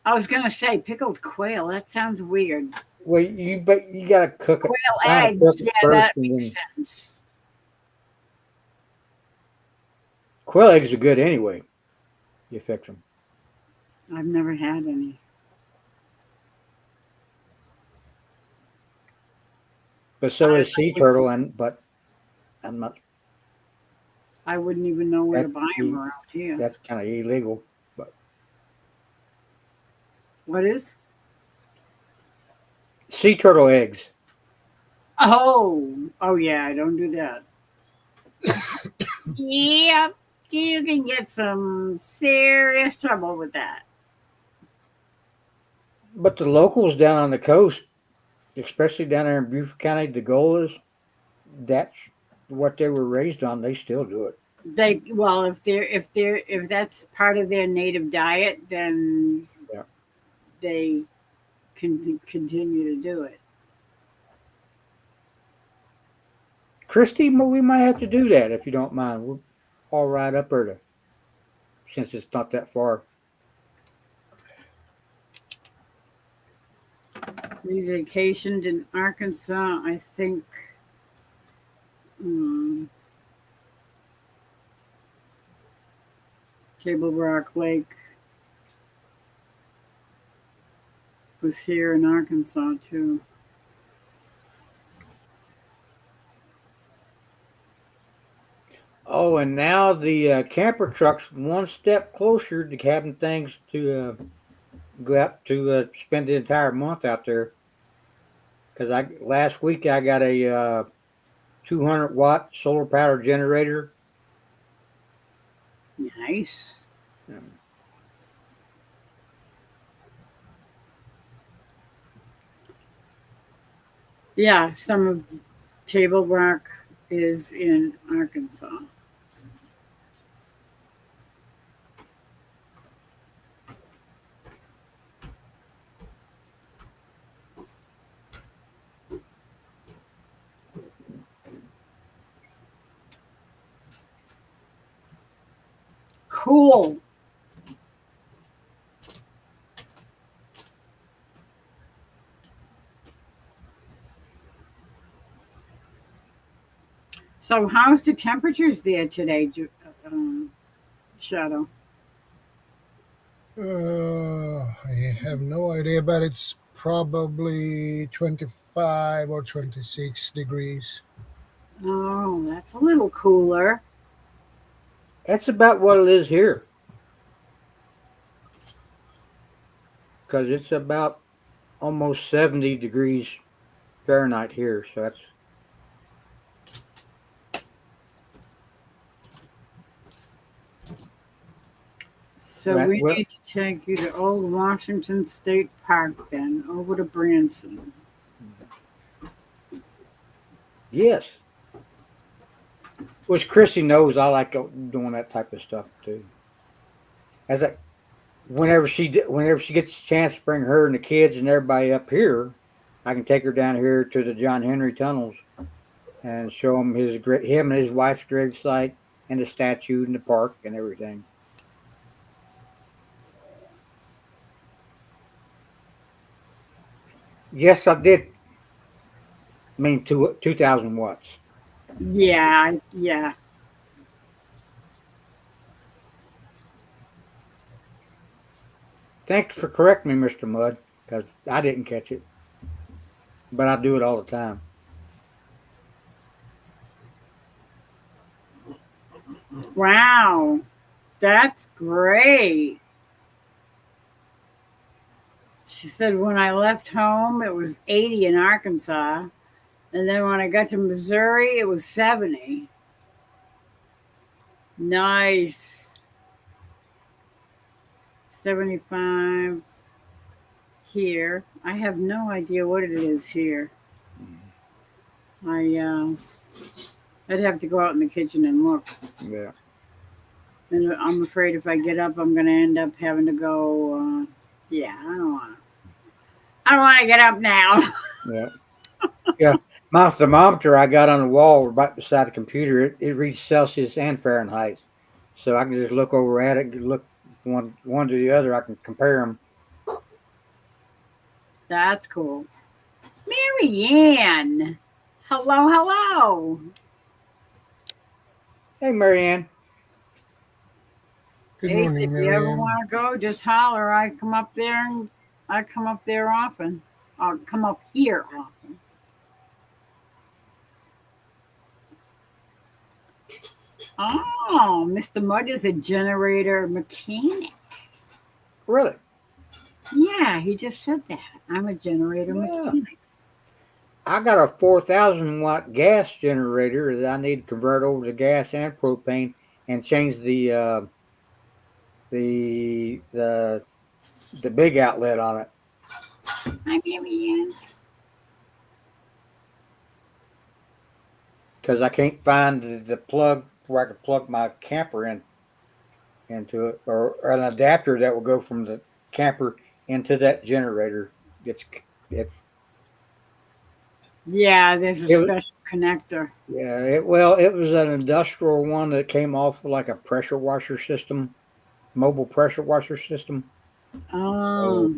I was gonna say pickled quail. That sounds weird. Well, but you gotta cook it, Quail kind of cook eggs. it Yeah, first, that and makes then sense. quail eggs are good anyway. You fix them, I've never had any. but I, so is sea would, turtle, and but I'm not. I wouldn't even know where to That's buy them around here. that's kind of illegal. But What is? sea turtle eggs. Oh, yeah. I don't do that. Yep, you can get some serious trouble with that. But the locals down on the coast, especially down there in Beaufort County, the Golas, that's what they were raised on. They still do it. They well, if that's part of their native diet, then Yeah. they can continue to do it. Christy, we might have to do that if you don't mind. We'll all ride up there since it's not that far. We vacationed in Arkansas. I think um, Table Rock Lake was here in Arkansas too. Oh, and now the camper truck's one step closer to having things to go out to spend the entire month out there. Because I last week I got a 200-watt solar power generator. Nice. Um, Yeah, some of Table Rock is in Arkansas. Cool. So, how's the temperatures there today, Shadow? I have no idea, but it's probably 25 or 26 degrees. Oh, that's a little cooler. that's about what it is here. Because it's about almost 70 degrees Fahrenheit here. So that's So right. we Well, need to take you to Old Washington State Park then, over to Branson. yes. Which Chrissy knows I like doing that type of stuff too. As I, whenever she gets a chance to bring her and the kids and everybody up here, I can take her down here to the John Henry tunnels and show him him and his wife's grave site and the statue and the park and everything. Yes, I did mean 2,000 watts. Yeah. Thanks for correcting me, Mr. Mudd, because I didn't catch it, but I do it all the time. Wow, that's great. She said when I left home, it was 80 in Arkansas. And then when I got to Missouri, it was 70. Nice. 75 here. I have no idea what it is here. I'd have to go out in the kitchen and look. Yeah. And I'm afraid if I get up, I'm going to end up having to go. Yeah, I don't want to. I don't want to get up now. Yeah. Yeah. My thermometer I got on the wall right beside the computer, it reads Celsius and Fahrenheit. So I can just look over at it, look one to the other. I can compare them. That's cool. Mary Ann. Hello, hello. Hey, Marianne. Good Ace, if morning, you ever Marianne. want to go, just holler. I come up there often. I'll come up here often. Oh, Mr. Mud is a generator mechanic. Really? Yeah, he just said that. I'm a generator Yeah. mechanic. I got a 4,000 watt gas generator that I need to convert over to gas and propane and change the big outlet on it Hi, Mary Ann. because I can't find the plug where I can plug my camper into it, or an adapter that will go from the camper into that generator. It's it, Yeah, there's a it was special connector. yeah it was an industrial one that came off of like a pressure washer system, mobile pressure washer system. So Oh,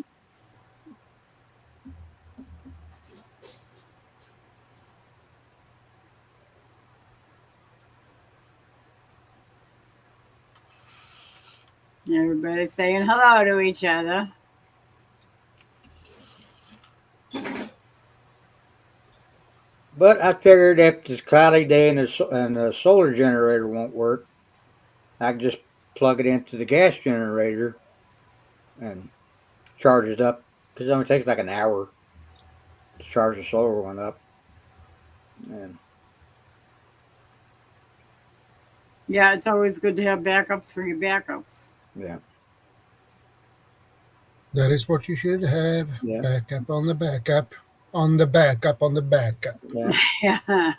everybody's saying hello to each other. but I figured if it's a cloudy day and the solar generator won't work, I can just plug it into the gas generator and charge it up because it only takes like an hour to charge the solar one up. And Yeah, it's always good to have backups for your backups. yeah, That is what you should have. yeah, Backup on the backup. On the backup on the backup. yeah. Yeah,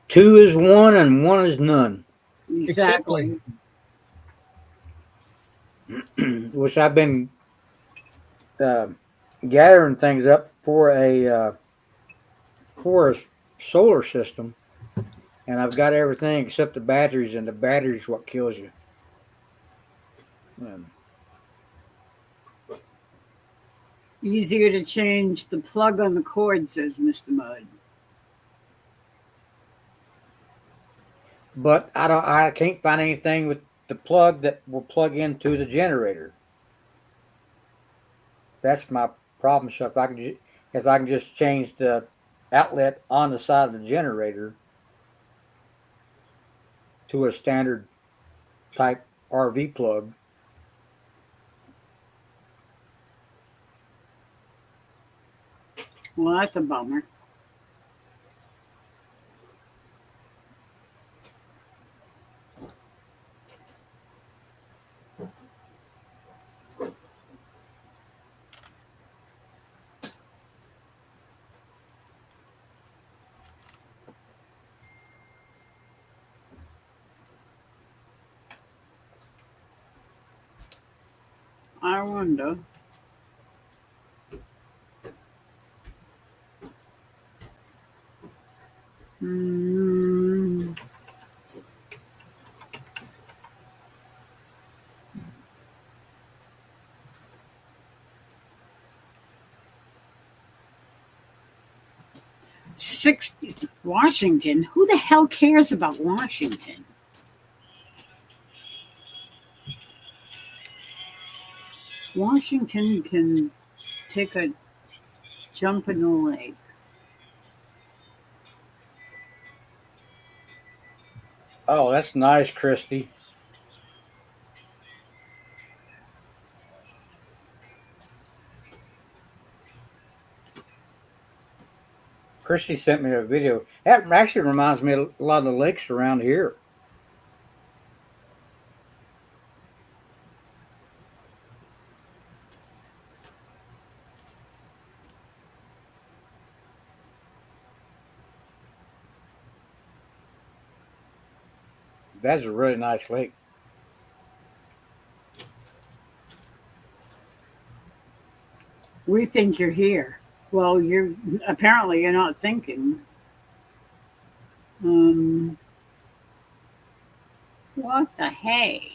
Two is one and one is none, Exactly. exactly. which I've been uh, gathering things up for a solar system, and I've got everything except the batteries, and the batteries what kills you. Um, Easier to change the plug on the cord, says Mr. Mud. but I can't find anything with the plug that will plug into the generator. That's my problem. So if I can just change the outlet on the side of the generator to a standard type RV plug. Well, that's a bummer. I wonder. Mm, 60. Washington? Who the hell cares about Washington? Washington can take a jump in the lake. Oh, that's nice, Christy. Christy sent me a video. That actually reminds me of a lot of the lakes around here. That's a really nice lake. We think you're here. Well, you're not thinking. Um, what the hey?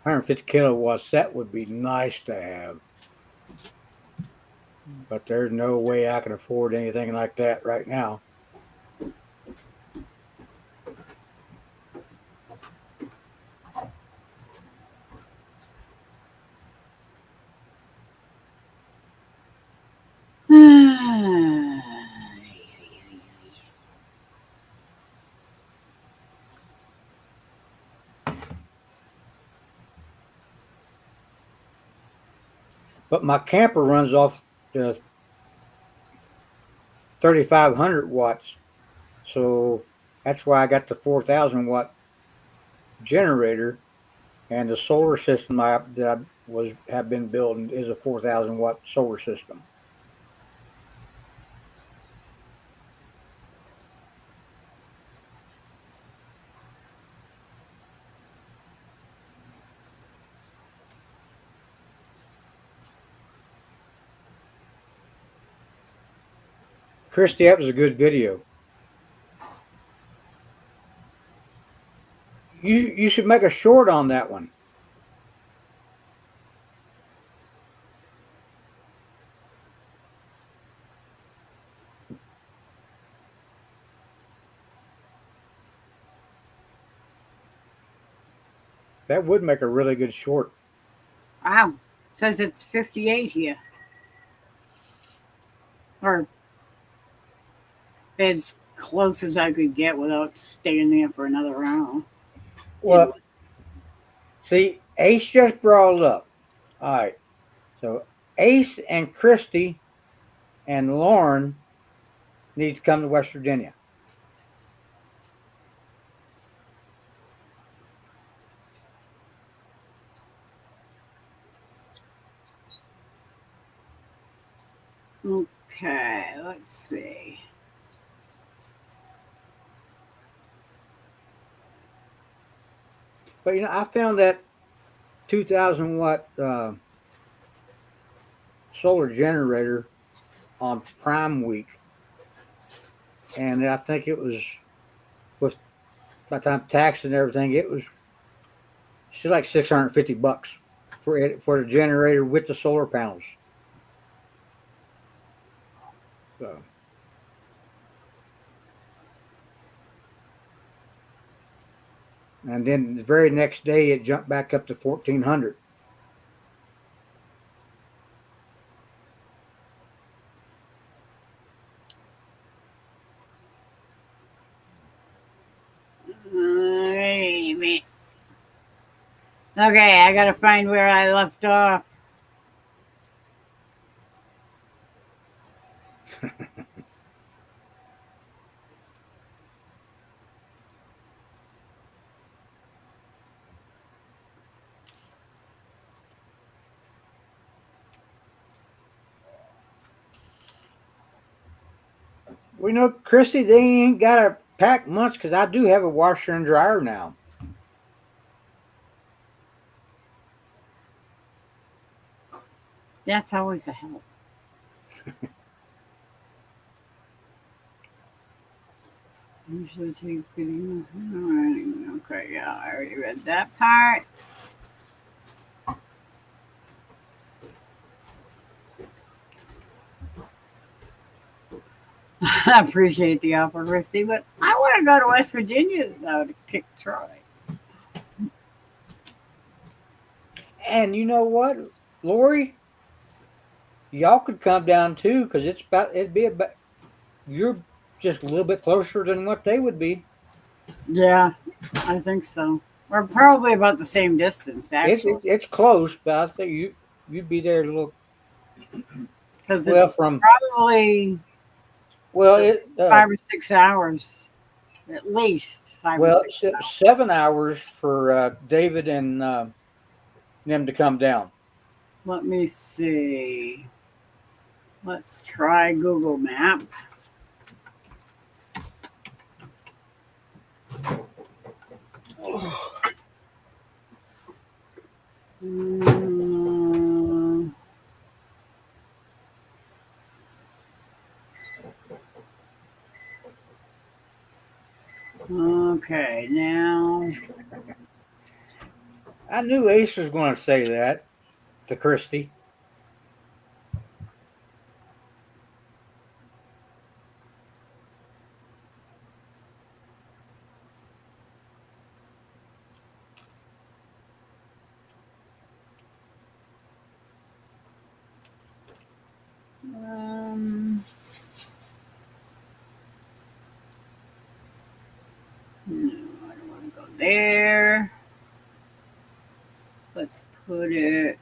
150 kilowatts, that would be nice to have. But there's no way I can afford anything like that right now. But my camper runs off the 3,500 watts. So that's why I got the 4,000 watt generator, and the solar system that I have been building is a 4,000 watt solar system. Christy, that was a good video. You should make a short on that one. That would make a really good short. Wow. Says it's 58 here. Or as close as I could get without staying there for another hour. Well, see, Ace just brought it up. All right. So Ace and Christy and Lauren need to come to West Virginia. Okay, let's see. But I found that 2,000 watt solar generator on Prime Week, and I think it was, with by the time tax and everything, it was still like $650 for the generator with the solar panels. So, and then the very next day it jumped back up to 1,400. Wait a minute. Okay, I gotta find where I left off. We know, Christy, they ain't got to pack much because I do have a washer and dryer now. That's always a help. Usually take video. Okay, yeah, I already read that part. I appreciate the offer, Christy, but I want to go to West Virginia though to kick Troy. And you know what, Lori, y'all could come down too, because it'd be about you're just a little bit closer than what they would be. Yeah, I think so. We're probably about the same distance, It's actually, it's, it's close, but I think you'd be there a little because it's well from probably well at it least 5 or 6 hours. At least five or well six. 7 hours for David and them to come down. Let me see. Let's try Google Map. Mm, okay, now. I knew Ace was going to say that to Christy. Um, no, I don't want to go there. Let's put it.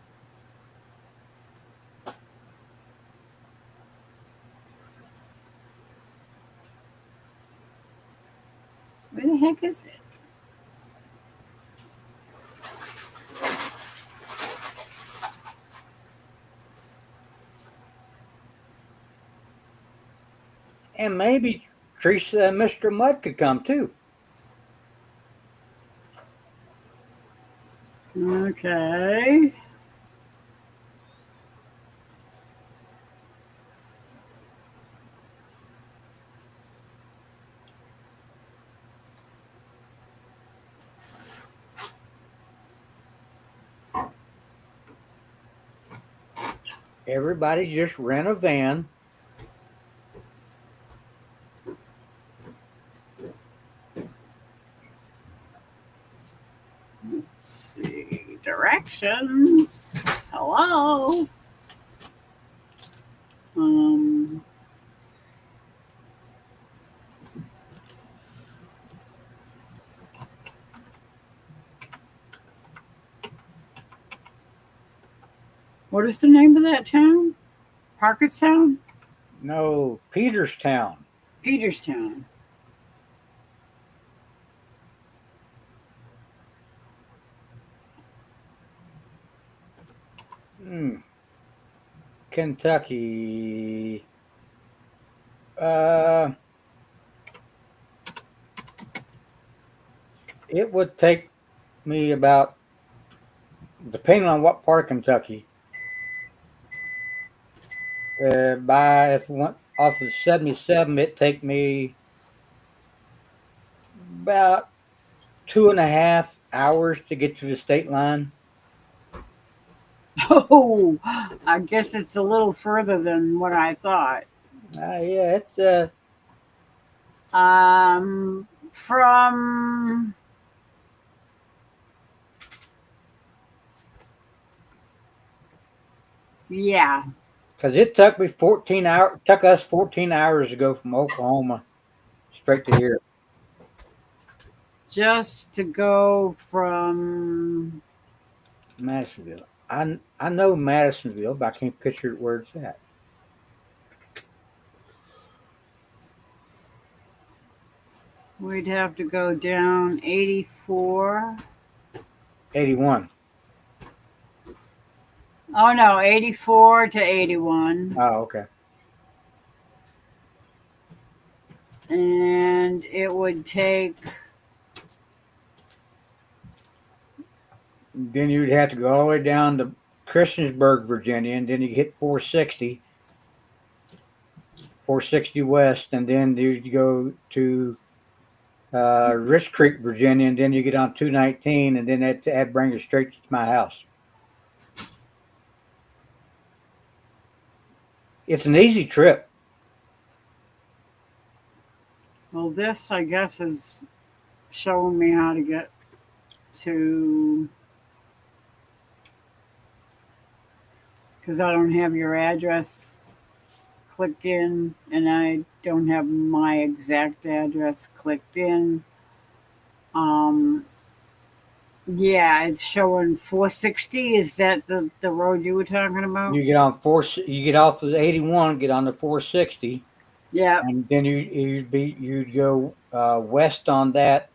Where the heck is it? And maybe Teresa and Mr. Mudd could come too. Okay. Everybody just rent a van. Let's see. Directions. Hello. Um, what is the name of that town? Parkerstown? No, Peterstown. Peterstown. Hmm. Kentucky. Uh, it would take me about, depending on what part of Kentucky, by if we went off of 77, it'd take me about 2.5 hours to get to the state line. Oh, I guess it's a little further than what I thought. Yeah, it's From yeah, because it took me 14 hours. Took us 14 hours to go from Oklahoma straight to here. just to go from Madisonville. I know Madisonville, but I can't picture where it's at. we'd have to go down 84. 81. Oh no, 84 to 81. Oh, okay. And it would take Then you'd have to go all the way down to Christiansburg, Virginia, and then you hit 460, 460 West, and then you go to Rich Creek, Virginia, and then you get on 219, and then that brings you straight to my house. It's an easy trip. well this I guess is showing me how to get to because I don't have your address clicked in, and I don't have my exact address clicked in. Um, yeah, it's showing 460. Is that the road you were talking about? You get on you get off of the 81, get on the 460, Yeah. and then you'd go west on that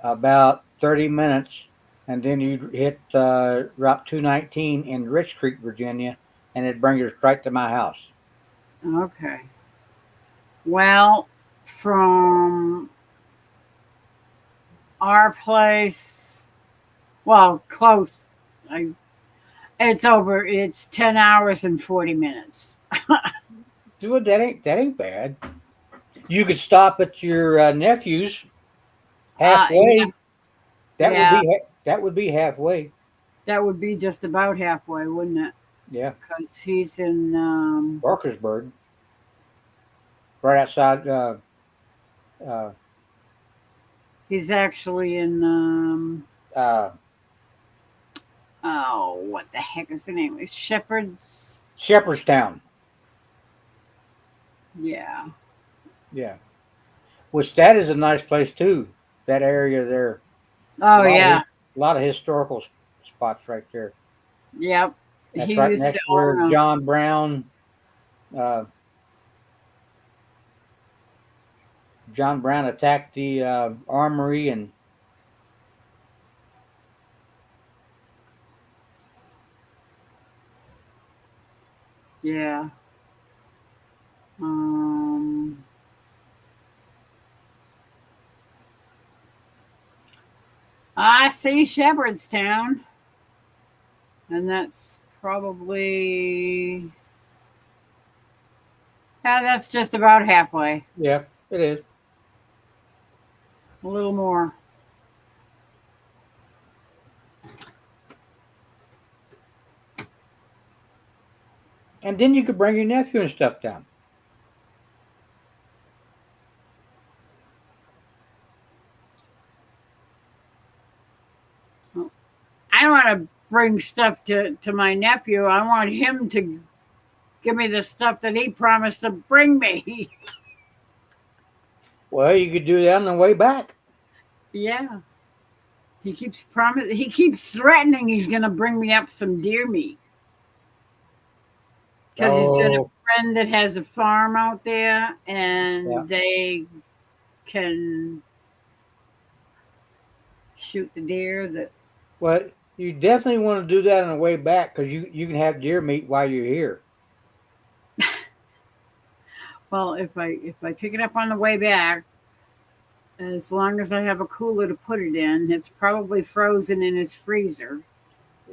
about 30 minutes, and then you'd hit Route 219 in Rich Creek, Virginia, and it'd bring you right to my house. Okay. Well, from our place, well, close. I, it's over. It's 10 hours and 40 minutes. Well, that ain't bad. You could stop at your nephew's Yeah, halfway. yeah, That would be halfway. that would be just about halfway, wouldn't it? Yeah, Because he's in. Parkersburg, right outside. Uh, He's actually in. uh, Oh, what the heck is the name? It's Shepherd's. Shepherdstown. Yeah. Yeah, which that is a nice place too. That area there, a Oh lot of yeah. a lot of historical spots right there. Yep. He That's right used to next to where own a. Uh, John Brown attacked the armory, and Yeah. Um. I see Shepherdstown, and that's probably. Yeah, that's just about halfway. yeah, it is. A little more. And then you could bring your nephew and stuff down. I don't want to bring stuff to my nephew. I want him to give me the stuff that he promised to bring me. Well, you could do that on the way back. Yeah. He keeps threatening he's going to bring me up some deer meat because he's got a Oh, friend that has a farm out there yeah. and they can shoot the deer that. Well, you definitely want to do that on the way back because you can have deer meat while you're here. Well, if I pick it up on the way back, as long as I have a cooler to put it in, it's probably frozen in his freezer.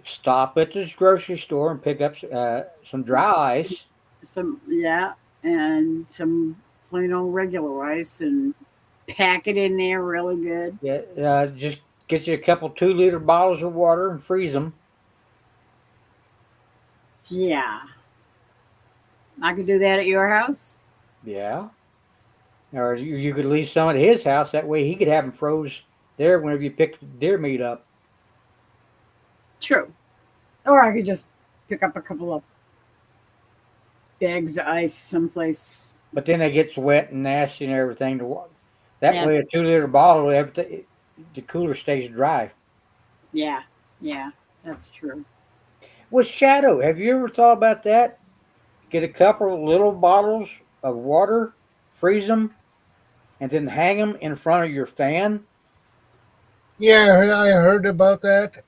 Stop at this grocery store and pick up some dry ice. Some, yeah, and some plain old regular rice, and pack it in there really good. Yeah, just get you a couple 2 liter bottles of water and freeze them. Yeah, I could do that at your house. Yeah, or you could leave some at his house. That way he could have them froze there whenever you pick the deer meat up. True. Or I could just pick up a couple of bags of ice someplace. But then it gets wet and nasty and everything. That way, Yes. a 2 liter bottle, everything, the cooler stays dry. Yeah, yeah, that's true. With Shadow, have you ever thought about that? Get a couple of little bottles of water, freeze them, and then hang them in front of your fan. Yeah, I heard about that.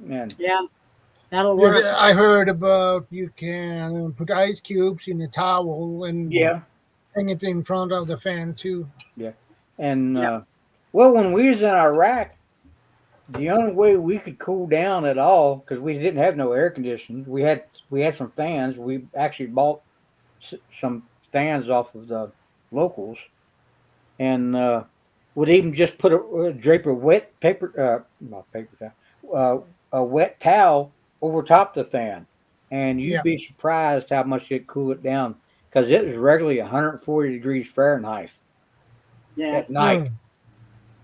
And Yeah, that'll work. Yeah, I heard about you can put ice cubes in a towel and yeah, hang it in front of the fan too. yeah, and Yep. well, when we was in Iraq, the only way we could cool down at all because we didn't have no air conditioning. We had some fans. We actually bought some fans off of the locals, and would even just put drape a wet paper, not paper towel, a wet towel over top the fan, and you'd Yeah. be surprised how much it cool it down because it was regularly 140 degrees Fahrenheit Yeah, at night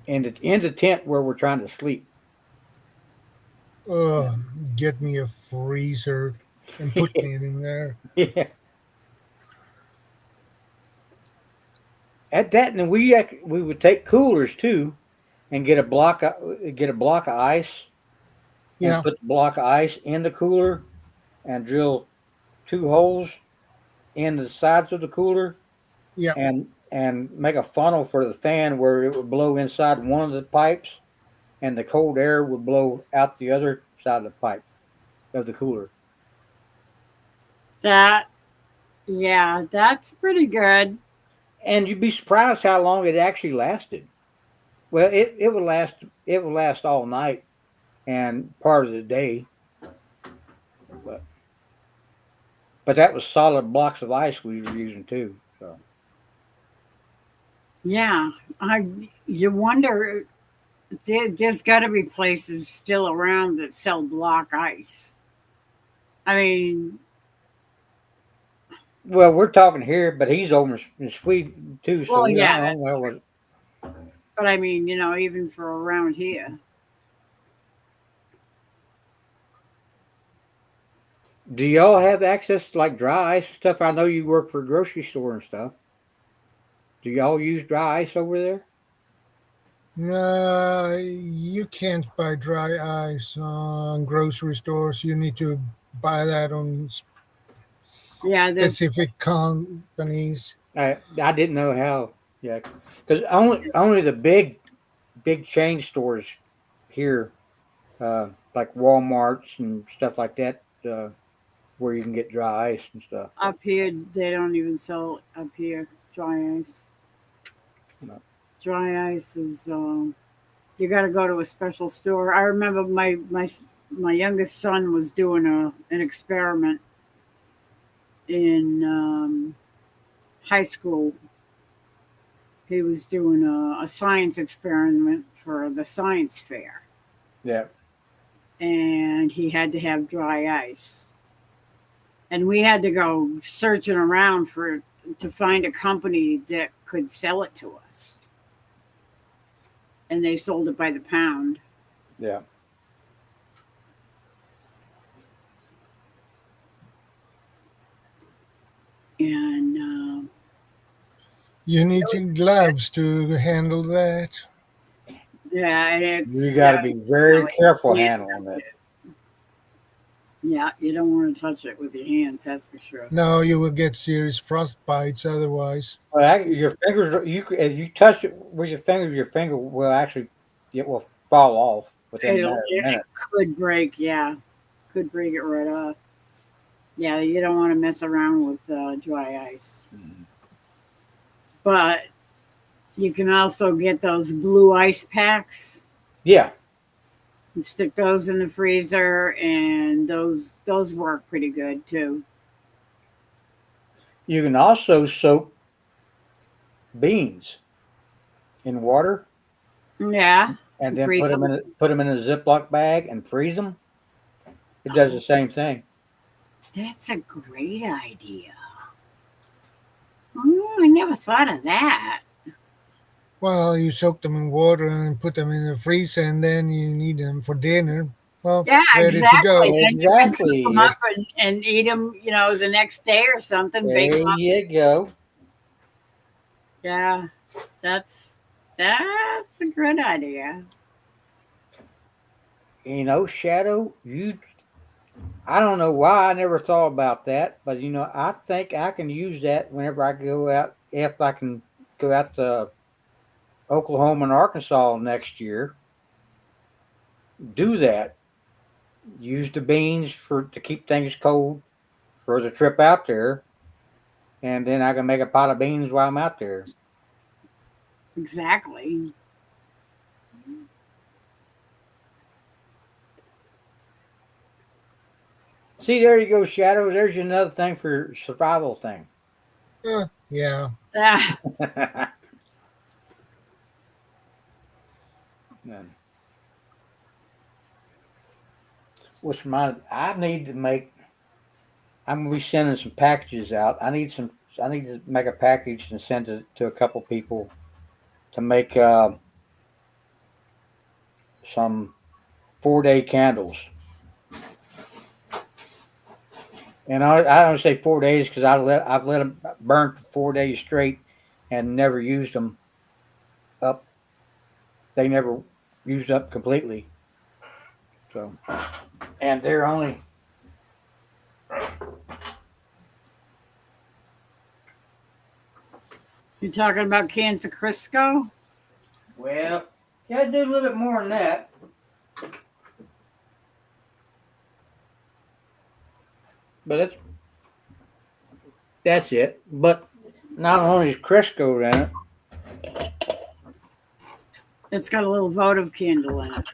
Mm. in the tent where we're trying to sleep. Uh, get me a freezer and put me in there. Yeah. At that, and we would take coolers too, and get a block of ice, and Yeah, put the block of ice in the cooler, and drill two holes in the sides of the cooler, yeah. and make a funnel for the fan where it would blow inside one of the pipes, and the cold air would blow out the other side of the pipe of the cooler. That, yeah, that's pretty good. And you'd be surprised how long it actually lasted. Well, it would last all night and part of the day, but that was solid blocks of ice we were using too. So Yeah, I. You wonder. There's got to be places still around that sell block ice. I mean, well, we're talking here, but he's over in Sweden too, so well, we don't yeah, know. that's Well, true. But I mean, even for around here, do y'all have access to like dry ice and stuff? I know you work for a grocery store and stuff. Do y'all use dry ice over there? You can't buy dry ice on grocery stores. You need to buy that on yeah, that's specific companies. I didn't know how. Yeah, because only the big chain stores here, like Walmart's and stuff like that, where you can get dry ice and stuff. But up here. They don't even sell up here dry ice. no. Dry ice is you got to go to a special store. I remember my youngest son was doing an experiment in high school. He was doing a science experiment for the science fair, Yeah, and he had to have dry ice. And we had to go searching around for to find a company that could sell it to us. And they sold it by the pound. yeah. And You need your gloves to handle that. yeah, and You it's got to be very careful you handling it. yeah, you don't want to touch it with your hands. That's for sure. No, you will get serious frostbites otherwise. Well, your fingers, if you touch it with your fingers, your finger will actually it will fall off within a matter of It minutes. could break. Yeah, could break it right off. Yeah, you don't want to mess around with dry ice. Mhm. But you can also get those blue ice packs. Yeah, You stick those in the freezer, and those work pretty good too. you can also soak beans in water Yeah, and and then freeze them. put them in a Ziploc bag and freeze them. It does the Oh, same thing. that's a great idea. Oh, I never thought of that. Well, you soak them in water and put them in the freezer, and then you need them for dinner. Well, Yeah, ready to exactly. go. Then you can cook them Exactly. up and eat them, the next day or something. Bake There them up. you go. Yeah, that's that's a good idea. Shadow, I don't know why I never thought about that, but I think I can use that whenever I go out, if I can go out to Oklahoma and Arkansas next year. Do that. Use the beans for to keep things cold for the trip out there, and then I can make a pot of beans while I'm out there. Exactly. See, there you go, Shadow. There's another thing for survival thing. Yeah. Ah, Man, which my I need to make. I'm gonna be sending some packages out. I need to make a package and send it to a couple people to make some 4-day candles. And I don't say 4 days because I've let them burn for 4 days straight and never used them up. They never used up completely. So, and they're only You talking about cans of Crisco? well, yeah, do a little bit more than that. But that's it. But not only is Crisco in it, It's got a little votive candle in it.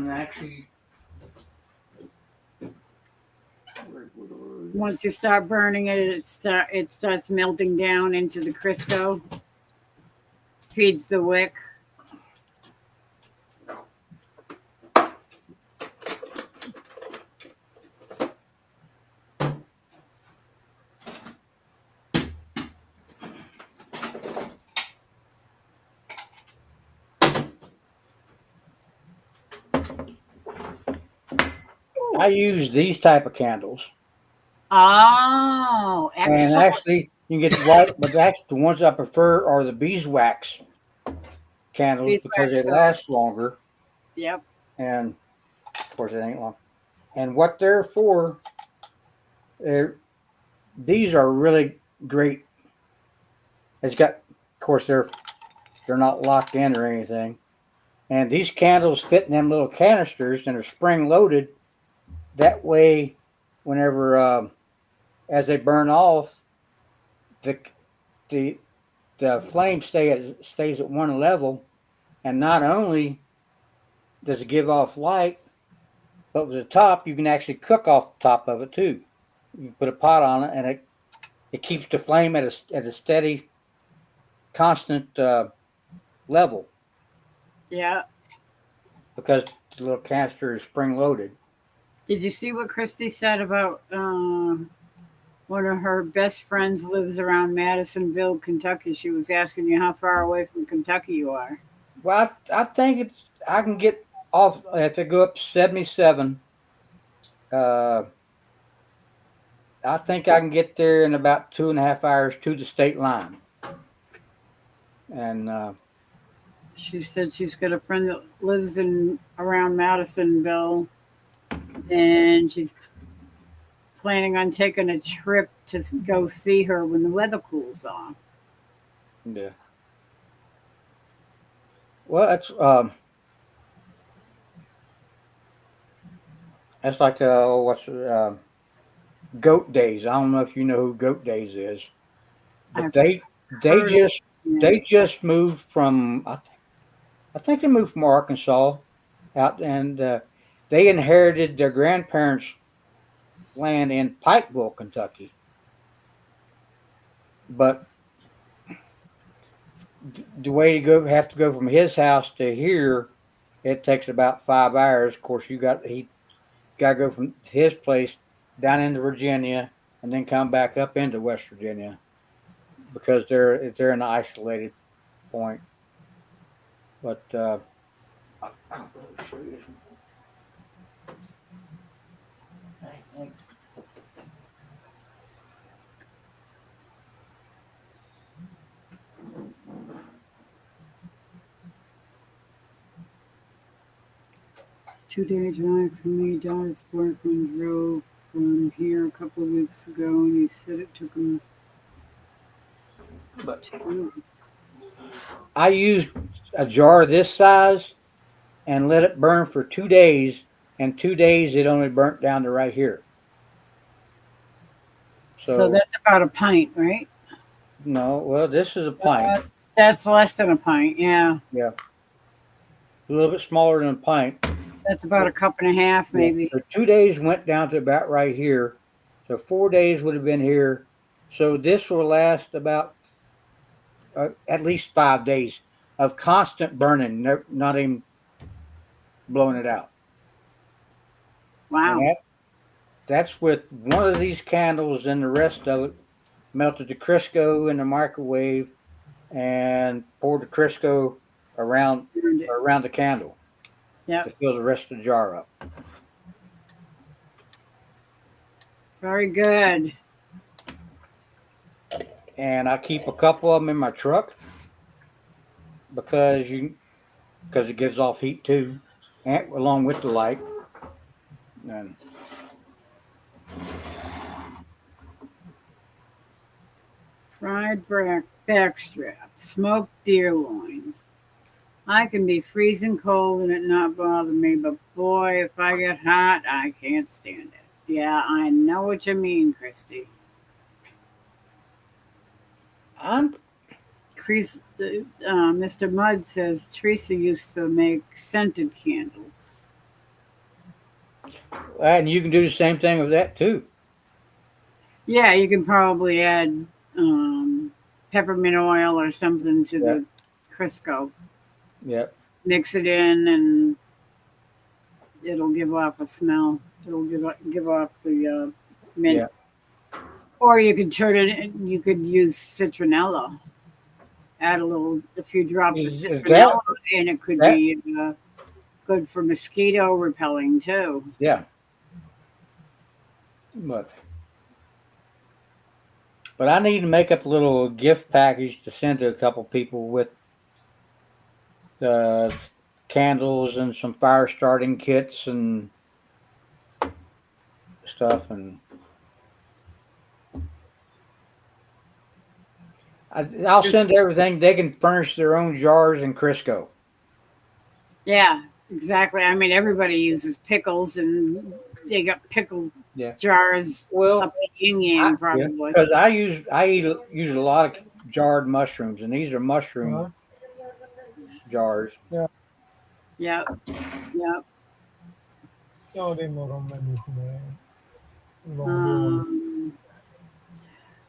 actually, Once you start burning it, it starts melting down into the Crisco. Feeds the wick. I use these type of candles, Oh, and excellent. actually you can get white, but actually the ones I prefer are the beeswax candles because they Beeswax. last longer, Yep. and of course it ain't long. And what they're for, they're, these are really great. It's got, of course, they're not locked in or anything, and these candles fit in them little canisters and are spring loaded. That way, whenever as they burn off, the the the flame stays at one level, and not only does it give off light, but with the top you can actually cook off the top of it too. You put a pot on it, and it keeps the flame at a steady, constant level Yeah. because the little canister is spring loaded. Did you see what Christy said about one of her best friends lives around Madisonville, Kentucky? She was asking you how far away from Kentucky you are. Well, I think I can get off if I go up 77. Uh, I think I can get there in about 2.5 hours to the state line. And She said she's got a friend that lives in around Madisonville, and she's planning on taking a trip to go see her when the weather cools off. yeah, well, that's like what's Goat Days. I don't know if you know who Goat Days is, but I've they heard of just it. they just moved from I think they moved from Arkansas out, and they inherited their grandparents' land in Pikeville, Kentucky. But the way you have to go from his house to here, it takes about 5 hours. Of course, he got to go from his place down into Virginia and then come back up into West Virginia because they're an isolated point. But I'll show you. I think 2 day drive from me. Don's boyfriend drove from here a couple of weeks ago, and he said it took him but 2. I used a jar this size and let it burn for 2 days. And 2 days it only burnt down to right here. So So that's about a pint, right? no, well, this is a pint. That's less than a pint. Yeah, Yeah, a little bit smaller than a pint. that's about a cup and a half, Yeah. maybe. So 2 days went down to about right here. So 4 days would have been here. So this will last about at least 5 days of constant burning, not even blowing it out. And Wow. that's with one of these candles, and the rest of it melted the Crisco in the microwave and poured the Crisco around around the candle to Yep. fill the rest of the jar up. Very good. And I keep a couple of them in my truck because it gives off heat too, and along with the light. And Fried backstrap, smoked deer loin. I can be freezing cold and it not bother me, but boy, if I get hot, I can't stand it. Yeah, I know what you mean, Christy. I'm Mr. Mudd says Teresa used to make scented candles. and you can do the same thing with that too. Yeah, you can probably add peppermint oil or something to Yeah, the Crisco. yeah, Mix it in, and it'll give off a smell. It'll give off the mint. yeah. Or you could turn it. You could use citronella. Add a few drops of Is citronella, and it could that? be good for mosquito repelling too. Yeah, but I need to make up a little gift package to send to a couple people with uh, candles and some fire starting kits and stuff. And I'll Just send everything. They can furnish their own jars and Crisco. yeah, exactly. I mean, everybody uses pickles, and they got pickle Yeah. jars Well, up the yin yang yeah, probably. because use a lot of jarred mushrooms, and these are mushroom jars. Yeah. Yep, yep. Ja, det är morgonmänniskor med vanlig ålder.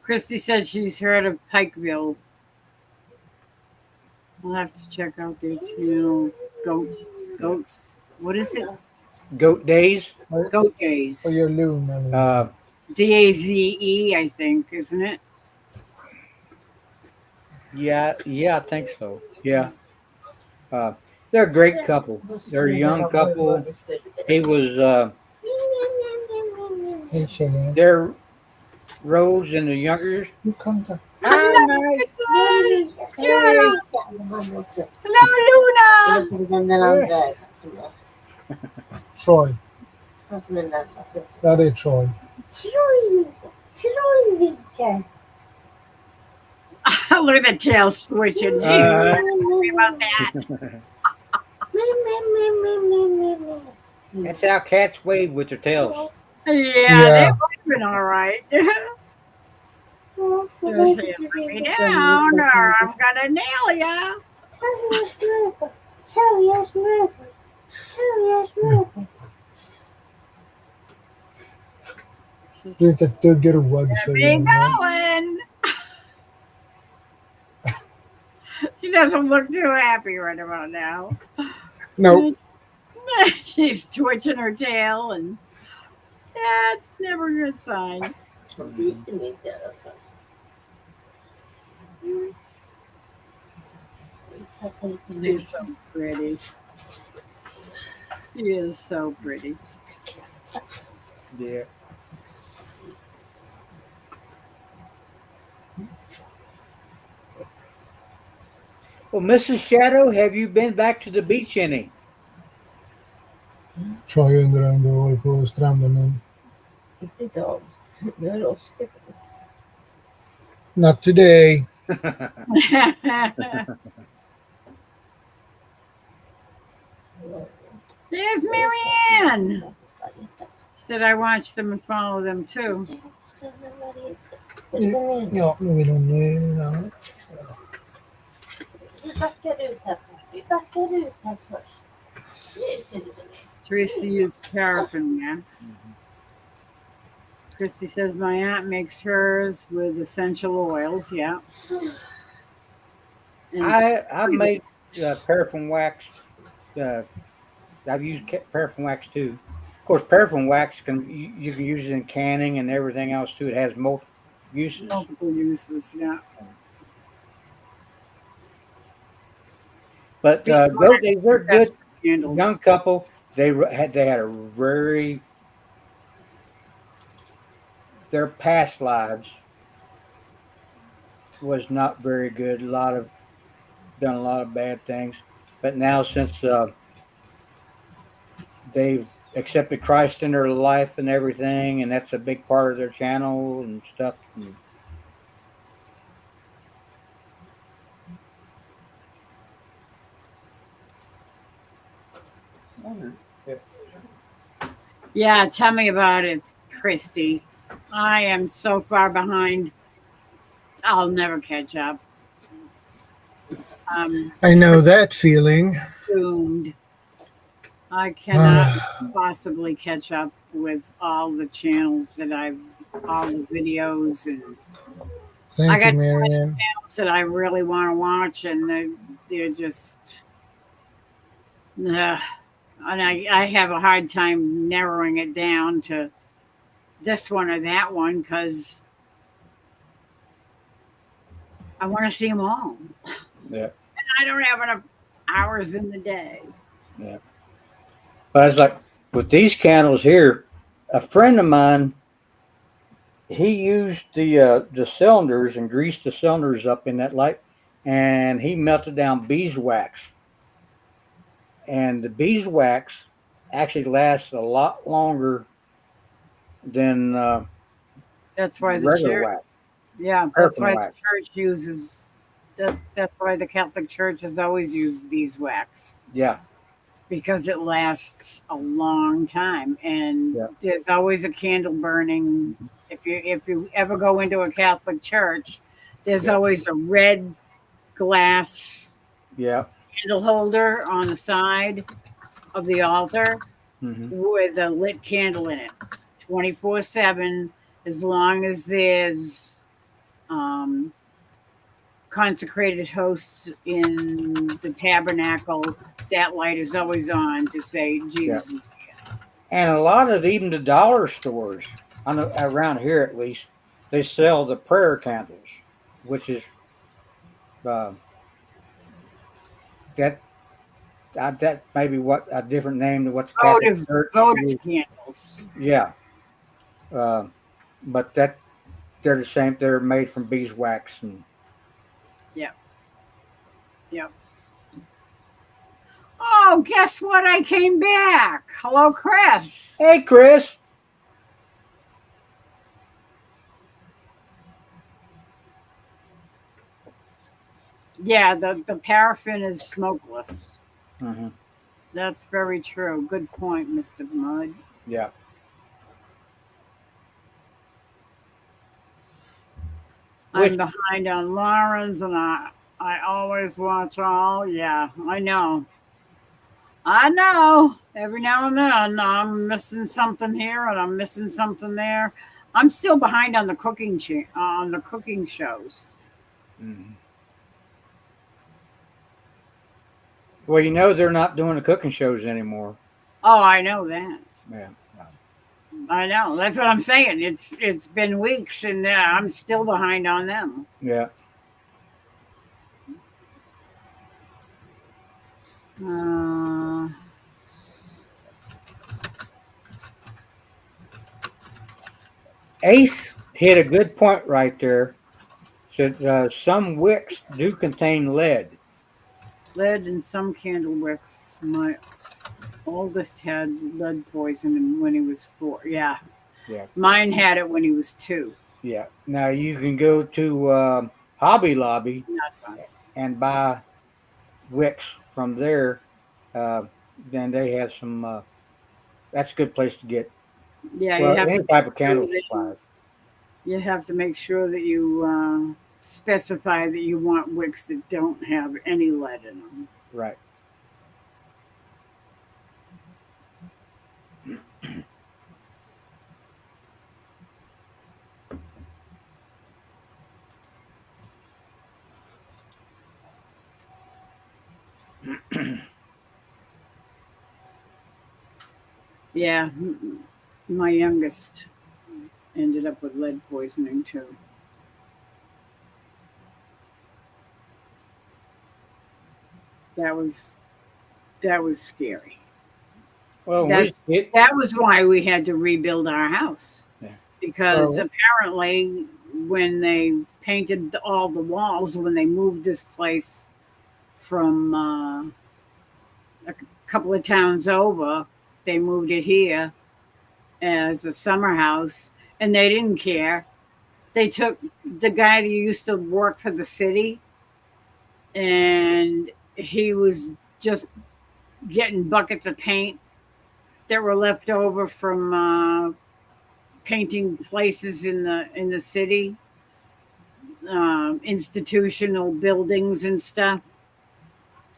Christy said she's heard of Pikeville. I'll have to check out their channel. Goats. What is it? Goat days. Goat Days. Och gör lugn eller? DAZE, I think, isn't it? Yeah, I think so. Yeah. They're a great couple. They're a young couple. He was Hej tjejen. their Rose and the younger. Du kan ta. Hello, Nice. Hello, Luna. Den andra som är Troy. han som är närmast. Ja, det är Troy. Trollvigge. Look at the tail switching. Jeez, sorry about that. That's how cats wave with their tails. Yeah, they've been all right. They're saying, "Put me down, or I'm gonna nail ya." Tell us miracles. Du är inte ett dugg road Be tjejen. going. She doesn't look too happy right about now. Nope. She's twitching her tail, and that's never a good sign. Han biter mig inte i alla fall. Tassar lite She's so pretty. She is so pretty. Yeah. Well, Mrs. Shadow, have you been back to the beach any? Troy undrar om du har varit på stranden än. Inte idag. Nu är det åska. Not today. There's Marianne. She said I watch them and follow them too. Ja, nu vill hon ner. Vi backar ut här först. Teresa used paraffin wax. Christy says my aunt makes hers with essential oils. Yeah. And I make paraffin wax. I've used paraffin wax too. Of course, paraffin wax you can use it in canning and everything else too. It has multiple uses. multiple uses. Yeah. But they're good Candles. young couple. They had a very their past lives was not very good. A lot of done a lot of bad things, but now since they've accepted Christ in their life and everything, and that's a big part of their channel and stuff. And Yeah, tell me about it, Christy. I am so far behind. I'll never catch up. I'm I know that feeling. doomed. I cannot possibly catch up with all the channels that all the videos, and I Thank you, got Marianne. channels that I really want to watch, and they're just, and I have a hard time narrowing it down to this one or that one because I want to see them all. yeah, I don't have enough hours in the day. yeah. But it's like with these candles here, a friend of mine, he used the cylinders and greased the cylinders up in that light, and he melted down beeswax, and the beeswax actually lasts a lot longer than That's why the regular church, wax, yeah, that's paraffin why the wax. church uses that's why the Catholic Church has always used beeswax Yeah, because it lasts a long time, and yeah, there's always a candle burning. If you ever go into a Catholic church, there's yeah, always a red glass yeah. candle holder on the side of the altar Hmm. with a lit candle in it 24/7, as long as there's um, consecrated hosts in the tabernacle. That light is always on to say Yeah. Jesus is here. And a lot of even the dollar stores, I know around here at least, they sell the prayer candles, which is uh, that that may be what a different name to what the Catholic Votive, Church votive used. candles. Yeah, uh, but that they're the same. They're made from beeswax and Yep, yep. Oh, guess what? I came back. Hello, Chris. hey, Chris. Yeah, the paraffin is smokeless. Hmm. That's very true. Good point, Mr. Mud. Yeah, I'm which behind on Lawrence, and I always watch all. Yeah, I know. I know. Every now and then I'm missing something here and I'm missing something there. I'm still behind on the on the cooking shows. mhm. Well, you know they're not doing the cooking shows anymore. Oh, I know that. Yeah, I know. That's what I'm saying. It's been weeks, and I'm still behind on them. yeah. Uh, Ace hit a good point right there. Said some wicks do contain lead. lead in some candle wicks. My oldest had lead poisoning when he was 4. Yeah, Yeah, mine had it when he was 2. yeah. Now you can go to Hobby Lobby Not fun. and buy wicks from there. Uh, then they have some. That's a good place to get Yeah, well any type of candle supplies. you have to make sure that you specify that you want wicks that don't have any lead in them. Right. Yeah, my youngest ended up with lead poisoning too. That was that was scary. Well, we That's it that was why we had to rebuild our house. yeah. because So, apparently when they painted all the walls, when they moved this place from a couple of towns over, they moved it here as a summer house, and they didn't care. They took the guy that used to work for the city, and he was just getting buckets of paint that were left over from painting places in the city, institutional buildings and stuff,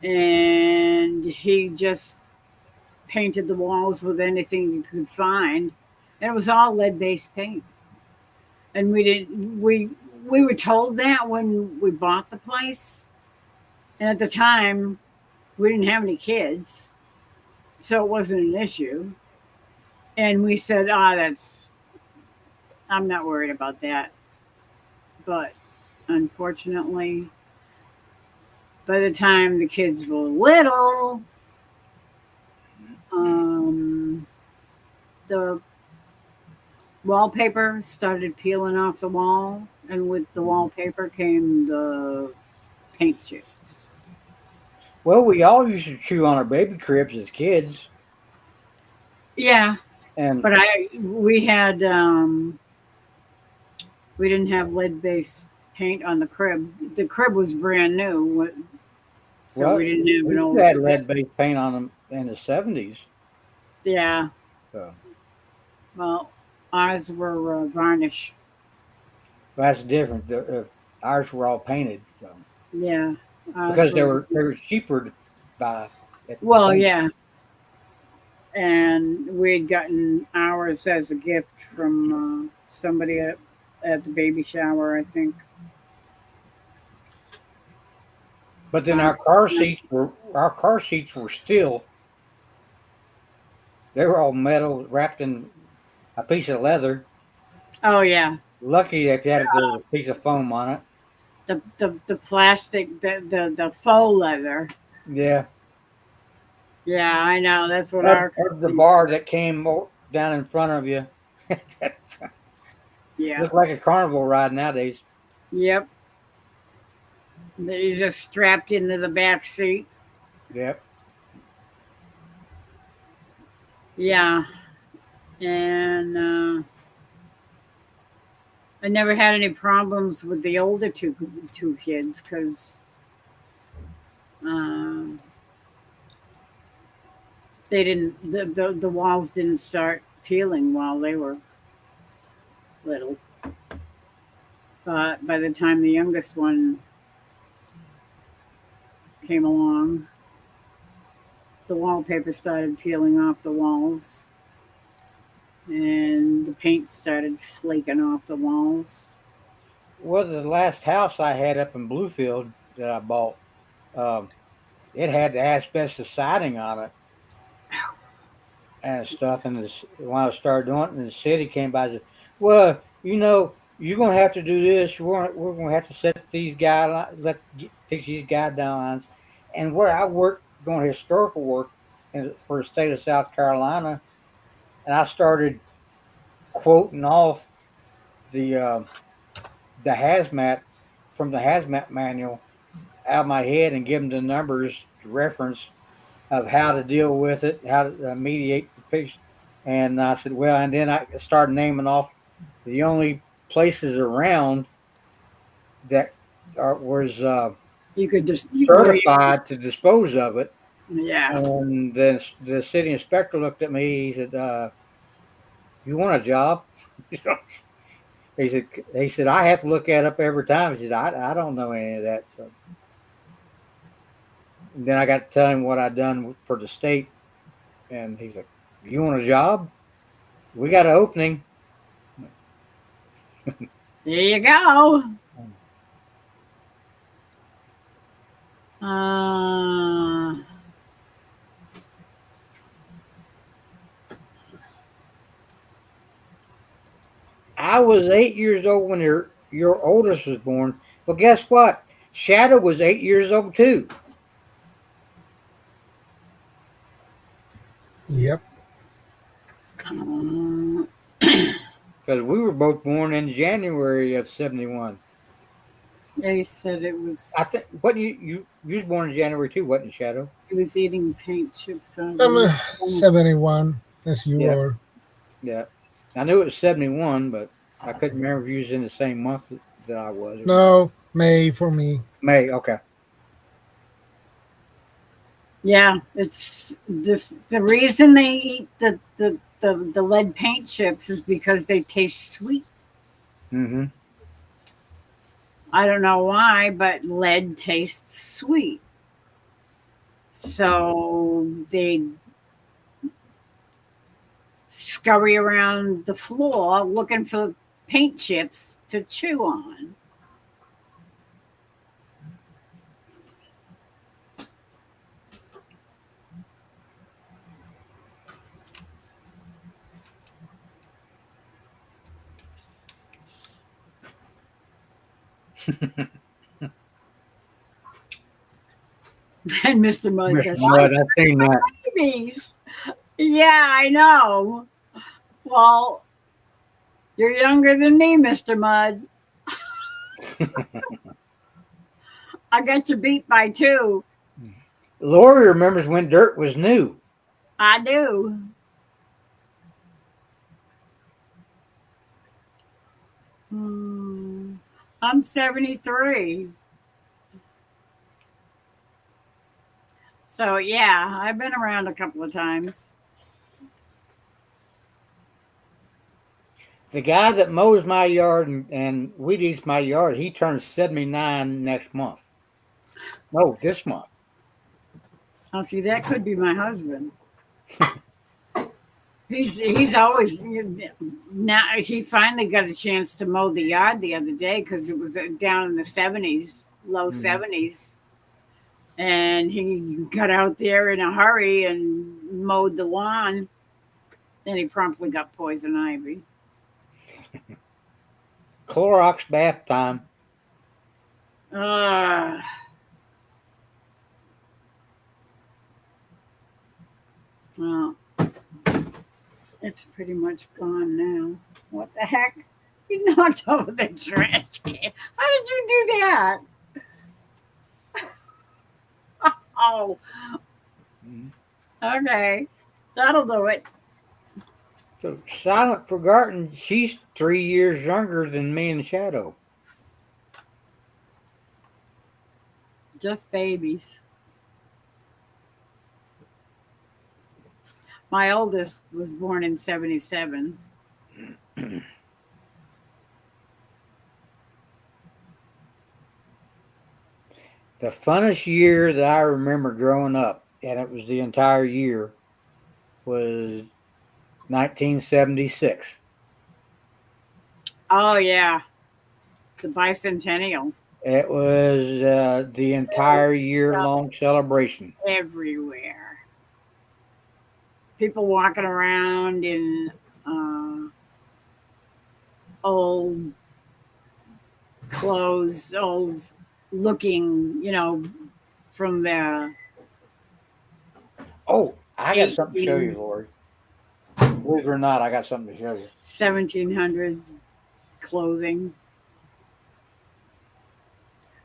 and he just painted the walls with anything you could find, and it was all lead-based paint. And we were told that when we bought the place, and at the time we didn't have any kids, so it wasn't an issue. And we said, "Ah, that's I'm not worried about that." But unfortunately, by the time the kids were little, the wallpaper started peeling off the wall, and with the wallpaper came the paint chips. well, we all used to chew on our baby cribs as kids, Yeah, and but we didn't have lead based paint on the crib. The crib was brand new, so well, we didn't have an we old had crib. lead-based paint on them in the 70s. Yeah, So well, ours were varnish. that's different. Ours were all painted, so Yeah, ours because they were. were cheaper to buy at the Well, paint. yeah, and we'd gotten ours as a gift from somebody at the baby shower, I think. But then Uh, our car seats were still they were all metal wrapped in a piece of leather. oh yeah, Lucky if you had there was a piece of foam on it. the plastic, the faux leather. Yeah, Yeah, I know. That's what or, our or the seats bar were. that came down in front of you. Yeah. Looked like a carnival ride nowadays. Yep. You just strapped into the back seat. Yep. Yeah. And I never had any problems with the older two kids because um, they didn't the walls didn't start peeling while they were little. But by the time the youngest one came along, the wallpaper started peeling off the walls, and the paint started flaking off the walls. Well, the last house I had up in Bluefield that I bought, um, it had the asbestos siding on it and stuff. And when I started doing it, and the city came by and said, "Well, you're gonna have to do this. We're gonna have to set these guidelines, fix these guidelines." And where I worked doing historical work for the state of South Carolina, and I started quoting off the uh, the hazmat from the hazmat manual out of my head and give them the numbers to reference of how to deal with it, how to mediate the patient. And I said, well, and then I started naming off the only places around that was You could just where you certified to dispose of it. yeah. And then the city inspector looked at me. He said, "You want a job?" he said, "I have to look that up every time." He said, "I don't know any of that." So and then I got to tell him what I'd done for the state, and he's like, "You want a job? We got an opening." There you go. Uh, I was 8 years old when your oldest was born. Well, guess what? Shadow was 8 years old too. Yep. uh, Because because we were both born in January of '71. They said it was. I think what you was born in January too, wasn't you, Shadow? He was eating paint chips on I'm the 71, as you Yeah, are. yeah. I knew it was '71, but I couldn't remember if you was in the same month that I was or not. No, May for me. May, okay. Yeah, it's the reason they eat the lead paint chips is because they taste sweet. Mm-hmm. I don't know why, but lead tastes sweet. So they scurry around the floor looking for paint chips to chew on. And Mr. Mudd Mr. says, "I Mud, I've seen that. like babies." Yeah, I know. Well, you're younger than me, Mr. Mudd. I got you beat by two. Lori remembers when dirt was new. I do. Hmm. I'm 73. So, yeah, I've been around a couple of times. The guy that mows my yard and weed eats my yard, he turns 79 next month. No, this month. Oh, see, that could be my husband. He's always now. He finally got a chance to mow the yard the other day because it was down in the 70s, low Mhm. 70s, and he got out there in a hurry and mowed the lawn. Then he promptly got poison ivy. Clorox bath time. Uh, well, it's pretty much gone now. What the heck? You knocked over the trash can. How did you do that? Oh, Mhm. okay. That'll do it. So Silent Forgotten, she's 3 years younger than me and Shadow. Just babies. My oldest was born in 77. The funnest year that I remember growing up, and it was the entire year, was 1976. Oh, yeah. The bicentennial. It was the entire year long celebration. Everywhere. People walking around in uh, old clothes, old looking, from the Oh, I got something to show you, 18, Lori. Believe it or not, I got something to show you. 1700 clothing.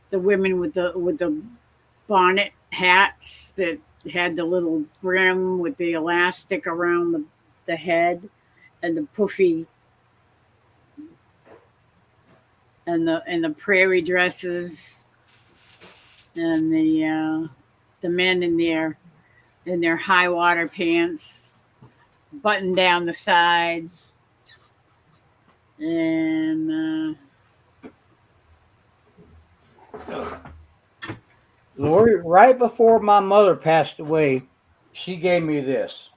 The women with the bonnet hats that had the little brim with the elastic around the head and the puffy and the prairie dresses and the men in their high water pants button down the sides and Lori, right before my mother passed away, she gave me this.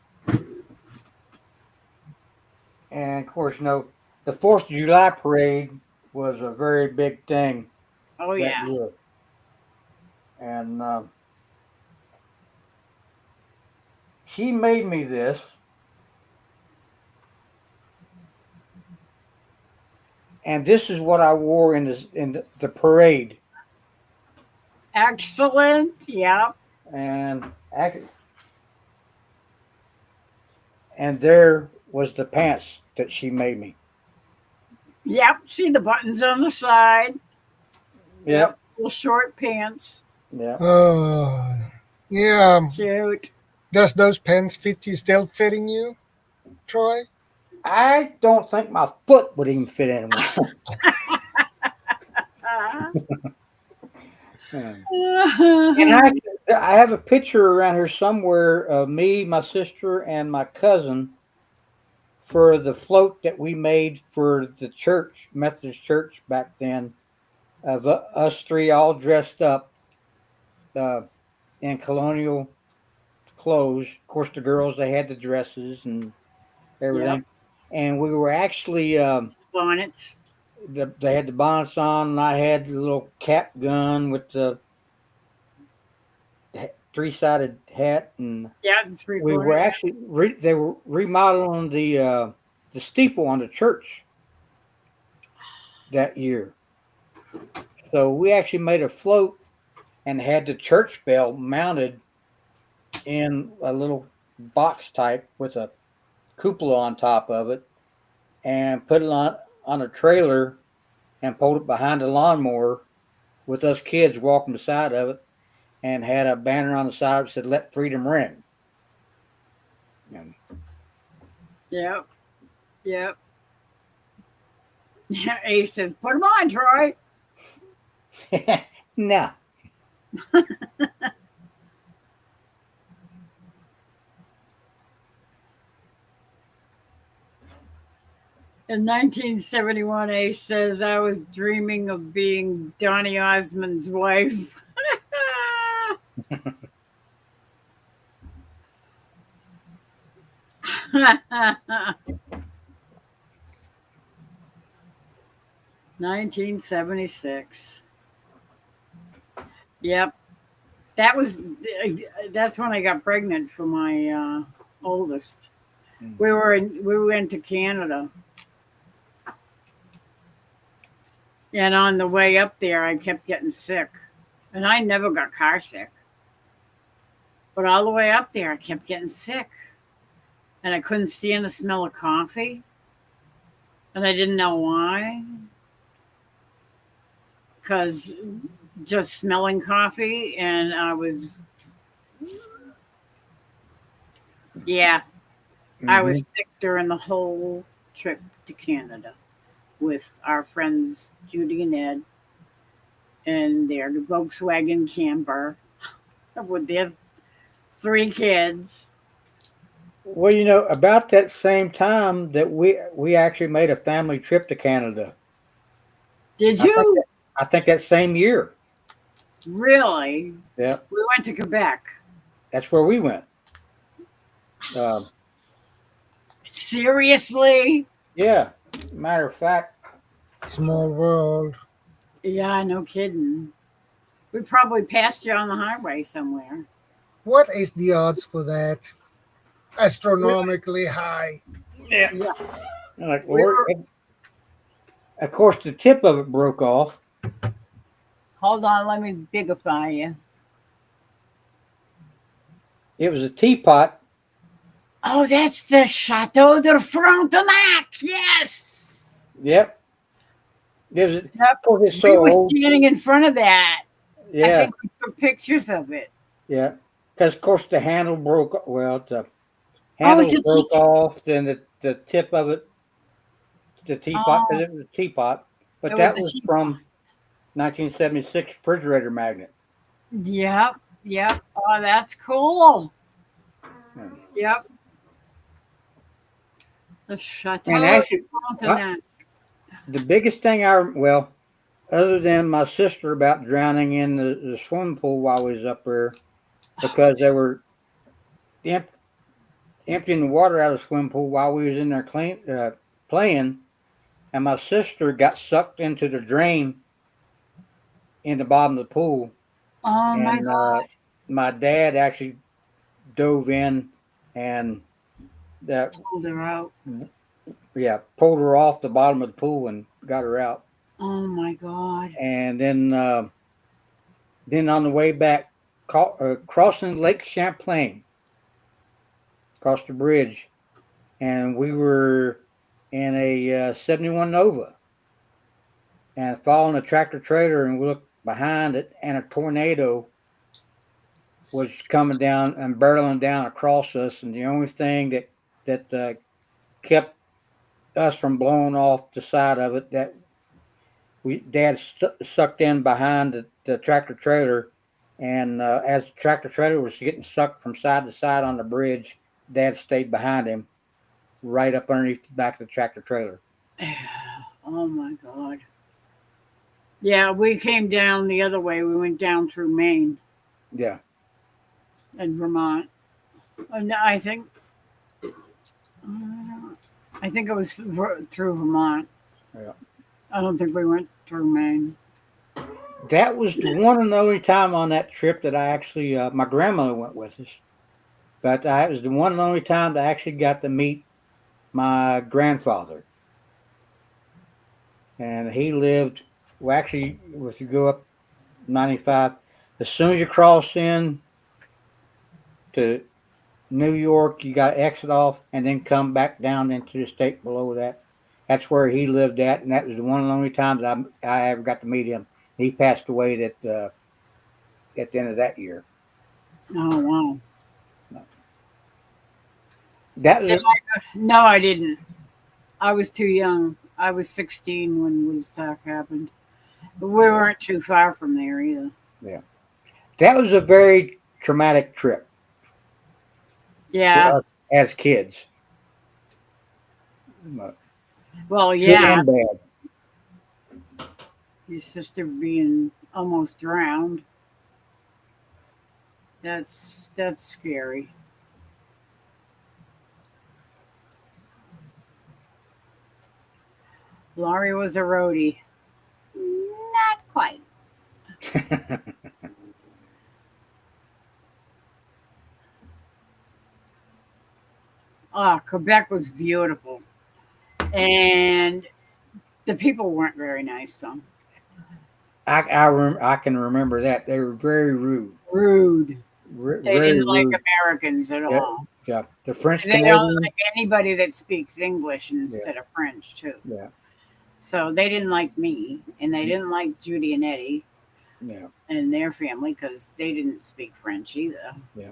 And of course, the 4th of July parade was a very big thing oh that yeah. year. And she made me this. And this is what I wore in the parade. Excellent. Yep. And and there was the pants that she made me. Yep. See the buttons on the side. Yep. Little short pants. Yeah. Yeah. Cute. Does those pants fit you? Still fitting you, Troy? I don't think my foot would even fit in one. Uh, And I have a picture around here somewhere of me, my sister, and my cousin for the float that we made for the church, Methodist church back then, of us three all dressed up uh, in colonial clothes. Of course, the girls, they had the dresses and yep. everything. And we were actually, Bonnets. they had the bonnets on, and I had the little cap gun with the three-sided hat, and Yeah, the three we were quarter. actually they were remodeling the steeple on the church that year. So we actually made a float and had the church bell mounted in a little box type with a cupola on top of it, and put it on a trailer and pulled it behind a lawnmower with us kids walking beside of it, and had a banner on the side that said "Let Freedom Ring." And Yep. Yep. Ace says, "Put them on, Troy." no. In 1971, Ace says, "I was dreaming of being Donny Osmond's wife." 1976. Yep. That was that's when I got pregnant for my oldest. We went to Canada. And on the way up there I kept getting sick. And I never got car sick. But all the way up there I kept getting sick. And I couldn't stand the smell of coffee. And I didn't know why. Because just smelling coffee, and I was, yeah, I was sick during the whole trip to Canada with our friends Judy and Ed and their Volkswagen camper with their three kids. Well, about that same time that we actually made a family trip to Canada. Did I think you I think that same year. really? Yeah, We went to Quebec. that's where we went. Um, Seriously? yeah, matter of fact, Small world. Yeah, no kidding. We probably passed you on the highway somewhere. What is the odds for that? Astronomically high. yeah, Yeah, like we Lord. were. Of course, the tip of it broke off. Hold on, let me bigify you. It was a teapot. Oh, that's the Chateau de Frontenac. Yes. Yep. It was. Yep. Of course, it's We so were old. standing in front of that. I Yeah, think we took pictures of it. yeah. Because of course the handle broke. Well, the Oh, it's handle a broke teacher. off. Then the tip of it, the teapot, Oh, because it was a teapot. But it was that a was teapot. from 1976 refrigerator magnet. Yep. Yep. Oh, that's cool. Hmm. Yep. The And Chateau de actually, Frontenac. the biggest thing other than my sister about drowning in the swimming pool while we was up there, because they were emp- emptying the water out of the swimming pool while we was in there playing, and my sister got sucked into the drain in the bottom of the pool, Oh my and God. my dad actually dove in and that Pulled her out. pulled her off the bottom of the pool and got her out. Oh my God. And then on the way back, crossing Lake Champlain, across the bridge, and we were in a 71 Nova. and following a tractor trailer, and we looked behind it, and a tornado was coming down and barreling down across us, and the only thing that kept us from blowing off the side of it that Dad sucked in behind the tractor trailer, and as the tractor trailer was getting sucked from side to side on the bridge, Dad stayed behind him, right up underneath the back of the tractor trailer. Oh my God. Yeah, we came down the other way. We went down through Maine Yeah, and Vermont. And I think it was through Vermont. yeah. I don't think we went through Maine. That was the one and only time on that trip that I actually, my grandmother went with us, but it was the one and only time that I actually got to meet my grandfather. And he lived, well, actually, if you go up 95, as soon as you cross in to New York, you got to exit off and then come back down into the state below that. That's where he lived at, and that was the one and only time that I ever got to meet him. He passed away at the end of that year. Oh wow. That Did was I? No, I didn't. I was too young. I was 16 when Woodstock happened. But we weren't too far from there either. yeah. That was a very traumatic trip Yeah. for us as kids. But Well, good yeah. and bad. Your sister being almost drowned. That's scary. Laurie was a roadie. Not quite. Quebec was beautiful. And the people weren't very nice, though. I can remember that they were very rude, Rude. They very didn't like rude. Americans at Yeah, all. yeah. The French They don't Canadian. like anybody that speaks English Yeah, instead of French, too. yeah, So they didn't like me, and they didn't like Judy and Eddie yeah, and their family because they didn't speak French either. yeah.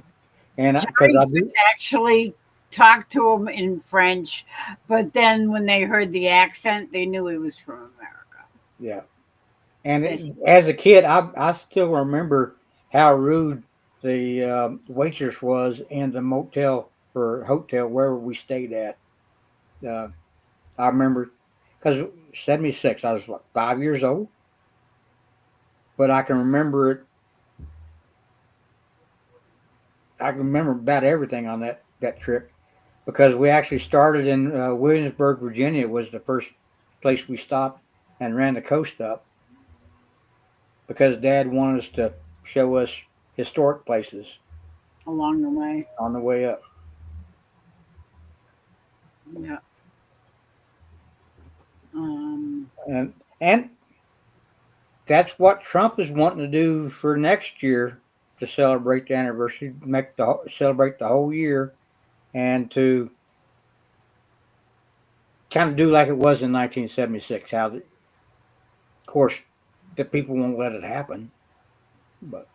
And because Jerry I could do, actually talk to him in French, but then when they heard the accent, they knew he was from America. yeah. And That as a kid, I still remember how rude the waitress was in the motel or hotel wherever we stayed at. Uh, I remember because 76, I was like 5 years old, but I can remember it. I can remember about everything on that trip because we actually started in Williamsburg, Virginia, was the first place we stopped and ran the coast up because Dad wanted us to show us historic places along the way. on the way up. Yeah. Um, And that's what Trump is wanting to do for next year to celebrate the anniversary, celebrate the whole year, and to kind of do like it was in 1976. Of course, the people won't let it happen, but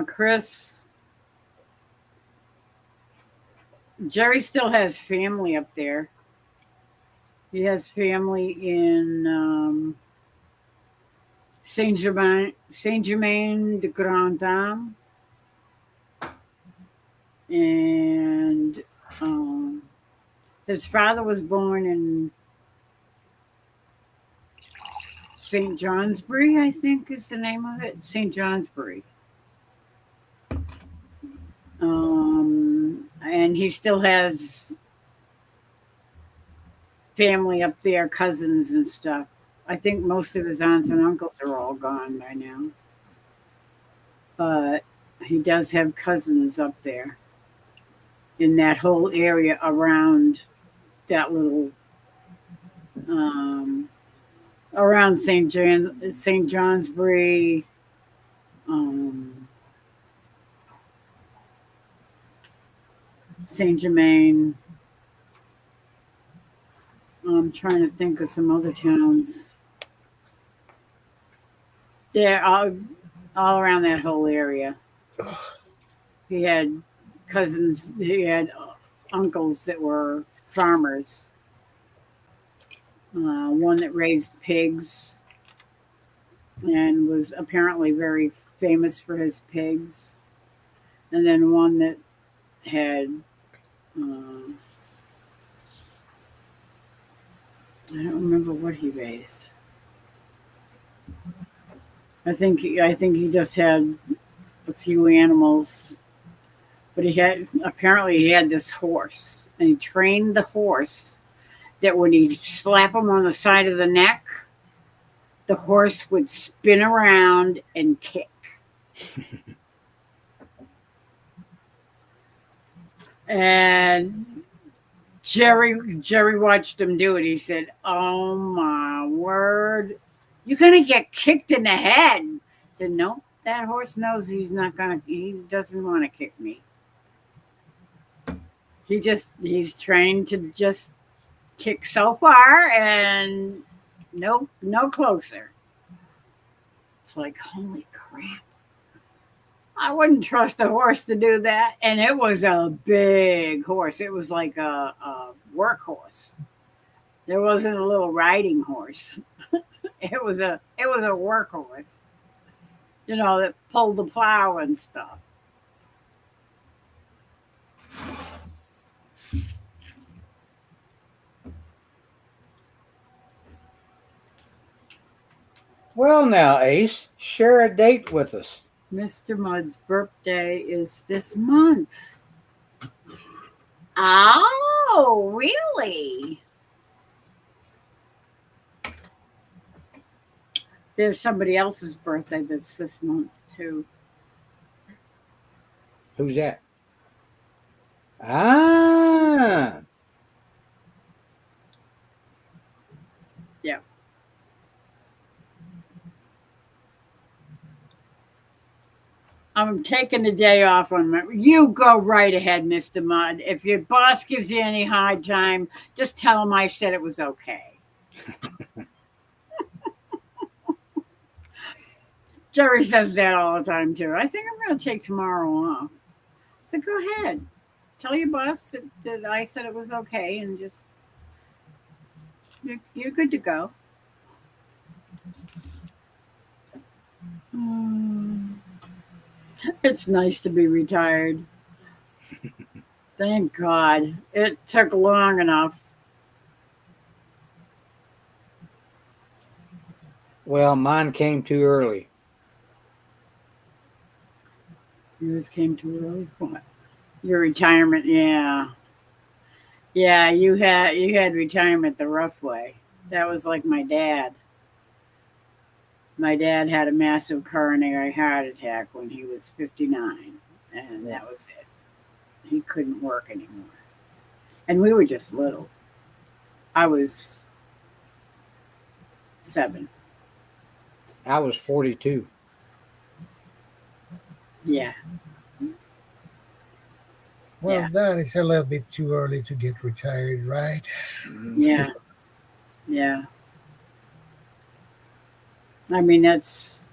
Chris, Jerry still has family up there. He has family in Saint Germain de Grand Dame, and um, his father was born in St. Johnsbury, I think is the name of it. St. Johnsbury. And he still has family up there, cousins and stuff. I think most of his aunts and uncles are all gone by now. But he does have cousins up there in that whole area around that little around St. Johnsbury, Saint Germain, I'm trying to think of some other towns. They're all around that whole area. He had cousins. He had uncles that were farmers. One that raised pigs and was apparently very famous for his pigs, and then one that had I don't remember what he raised. I think he just had a few animals, but he had this horse, and he trained the horse that when he'd slap him on the side of the neck, the horse would spin around and kick. And Jerry watched him do it. He said, "Oh my word, you're gonna get kicked in the head." I said, "No, that horse knows he's not gonna. He doesn't want to kick me. He's trained to just kick so far and no closer." It's like, holy crap. I wouldn't trust a horse to do that. And it was a big horse. It was like a workhorse. There wasn't a little riding horse. It was a workhorse. That pulled the plow and stuff. Well, now, Ace, share a date with us. Mr. Mudd's birthday is this month. Oh, really? There's somebody else's birthday that's this month too. Who's that? Ah, Yeah. I'm taking the day off on my. You go right ahead, Mr. Mudd. If your boss gives you any hard time, just tell him I said it was okay. Jerry says that all the time too. I think I'm going to take tomorrow off. So go ahead. Tell your boss that I said it was okay, and just you're good to go. Hmm. It's nice to be retired. Thank God. It took long enough. well, mine came too early. Yours came too early. What? Your retirement, yeah. Yeah, you had retirement the rough way. That was like my dad. My dad had a massive coronary heart attack when he was 59, and that was it. He couldn't work anymore. And we were just little. I was 7. I was 42. Yeah. Well, Yeah. that is a little bit too early to get retired, right? Yeah. Yeah. I mean, that's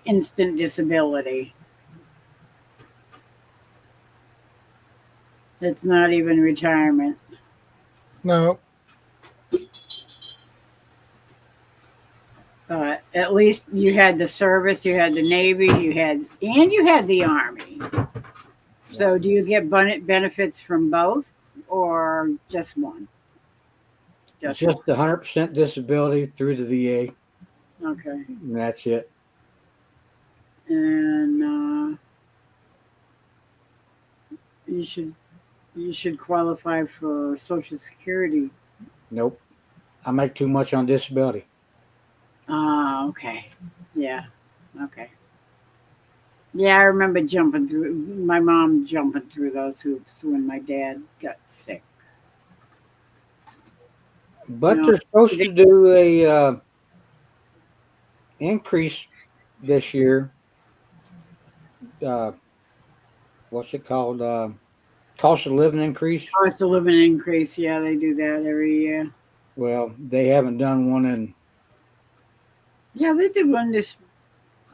instant disability. It's not even retirement. No, But at least you had the service, you had the Navy, you had the Army. So do you get benefits from both or just one? Just Just one. 100% disability through the VA, Okay. and that's it. And you should qualify for Social Security. Nope. I make too much on disability. Ah, okay. Yeah. Okay. Yeah, I remember my mom jumping through those hoops when my dad got sick. But No, they're supposed to do a increase this year. Uh, what's it called? cost of living increase. Cost of living increase. Yeah, they do that every year. Well, they haven't done one in. Yeah, they did one this.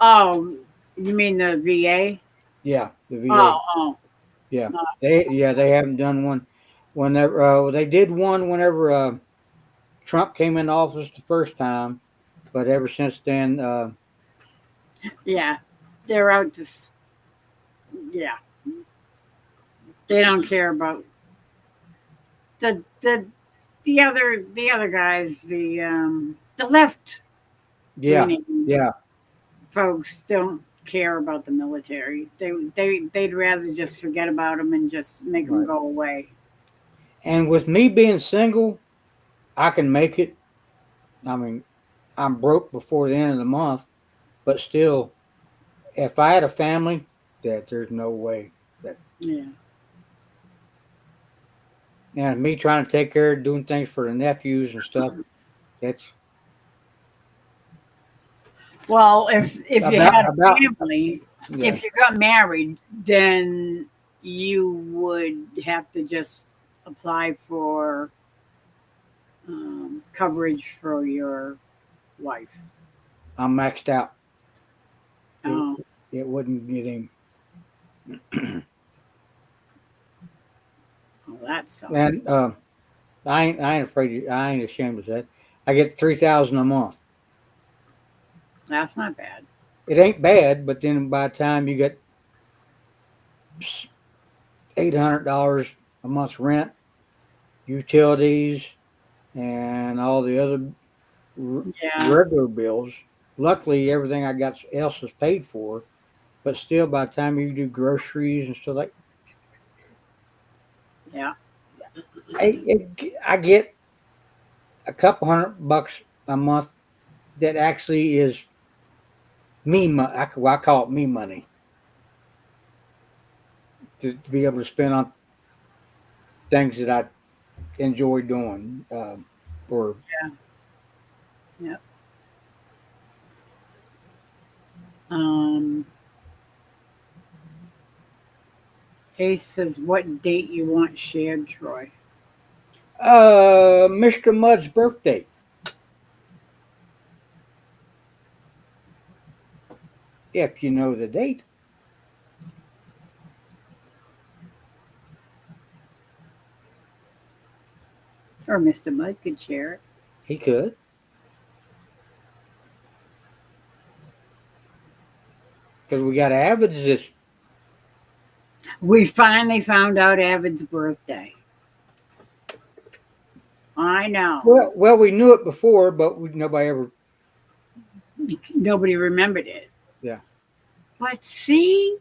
Oh, you mean the VA? Yeah, the VA. Oh, Yeah, oh. they haven't done one. Whenever they did one, whenever Trump came in office the first time, but ever since then, Yeah, they're out to. Yeah, they don't care about the the other guys. The left yeah, leaning yeah, folks don't care about the military. They'd rather just forget about them and just make them right. go away. And with me being single, I can make it. I mean, I'm broke before the end of the month, but still, if I had a family, that there's no way that. Yeah. And me trying to take care of doing things for the nephews and stuff, that's Well, if you about had a about family, yeah. if you got married, then you would have to just apply for coverage for your wife. I'm maxed out. It, Oh, it wouldn't get him. well, that sucks. And I ain't afraid. I ain't ashamed of that. I get 3,000 a month. That's not bad. It ain't bad, but then by the time you get $800 a month's rent, utilities, and all the other Yeah, regular bills. Luckily, everything I got else is paid for. But still, by the time you do groceries and stuff like, yeah, I get a couple $100 a month that actually is me money. I call it me money to be able to spend on things that I enjoy doing. Or yeah. Um, Ace says, "What date you want shared, Troy?" Mr. Mudd's birthday. If you know the date. Or Mr. Mud could share it. He could. Because we got Avid's this. We finally found out Avid's birthday. I know. Well, we knew it before, but nobody ever. Nobody remembered it. Yeah. But see,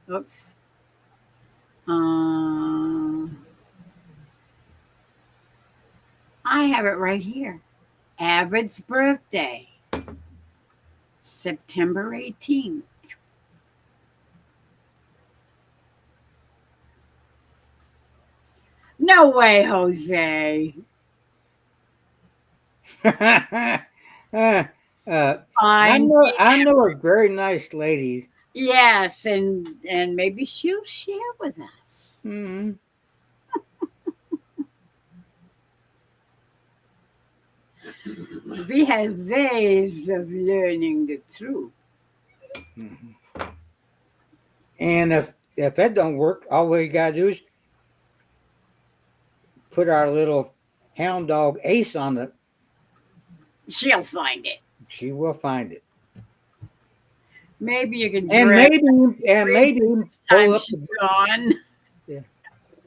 oops. I have it right here. Avid's birthday, September 18th. No way, Jose. uh, I Fine. know a very nice lady. Yes, and maybe she'll share with us. Mm-hmm. We have ways of learning the truth. Mm-hmm. And if that don't work, all we gotta do is put our little hound dog Ace on the. She'll find it. She will find it. Maybe you can And drag maybe time pull up she's on. yeah.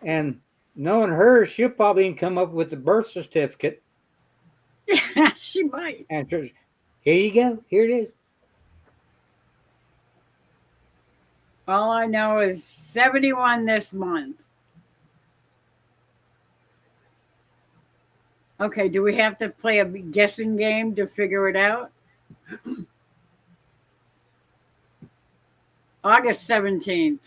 And knowing her, she'll probably come up with the birth certificate. She might. And just, here you go. Here it is. All I know is 71 this month. Okay, do we have to play a guessing game to figure it out? August 17th.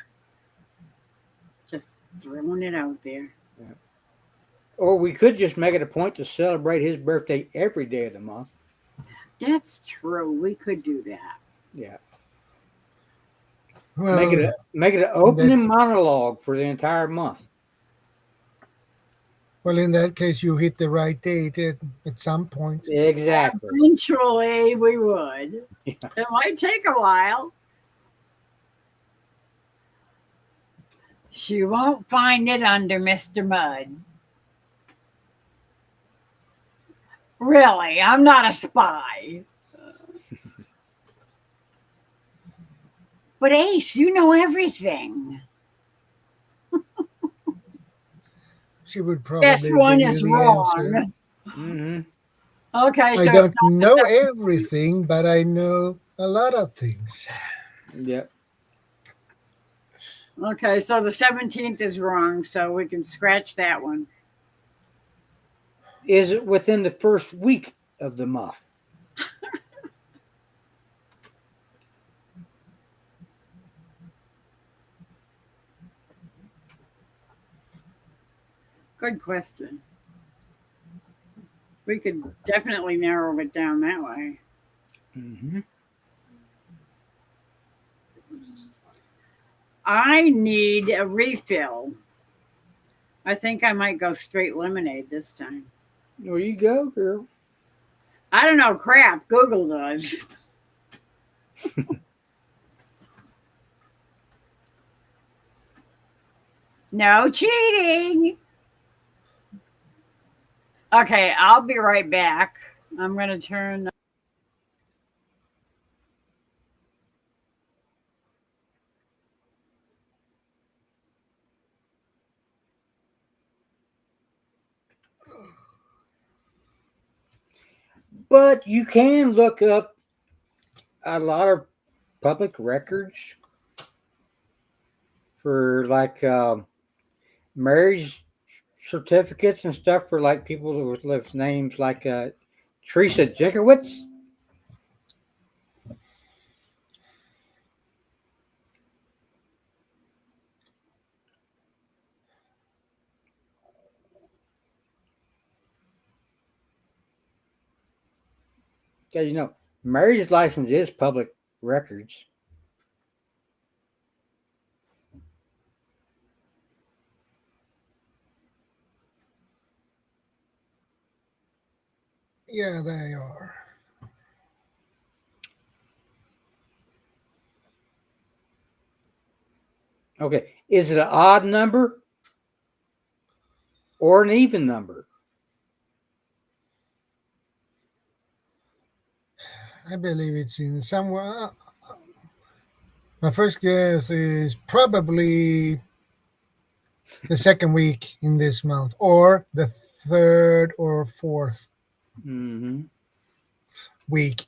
Just throwing it out there. Yeah. Or we could just make it a point to celebrate his birthday every day of the month. That's true. We could do that. Yeah. Well, Make it an in that opening monologue for the entire month. in that case, you hit the right date at some point. Exactly. Eventually, we would. Yeah. It might take a while. She won't find it under Mr. Mudd. Really, I'm not a spy. But Ace, you know everything. She would This probably one give you is the answer. wrong. Hmm. Okay, I so it's don't not the know 17th. everything, but I know a lot of things. Yep. Okay, so the 17th is wrong, so we can scratch that one. Is it within the first week of the month? Good question. We could definitely narrow it down that way. Hmm. I need a refill. I think I might go straight lemonade this time. There you go, girl. I don't know crap. Google does. No cheating. Okay, I'll be right back. I'm going to turn. But you can look up a lot of public records for like marriage certificates and stuff for like people with names like Teresa Jenkowitz. Yeah, marriage license is public records. Yeah, they are. Okay, is it an odd number or an even number? I believe it's in somewhere. My first guess is probably the second week in this month, or the third or fourth Hmm. week,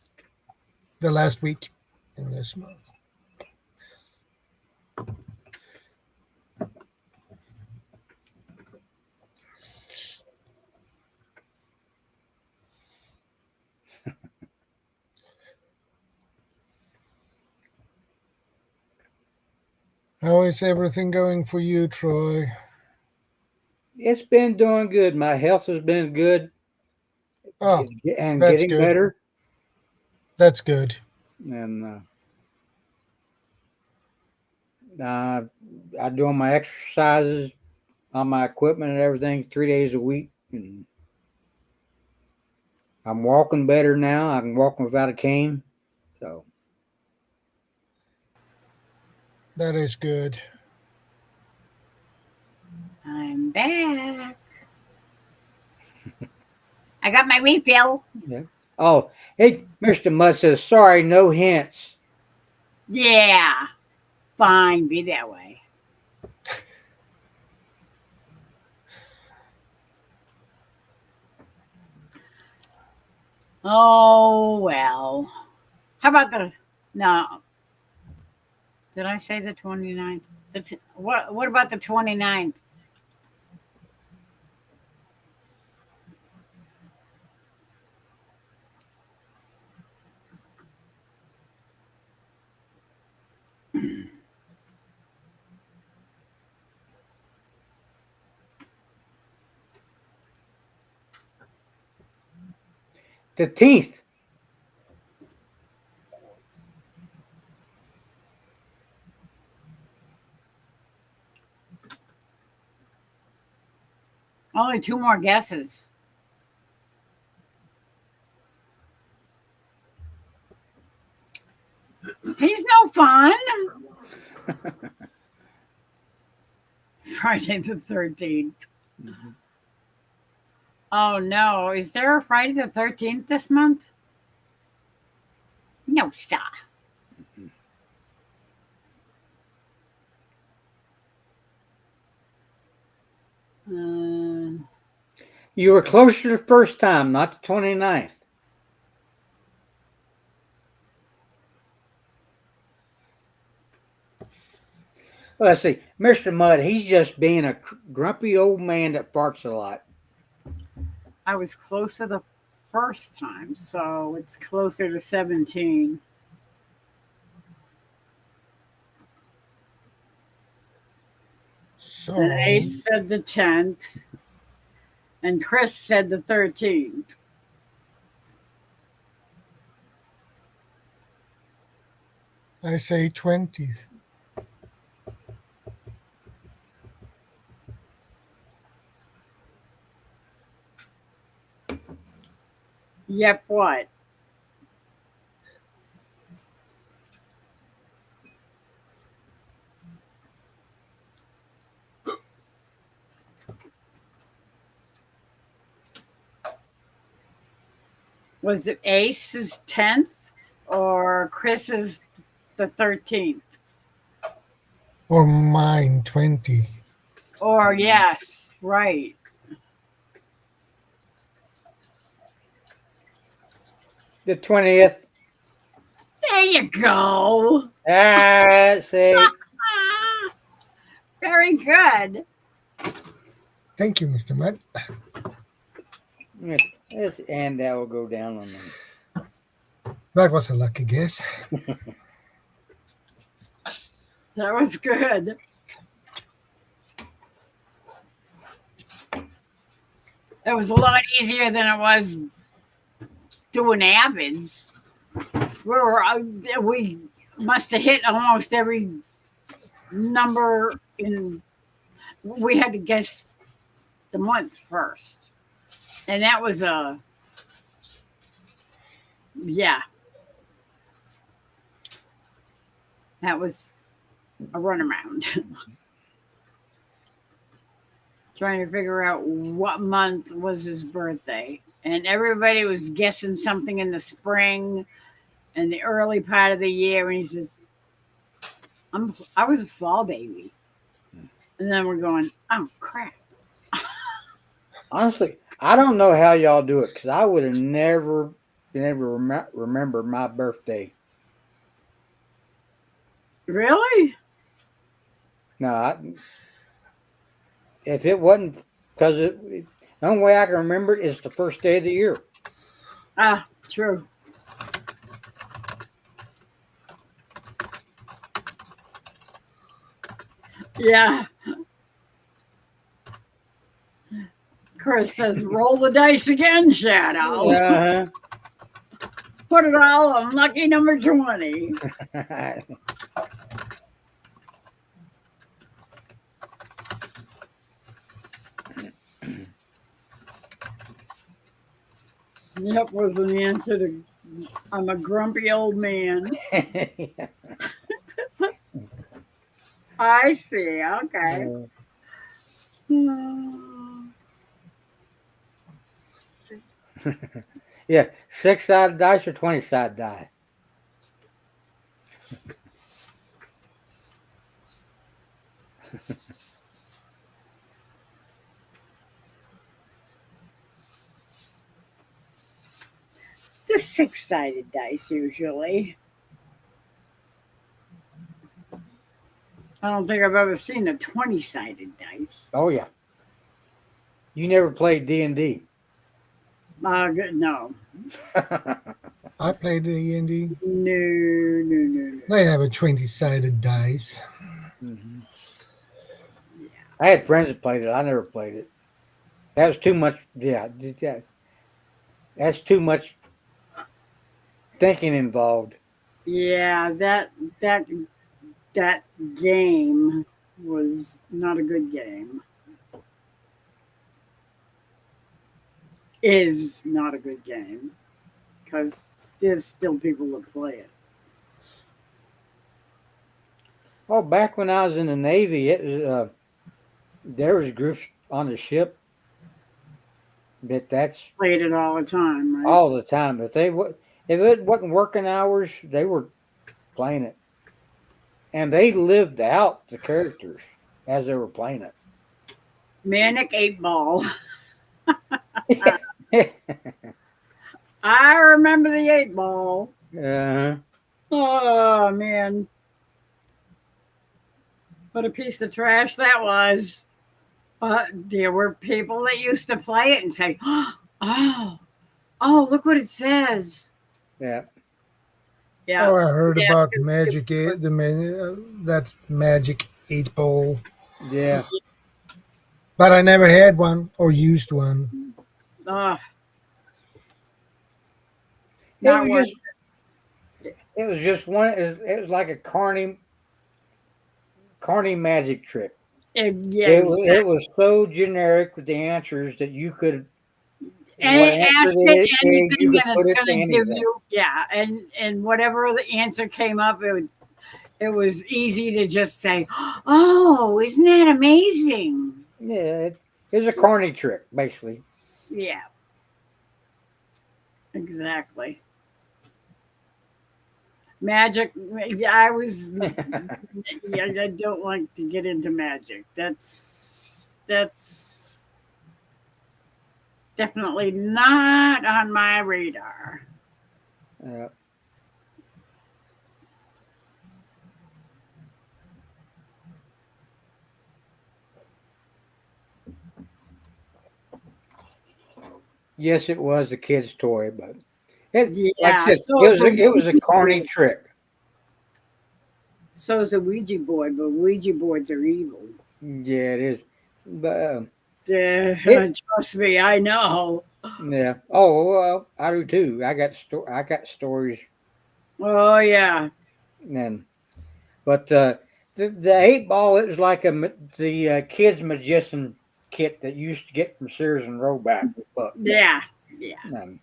the last week in this month. How is everything going for you, Troy? It's been doing good. My health has been good Oh, and that's getting good. better. That's good. And I'm doing my exercises on my equipment and everything 3 days a week. And I'm walking better now. I can walk without a cane. So That is good. I'm back. I got my refill. yeah. Oh, hey, Mr. Mudd says sorry, no hints. Yeah, fine, be that way. Oh, well. How about the. No, did I say the 29th? What about the 29th? The teeth. Only 2 more guesses. He's no fun. Friday the 13th. Mhm. Oh no. Is there a Friday the 13th this month? No, sir. Uh, You were closer the first time, not the 29th. Well, let's see. Mr. Mudd, he's just being a grumpy old man that farts a lot. I was closer the first time, so it's closer to 17. So And Ace said the 10th, and Chris said the 13th. I say 20th. Yep, what? Was it Ace's 10th or Chris's the 13th? Or mine 20. Or, yes, right. The 20th. There you go. That's it. Ah, very good. Thank you, Mr. Mudd. Yes, and that will go down on them. That was a lucky guess. That was good. It was a lot easier than it was doing Avids. We must have hit almost every number in. We had to guess the month first, and that was yeah, that was a runaround. Trying to figure out what month was his birthday, and everybody was guessing something in the spring and the early part of the year, and he says, I was a fall baby. And then we're going, oh crap. Honestly, I don't know how y'all do it because I would have never been able to remember my birthday. Really? No, if it wasn't because the only way I can remember it is the first day of the year. Ah, true. Yeah. Chris says, roll the dice again, Shadow. Uh-huh. Put it all on lucky number 20. Yep, was the answer to I'm a grumpy old man. I see. Okay. Yeah, 6-sided dice or 20-sided die. The 6-sided dice usually. I don't think I've ever seen a 20-sided dice. Oh yeah. You never played D&D. No. I played the D&D. No. They have a 20-sided dice. Mm-hmm. I had friends that played it. I never played it. That was too much. Yeah, that's too much thinking involved. Yeah, that game was not a good game. is not a good game because there's still people that play it. Oh, back when I was in the Navy, it was, there was groups on the ship that's Played it all the time, right? all the time. If it wasn't working hours, they were playing it, and they lived out the characters as they were playing Manic 8 Ball. it. I remember the 8 Ball. uh, Oh man, what a piece of trash that was. But there were people that used to play it and say, "Oh, oh, look what it says." yeah. Yeah, Oh, I heard yeah, about because magic. That magic 8 ball, Yeah. but I never had one or used one. uh, It not was worth just it was just one it was like a carny magic trick. it. Yeah, It exactly. was so generic with the answers that you could what And answer ask did it it give, you anything, could and put it's it going to to give anything. you and whatever the answer came up, it was easy to just say, "Oh, isn't that amazing?" Yeah, it was a carny trick, basically. Yeah, exactly. Magic. Yeah, I was. Yeah, I don't like to get into magic. That's definitely not on my radar. Uh, yes, it was a kid's toy, but it like I Yeah, said, so is a it was a Ouija carny board. trick. So is a Ouija board, but Ouija boards are evil. Yeah, it is. But it Trust me, I know. yeah. Oh well, I do too. I got stories Oh yeah, and but the 8 ball it was like the kids magician kit that you used to get from Sears and Roebuck. But yeah, yeah. um,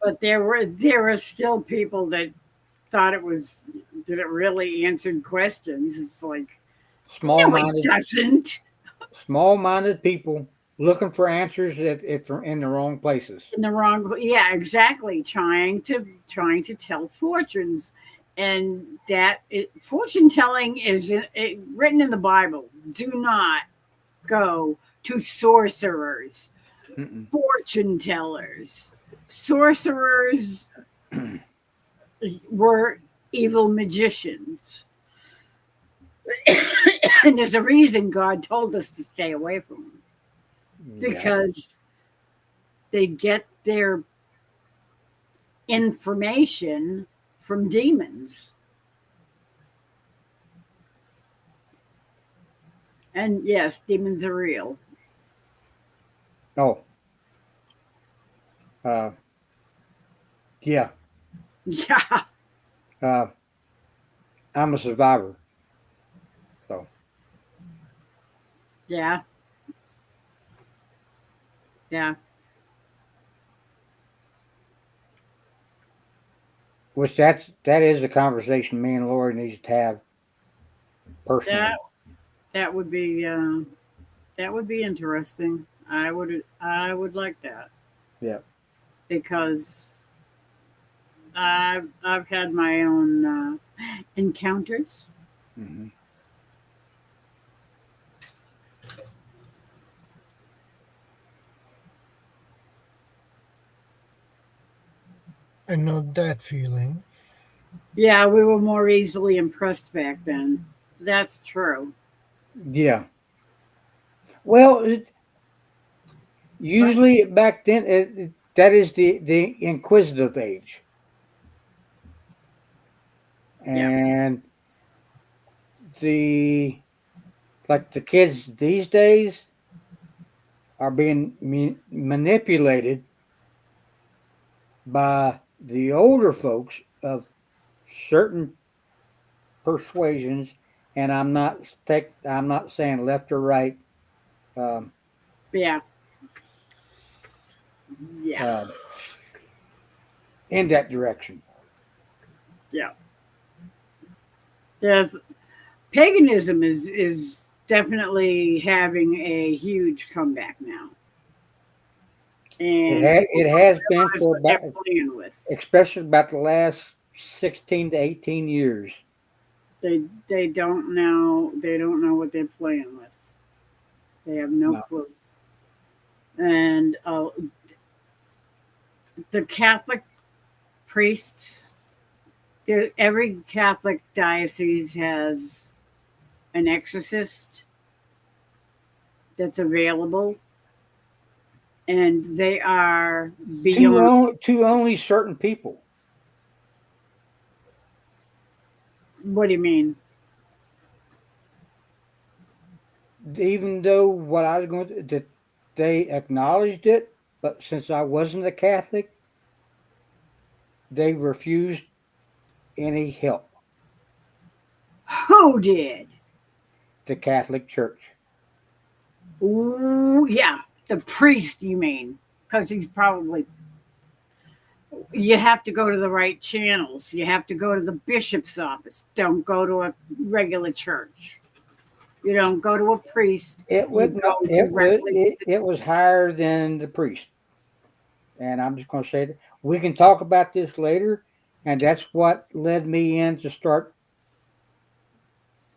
But there were still people that thought that it really answered questions. It's like, small no, it minded doesn't. small minded people looking for answers in the wrong places. In the wrong, yeah, exactly. Trying to tell fortunes, and fortune telling is written in the Bible. Do not go to sorcerers, Mm-mm. fortune tellers. Sorcerers were evil magicians. And there's a reason God told us to stay away from them Yeah. because they get their information from demons. And yes, demons are real. Oh, uh, yeah. Yeah, Uh, I'm a survivor. So, yeah, yeah. which that is a conversation me and Lori needs to have That personally. that would be interesting. I would like that Yeah. because I've had my own encounters. Hmm. I know that feeling. Yeah, we were more easily impressed back then. That's true. Yeah. Well, But usually back then, that is the inquisitive age, yeah, and the like the kids these days are being manipulated by the older folks of certain persuasions and I'm not saying left or right. Um, Yeah. Yeah. uh, in that direction. Yeah. Yes. Paganism is definitely having a huge comeback now, and people It don't has been realize for what they're about, playing with. especially about the last 16 to 18 years. They don't know. They don't know what they're playing with. They have no No. clue. And the Catholic priests, every Catholic diocese has an exorcist that's available, and they are beyond. To only certain people. What do you mean? Even though what I was going to, that they acknowledged it, but since I wasn't a Catholic, they refused any help. Who did? The Catholic Church. Ooh, yeah, the priest. You mean? Because he's probably. You have to go to the right channels. You have to go to the bishop's office. Don't go to a regular church. You don't go to a priest. It You would go no, directly to the. it was higher than the priest. And I'm just going to say that we can talk about this later. And that's what led me in to start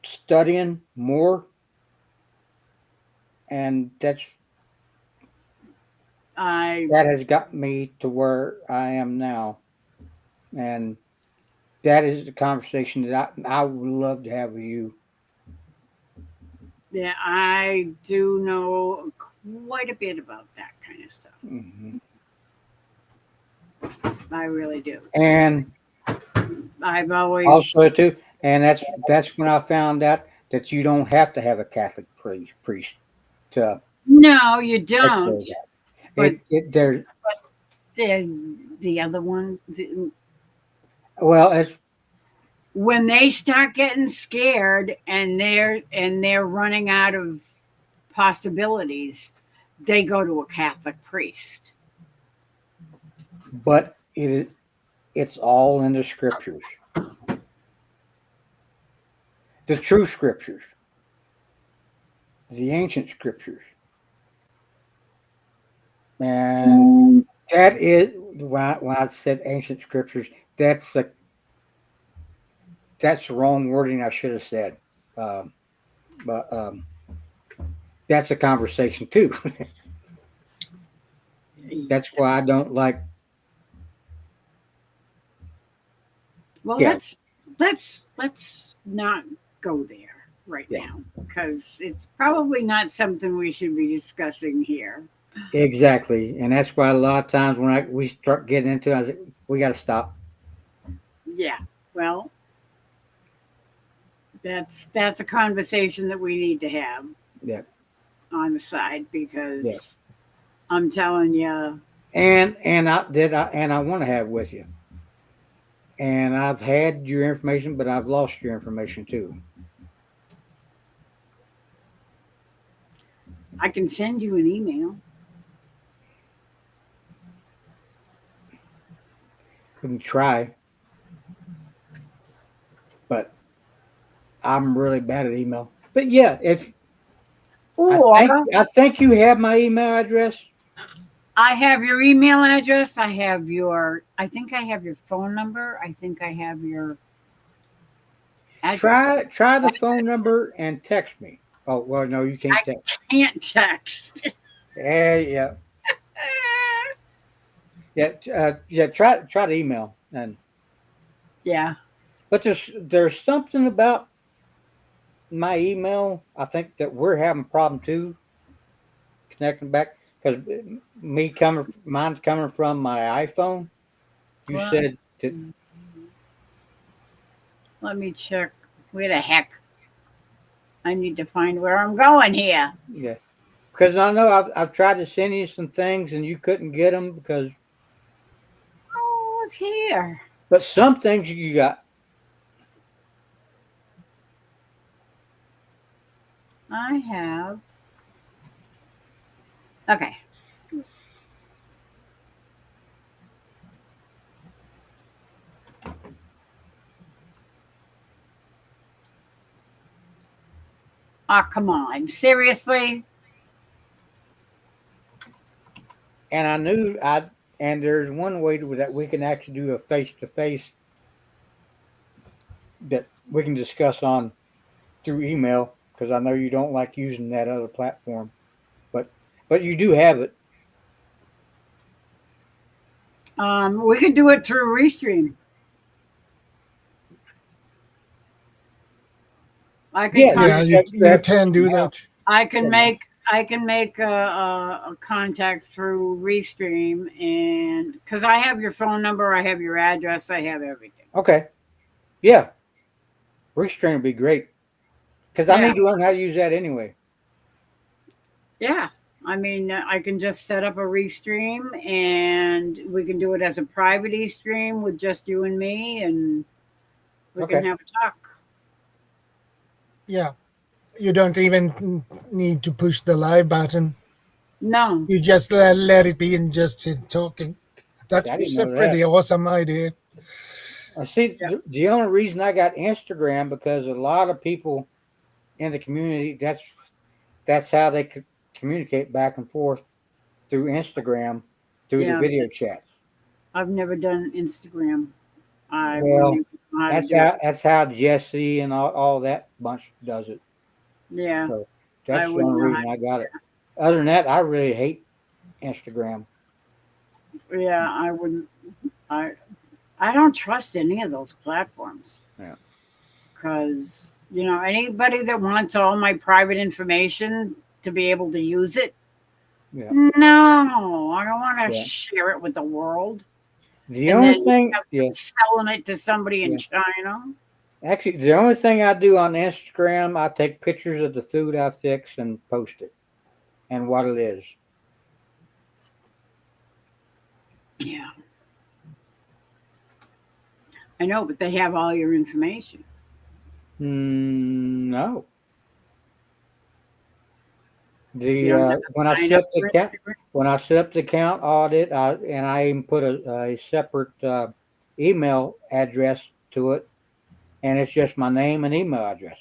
studying more. And I that has got me to where I am now. And that is the conversation that I would love to have with you. Yeah, I do know quite a bit about that kind of stuff. Mhm. I really do. And I've always also too, and that's when I found out that you don't have to have a Catholic priest to no, you take care of don't. that. But It there the other one, well it's when they start getting scared and they're running out of possibilities, they go to a Catholic priest. but it's all in the scriptures, the true scriptures, the ancient scriptures, and that is when I said ancient scriptures, that's the that's the wrong wording I should have said. Um, but that's a conversation too. That's why I don't like. Well, Yeah, let's not go there right yeah, now because it's probably not something we should be discussing here. exactly. And that's why a lot of times when we start getting into it, I say, we got to stop. Yeah. Well, that's a conversation that we need to have Yeah, on the side yeah. because I'm telling you, And I want to have with you. And I've had your information, but I've lost your information too. I can send you an email. We can try, but I'm really bad at email. But yeah, if Or I think you have my email address. I have your email address. I think I have your phone number. I think I have your address. Try the phone number and text me. Oh well, no, you can't I text. can't text. Yeah, yeah, yeah, yeah. Try the email, and Yeah. but there's something about my email. I think that we're having a problem too connecting back because mine's coming from my iPhone. You Well, said that, let me check. Where the heck? I need to find where I'm going here. yeah, because I know I've tried to send you some things and you couldn't get them because, Oh, look here. but some things you got. I have. Okay. Ah, come on. Seriously? And I knew I and there's one way that we can actually do a face to face that we can discuss on through email because I know you don't like using that other platform, but you do have it. We could do it through Restream. I can Yeah, Yeah, con- you you have can do now. that. I can Yeah, make a contact through Restream, and because I have your phone number, I have your address, I have everything. okay. Yeah, Restream would be great because I Yeah, need to learn how to use that anyway. yeah. I mean, I can just set up a Restream, and we can do it as a private stream with just you and me, and we can Okay. have a talk. Yeah, you don't even need to push the live button. No, You just let it be and just sit talking. I didn't That's a know that. pretty awesome idea. See, yeah, the only reason I got Instagram because a lot of people in the community that's how they could communicate back and forth through Instagram through the yeah. video chats. I've never done Instagram. I wouldn't Well, even know how to do it. that's how Jesse and all that bunch does it. Yeah, So I that's the wouldn't only know how. reason I got it. Other than that, I really hate Instagram. Yeah, I wouldn't. I I don't trust any of those platforms Yeah. because anybody that wants all my private information to be able to use it. Yeah. No, I don't want to Yeah. share it with the world, The and only then thing, have yeah, them selling it to somebody in yeah. China. Actually, the only thing I do on Instagram, I take pictures of the food I fix and post it and what it is. Yeah, I know, but they have all your information. No. You The don't have to when I sign set up up the for account, Instagram. audit, I even put a separate email address to it, and it's just my name and email address.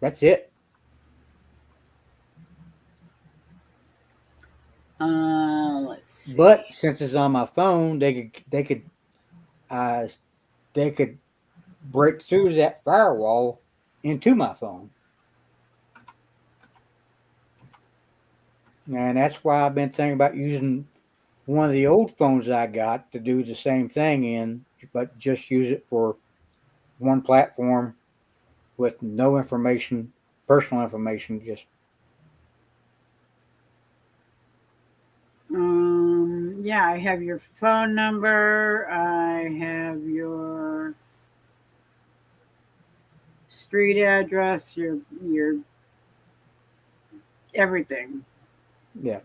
That's it. Let's But see. since it's on my phone, uh, they could break through that firewall into my phone, and that's why I've been thinking about using one of the old phones I got to do the same thing in, but just use it for one platform with no information, personal information. Just Yeah, I have your phone number. I have your street address, your everything. yeah.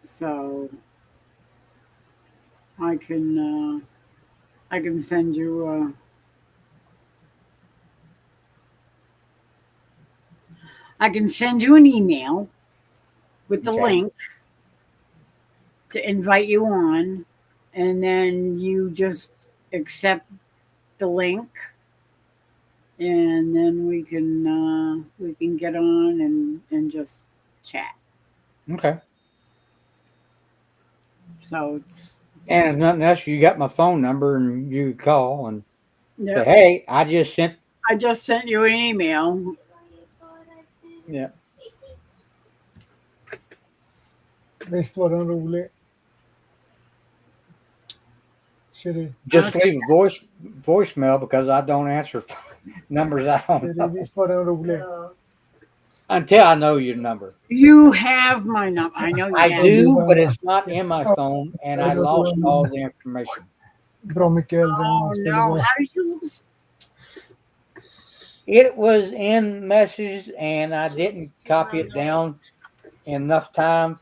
So I can I can send you I can send you an email with the Okay. link to invite you on, and then you just accept the link, and then we can get on and just chat. Okay. So it's And if nothing else, you got my phone number, and you call and say, yeah. "Hey, I just sent." I just sent you an email. Yeah. Visst var den rolig? Sherry, Just Okay. leave a voicemail because I don't answer numbers I don't know visst var den rolig? until I know your number. You have my number. I know you I have. do, but it's not in my Ja, phone, and I jag tror lost han all är the information. bra mycket äldre än Oh han skulle no! vara. How did you lose? It was in messages, and I didn't copy it down enough time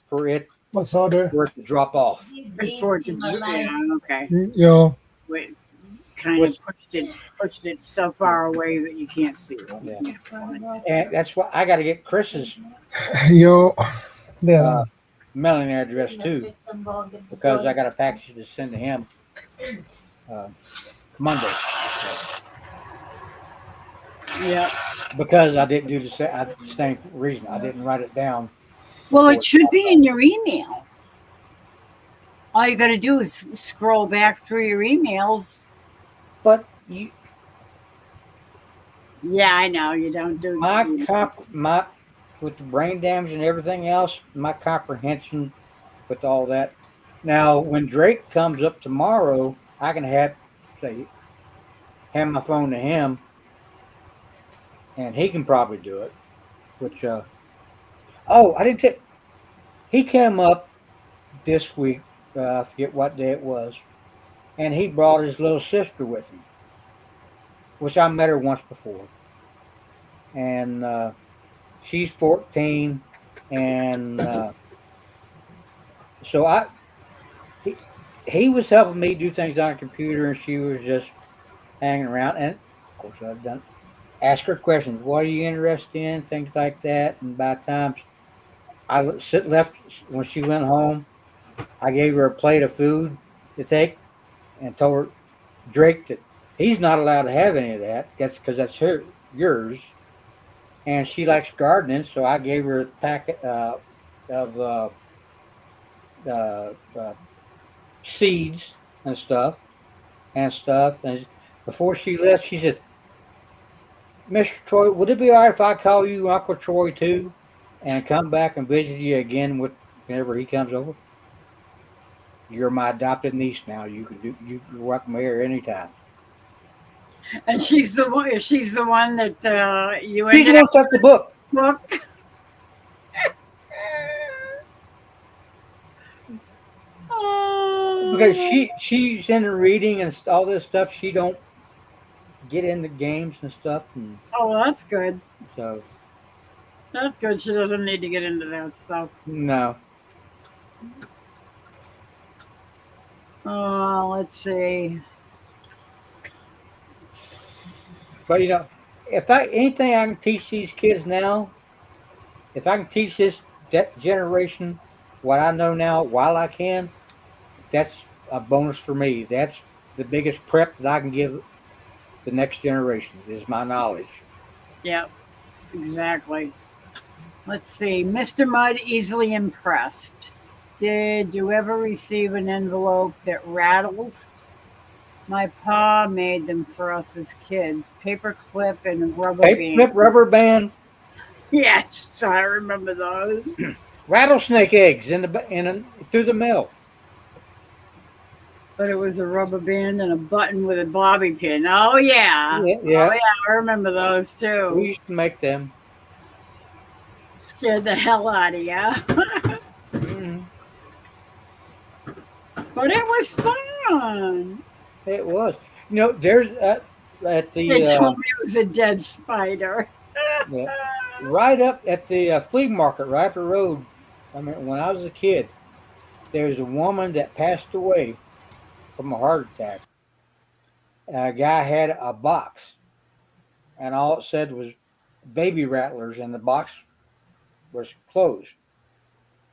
Vad sa du? for it to drop off. Before it to yeah. Okay. Ja, Wait. kind of pushed it so far away that you can't see it. Yeah. And that's why I got to get Chris's Yo, there. mailing address too, because I got a package to send to him uh, Monday. Yeah. Because I didn't do the same reason. I didn't write it down. Well, before it should be in your email. All you got to do is scroll back through your emails. But Yeah, I know you don't do my with the brain damage and everything else, my comprehension with all that. Now, when Drake comes up tomorrow, I can hand my phone to him, and he can probably do it. Which I didn't tell. He came up this week. I forget what day it was, and he brought his little sister with him, which I met her once before, and she's 14, and so he, he was helping me do things on a computer, and she was just hanging around. And of course, I've done ask her questions. What are you interested in? Things like that. And by times left when she went home, I gave her a plate of food to take, and told her Drake that he's not allowed to have any of that. That's because that's yours. And she likes gardening, so I gave her a packet of uh, uh, seeds and stuff. And before she left, she said, "Mr. Troy, would it be all right if I call you Uncle Troy too, and come back and visit you again whenever he comes over? You're my adopted niece now. You're welcome here anytime." And she's the one. She's the one that you She's the ended one up who took the book book. because Oh, she's into reading and all this stuff. She don't get into games and stuff, and oh, that's good. so That's good. She doesn't need to get into that stuff. no. Oh, let's see. But if anything I can teach these kids now, if I can teach this generation what I know now while I can, that's a bonus for me. That's the biggest prep that I can give the next generation is my knowledge. Yep, exactly. Let's see. Mr. Mudd easily impressed. Did you ever receive an envelope that rattled? My pa made them for us as kids. Paperclip and rubber Paperclip, band. rubber band, Yes, I remember those. rattlesnake eggs through the mail. But it was a rubber band and a button with a bobby pin. Oh yeah. Yeah, Oh yeah, yeah, I remember those we too. used to make them. Scared the hell out of you. Mm, But it was fun. it was. There's at They the told me it was a dead spider. yeah, right up at the flea market, right up the road. I mean, when I was a kid, there's a woman that passed away from a heart attack. A guy had a box, and all it said was baby rattlers, and the box was closed.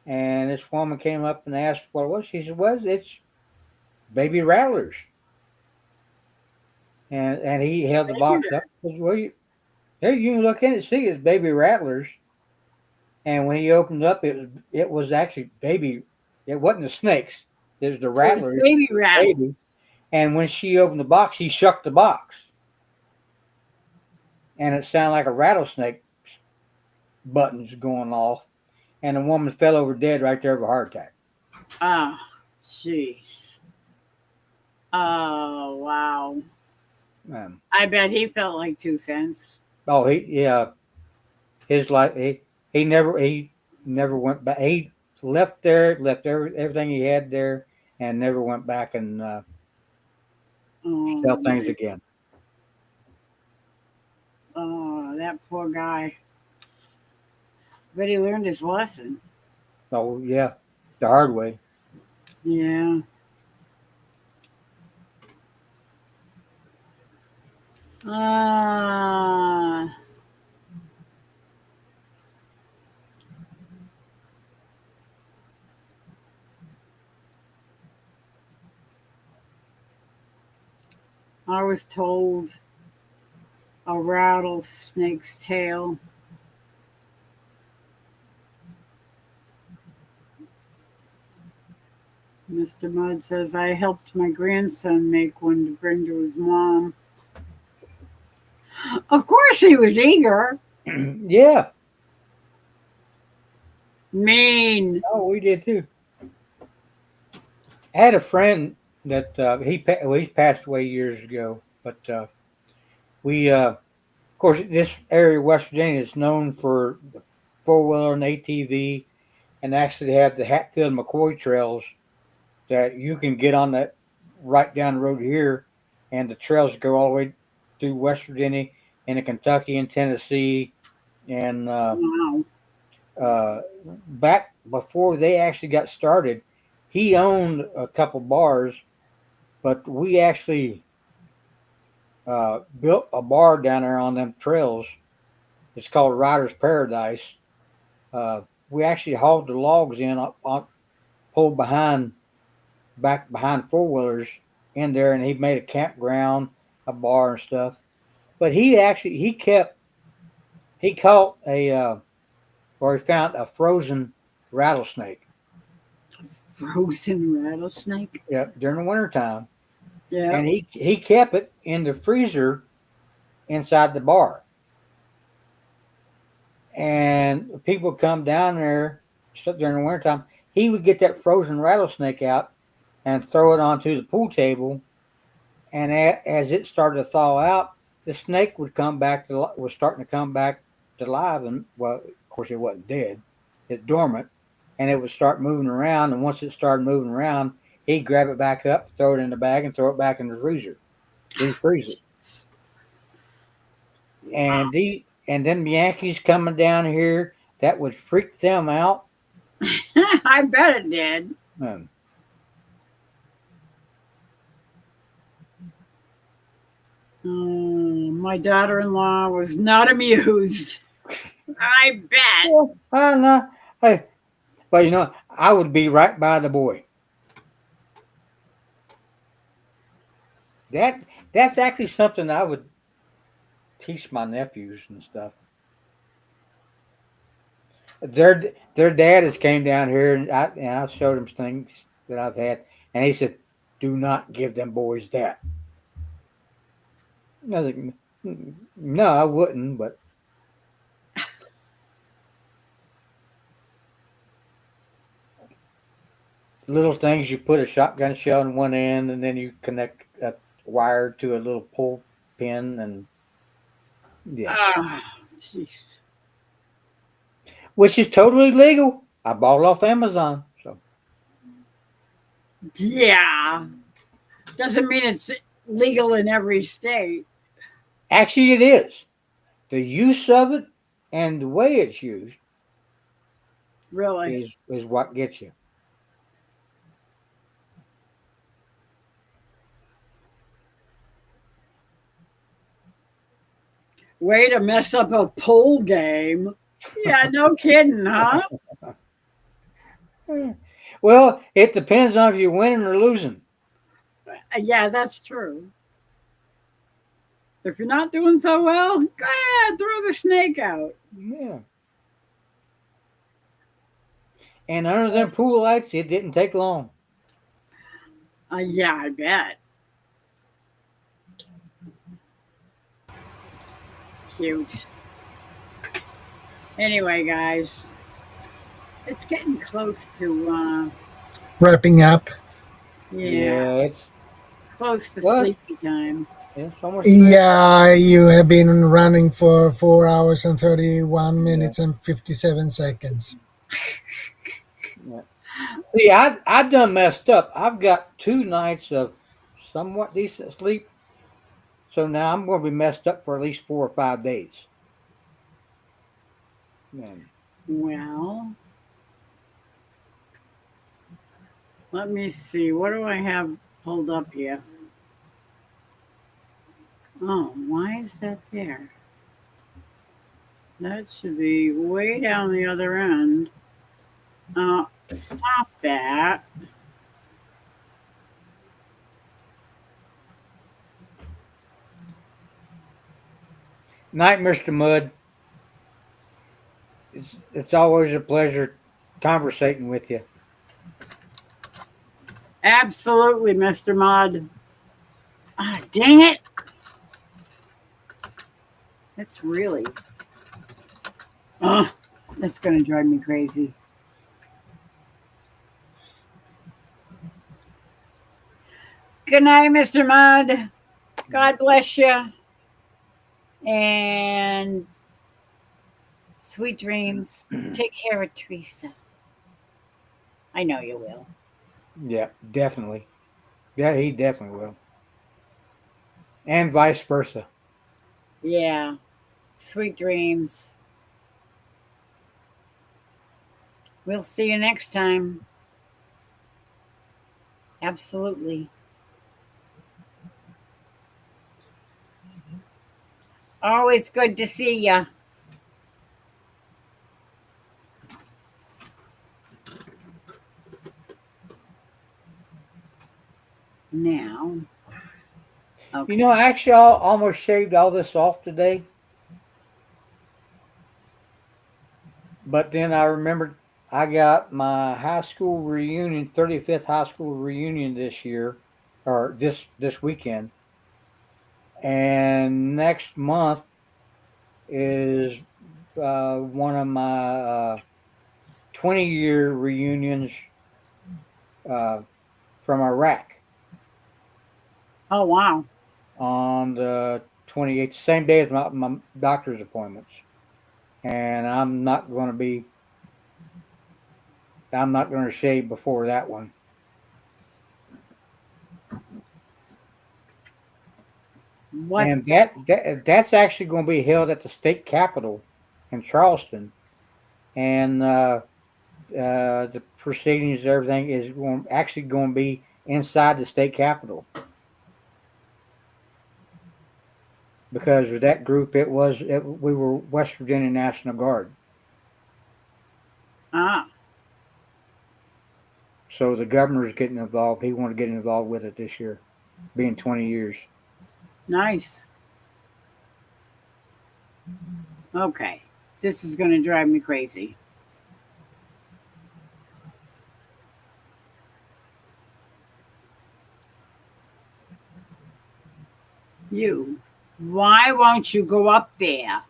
And this woman came up and asked what it was. She said, "Well, it's baby rattlers." And he held the box up. He said, "Well, here you can look in it, see it's baby rattlers." And when he opened up, it was actually baby. It wasn't the snakes. It was the It was rattlers, baby rattle. baby. And when she opened the box, he shook the box, and it sounded like a rattlesnake buttons going off. And the woman fell over dead right there of a heart attack. Oh, jeez. Oh, wow. Um, I bet he felt like 2 cents. oh, his life. He never went back. He left there, left everything he had there, and never went back and sell things Oh, again. oh, that poor guy. But he learned his lesson. Oh yeah, the hard way. Yeah. Uh, I was told a rattlesnake's tail. Mr. Mudd says I helped my grandson make one to bring to his mom. Of course, he was eager. Yeah. Mean. Oh, we did too. I had a friend that he's passed away years ago, but we of course this area of West Virginia is known for the four wheeler and ATV, and actually they have the Hatfield McCoy trails that you can get on that right down the road here, and the trails go all the way through West Virginia into Kentucky and Tennessee, and Wow. back before they actually got started, he owned a couple bars, but we actually built a bar down there on them trails. It's called Rider's Paradise. We actually hauled the logs in, pulled back behind four wheelers in there, and he made a campground, a bar, and stuff. But he caught or he found a frozen rattlesnake. Frozen rattlesnake. Yep, during the wintertime. Yeah. And he kept it in the freezer inside the bar. And people come down there during the wintertime. He would get that frozen rattlesnake out and throw it onto the pool table. And as it started to thaw out, the snake would was starting to come back to life. And well, of course, it wasn't dead; it's dormant, and it would start moving around. And once it started moving around, he'd grab it back up, throw it in the bag, and throw it back in the freezer, refreeze it. Wow. And then Yankees coming down here, that would freak them out. I bet it did. Um, My daughter in law was not amused. I bet. well, I know. Hey, but I would be right by the boy. That that's actually something I would teach my nephews and stuff. Their dad has came down here, and I showed him things that I've had, and he said, "Do not give them boys that." I was like, "No, I wouldn't." But little things, you put a shotgun shell in one end, and then you connect a wire to a little pull pin, and yeah, Ah, jeez. which is totally legal. I bought it off Amazon, so Yeah. Doesn't mean it's legal in every state. actually it is. The use of it and the way it's used Really. is what gets you. Way to mess up a pool game. Yeah, no kidding, huh? Well, it depends on if you're winning or losing. Yeah, that's true. If you're not doing so well, go ahead, throw the snake out. Yeah. And under them pool lights, it didn't take long. Yeah, I bet. Cute. Anyway, guys, it's getting close to Wrapping up. yeah, It's close to what? sleepy time. It's almost Yeah, you have been running for 4 hours and 31 minutes and 57 seconds. yeah. See, I done messed up. I've got 2 nights of somewhat decent sleep, so now I'm going to be messed up for at least 4 or 5 days. Man. Well, let me see. What do I have pulled up here? Oh, why is that there? That should be way down the other end. Stop that. Night, Mr. Mudd. It's always a pleasure conversating with you. Absolutely, Mr. Mudd. Ah, dang it. That's really. Oh, that's going to drive me crazy. Good night, Mr. Mudd. God bless you. And sweet dreams. Take care of Teresa. I know you will. Yeah, definitely. Yeah, he definitely will. And vice versa. Yeah. Sweet dreams. We'll see you next time. Absolutely. Always good to see you. Now, okay. Actually, I almost shaved all this off today, but then I remembered I got my high school reunion, 35th high school reunion this year, or this weekend, and next month is one of my 20-year reunions uh, from Iraq Oh, wow. on the 28th, same day as my doctor's appointments. And I'm not going to shave before that one. What? And that's actually going to be held at the state capitol in Charleston. And the proceedings, everything is actually going to be inside the state capitol. Because with that group, we were West Virginia National Guard. Ah, So the governor's getting involved. He wanted to get involved with it this year, being 20 years. nice. Okay. This is going to drive me crazy. You. Why won't you go up there?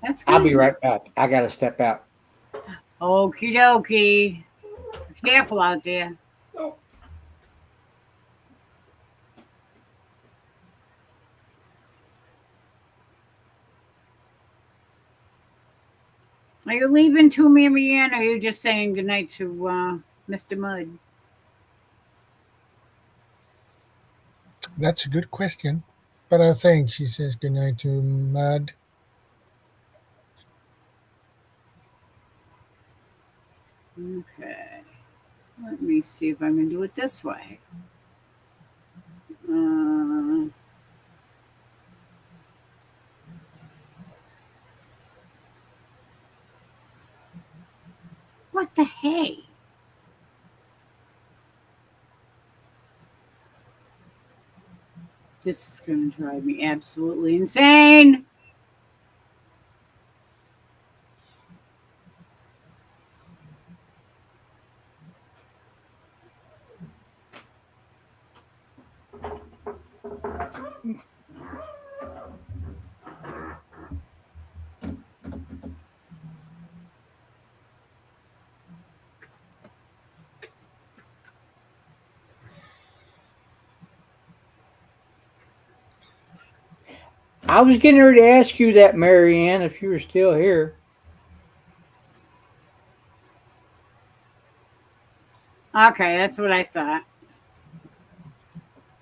That's I'll be good. right back. I got to step out. Okie dokie. Be careful out there. Are you leaving to me, Ann, or are you just saying goodnight to Mr. Mudd? That's a good question. But I think she says goodnight to Mud. Okay. Let me see if I can do it this way. Uh, what the hey? This is going to drive me absolutely insane. I was getting ready to ask you that, Marianne, if you were still here. Okay, that's what I thought.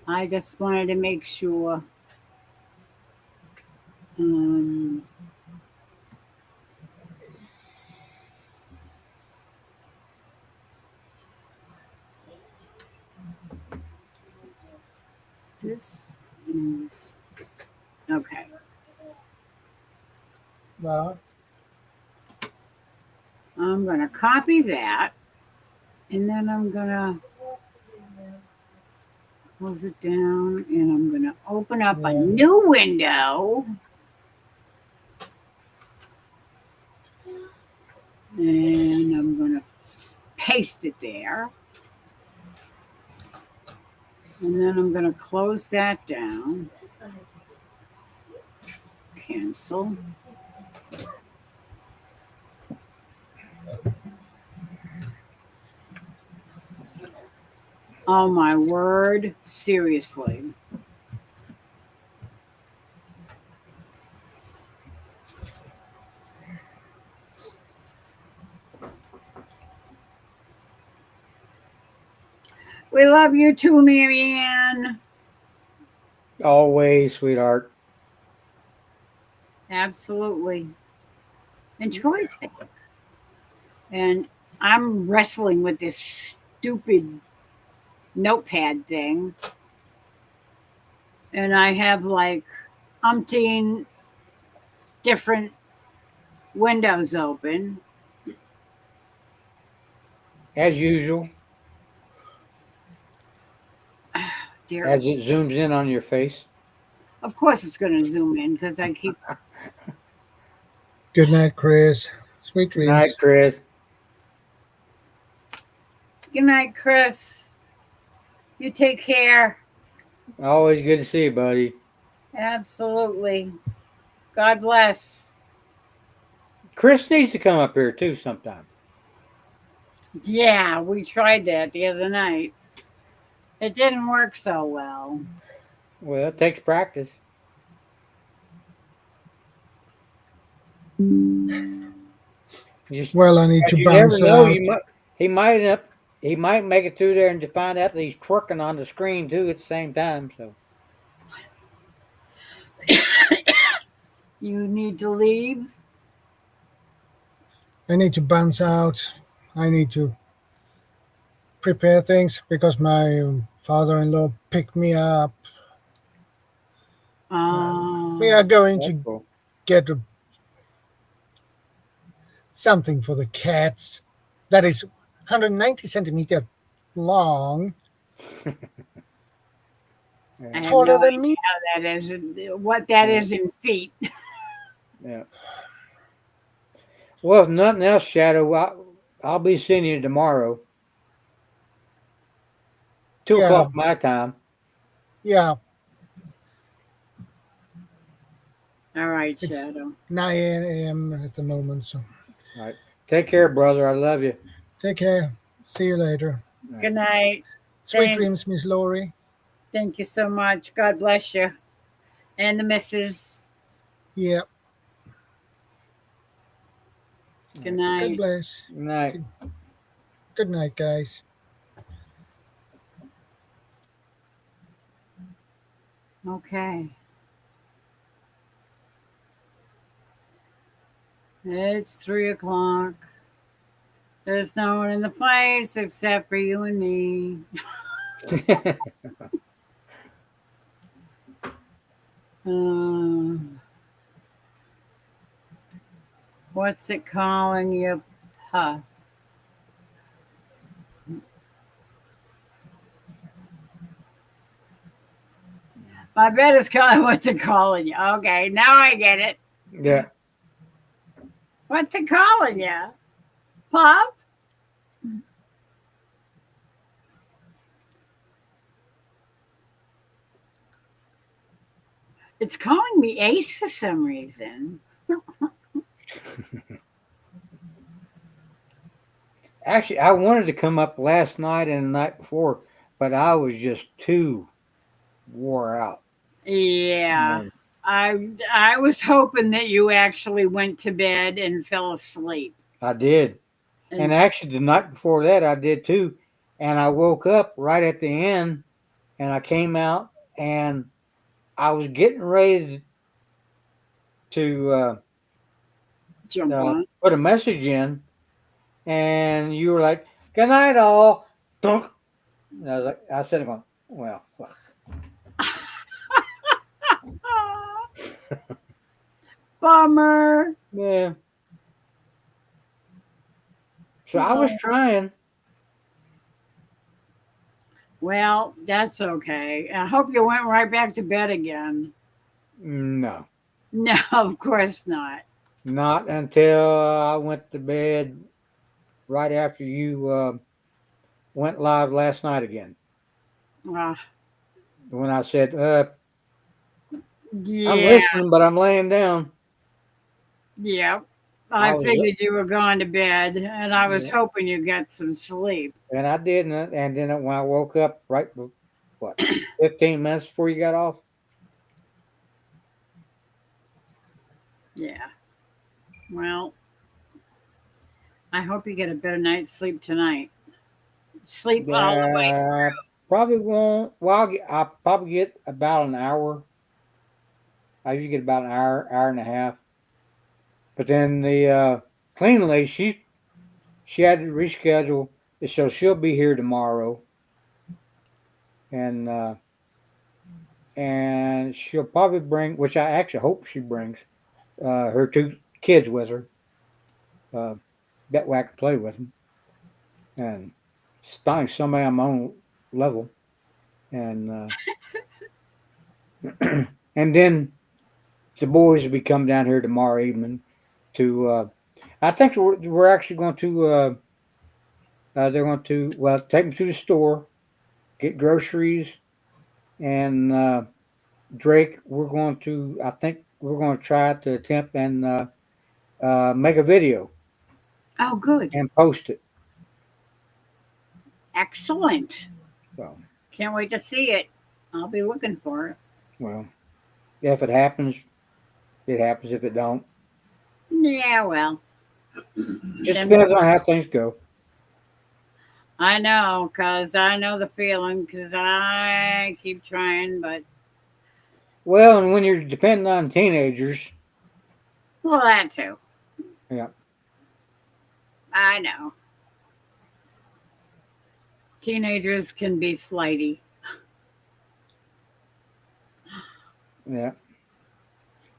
I just wanted to make sure. Um, this is okay. Well, I'm going to copy that, and then I'm going to close it down, and I'm going to open up a Yeah. new window. And I'm going to paste it there. And then I'm going to close that down. Cancel. Oh my word, seriously. We love you too, Marianne. Always, sweetheart. Absolutely. And Troy's back. And I'm wrestling with this stupid notepad thing. And I have like umpteen different windows open. As usual, Dear, as it zooms in on your face. of course it's going to zoom in because I keep. good night, Chris. Sweet Good night, dreams. Chris. Good night, Chris. You take care. Always good to see you, buddy. Absolutely. God bless. Chris needs to come up here too sometime. Yeah, we tried that the other night. It didn't work so well. Well, it takes practice. Just, Well, I need to you never bounce know. out. He might make it through there and to find out that he's twerking on the screen too at the same time. So You need to leave. I need to bounce out. I need to prepare things because my father-in-law picked me up. We are going that's to cool. get something for the cats that is 190 centimeters long, I have taller no than me. idea that is what that is in feet. Yeah. Well, if nothing else, Shadow, I'll be seeing you tomorrow. 2 o'clock Yeah, my time. yeah. All right, It's Shadow. 9 a.m. at the moment. So All right. Take care, brother. I love you. take care. See you later. All right. Good night. Sweet Thanks. dreams, Miss Laurie. Thank you so much. God bless you. And the missus. Yeah. Good God night. bless. Good night. Good night, guys. Okay. It's 3 o'clock. There's no one in the place except for you and me. What's it calling you? Huh. My bed is calling. What's it calling you? Okay, now I get it. Yeah. What's it calling you? Pop? It's calling me Ace for some reason. Actually, I wanted to come up last night and the night before, but I was just too wore out. Yeah. Man, I was hoping that you actually went to bed and fell asleep. I did. And And actually, the night before that, I did too. And I woke up right at the end and I came out and I was getting ready to jump on. put a message in. And you were like, "Good night, all." Dunk. And I was like, I said, "Going well." Bummer. Yeah. So I was trying. Well, that's okay. I hope you went right back to bed again. No, No, of course not. not until I went to bed right after you went live last night again. Uh, When I said, I'm yeah, listening, but I'm laying down. yeah. I I was, figured you were going to bed, and I was yeah, hoping you got some sleep. and I did, and then when I woke up, what, 15 minutes before you got off? Yeah. Well, I hope you get a better night's sleep tonight. Sleep all the way. Yeah, probably won't. Well, I'll probably get about an hour. I usually get about an hour and a half. But then the cleaning lady, she had to reschedule, so she'll be here tomorrow, and she'll probably bring, which I actually hope she brings, her two kids with her. Uh, that way I can play with them and find somebody on my own level, and and then the boys will be coming down here tomorrow evening to. I think we're actually going to. They're going to take them to the store, get groceries, and Drake. I think we're going to try to attempt and make a video Oh, good. and post it. Excellent. So, Can't wait to see it. I'll be looking for it. well, if it happens, it happens. If it don't, Yeah, well, just them, depends on how things go. I know, because I know the feeling, because I keep trying, but, Well, and when you're depending on teenagers, well, that too. yeah, I know. Teenagers can be flighty. yeah.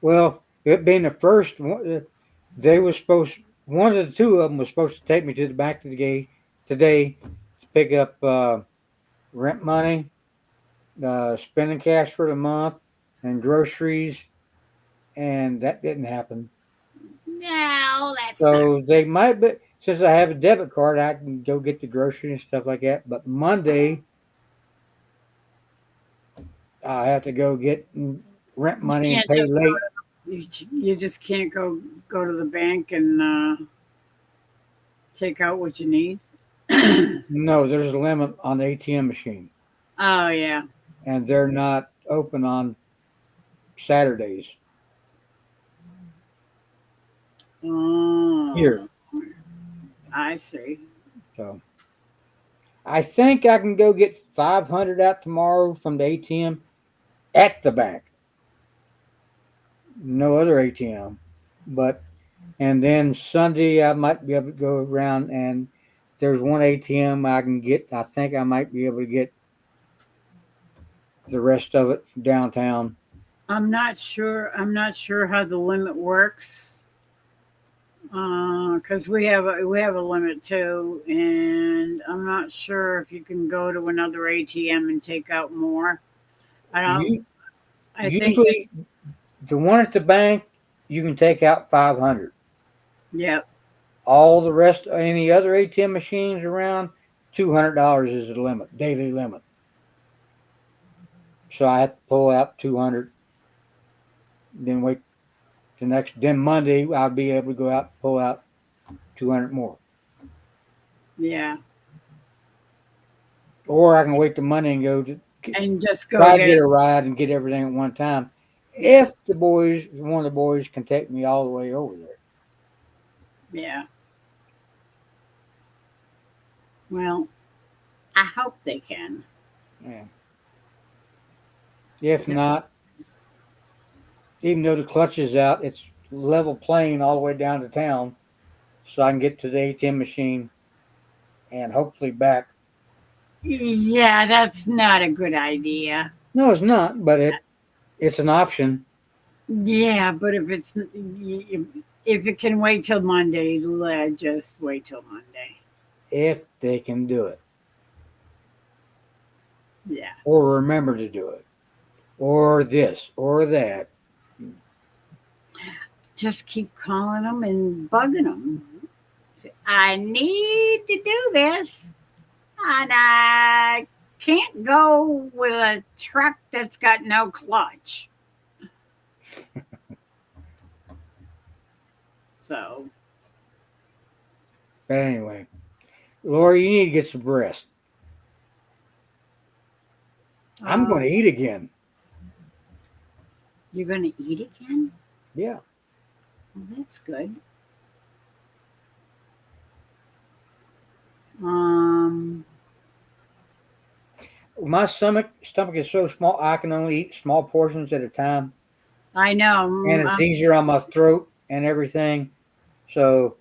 Well, it being the first one, they were supposed. One of the two of them was supposed to take me to the back of the gate today to pick up rent money, spending cash for the month, and groceries, and that didn't happen. No, that's not. So they might be. Since I have a debit card, I can go get the groceries and stuff like that. But Monday, I have to go get rent You money and can't pay just late. you just can't go to the bank and take out what you need. No, there's a limit on the ATM machine, Oh yeah. and they're not open on Saturdays here. Oh, I see. So I think I can go get 500 out tomorrow from the ATM at the bank. No other ATM, but and then Sunday I might be able to go around and there's one ATM I can get. I think I might be able to get the rest of it from downtown. I'm not sure. I'm not sure how the limit works. Because we have a limit too, and I'm not sure if you can go to another ATM and take out more. I don't. You I think that. usually the one at the bank you can take out 500. Yep. All the rest, any other ATM machines around, $200 is the limit, daily limit. So I have to pull out 200, then wait the next. Then Monday I'll be able to go out and pull out 200 more, Yeah. or I can wait the Monday and go to And just go try to get get it. a ride and get everything at one time. If one of the boys can take me all the way over there. Yeah. Well, I hope they can. Yeah. If not, even though the clutch is out, it's level plane all the way down to town, so I can get to the ATM machine and hopefully back. Yeah, that's not a good idea. No, it's not, but it's an option. Yeah, but if it can wait till Monday, just wait till Monday. If they can do it, Yeah. or remember to do it, or this, or that. Just keep calling them and bugging them. Say, I need to do this, and I can't go with a truck that's got no clutch. So, But anyway, Lori, you need to get some rest. I'm going uh, to eat again. you're going to eat again? Yeah. Well, that's good. Um, My stomach is so small, I can only eat small portions at a time, I know. and it's easier on my throat and everything. So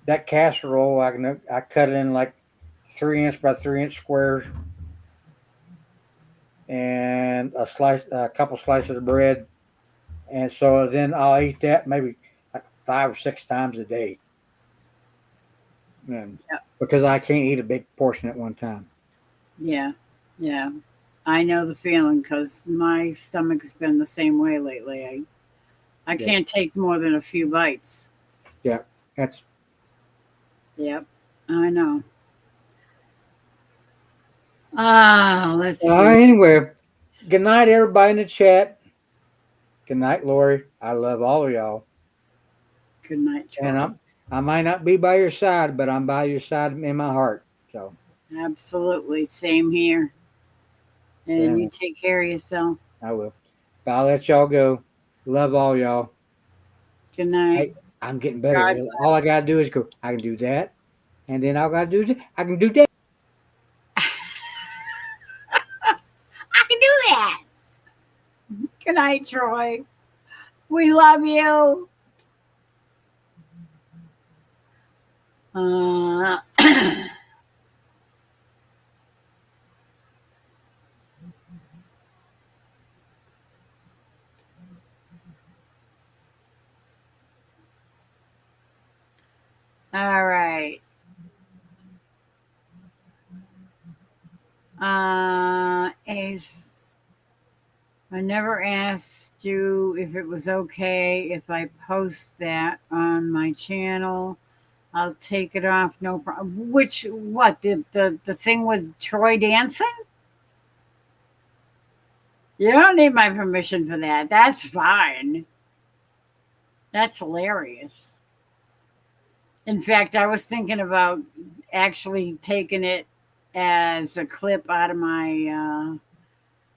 that casserole, I cut it in like 3 inch by 3 inch squares, and a couple slices of bread, and so then I'll eat that maybe like 5 or 6 times a day, and Yeah, because I can't eat a big portion at one time. yeah, yeah. I know the feeling because my stomach's been the same way lately. I Yeah, can't take more than a few bites. yeah, that's Yep, I know. Ah, let's see. anyway. Good night, everybody in the chat. Good night, Lori. I love all of y'all. Good night, And Troy. I might not be by your side, but I'm by your side in my heart. So, Absolutely. Same here. but And you anyway, take care of yourself. I will. But I'll let y'all go. Love all y'all. Good night. Hey, I'm getting better. God All I bless. gotta do is go. I can do that, and then I gotta do that. I can do that. I can do that. Good night, Troy. We love you. Uh, all right. Ace, I never asked you if it was okay if I post that on my channel. I'll take it off, no problem. What, the thing with Troy dancing? You don't need my permission for that. That's fine. That's hilarious. In fact, I was thinking about actually taking it as a clip out of my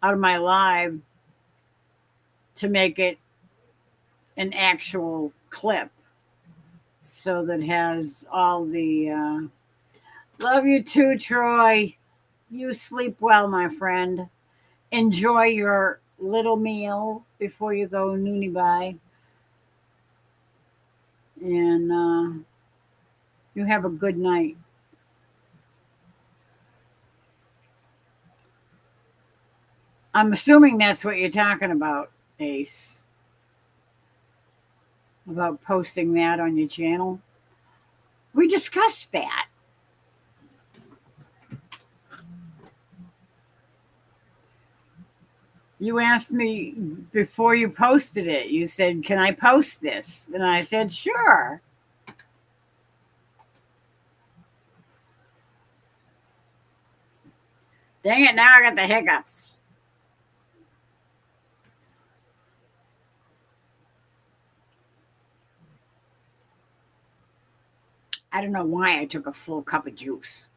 live to make it an actual clip, so that has all the. Love you too, Troy. You sleep well, my friend. Enjoy your little meal before you go noonie bye, and you have a good night. I'm assuming that's what you're talking about, Ace, about posting that on your channel. We discussed that. You asked me before you posted it. You said, "Can I post this?" And I said, "Sure." Dang it, now I got the hiccups. I don't know why I took a full cup of juice.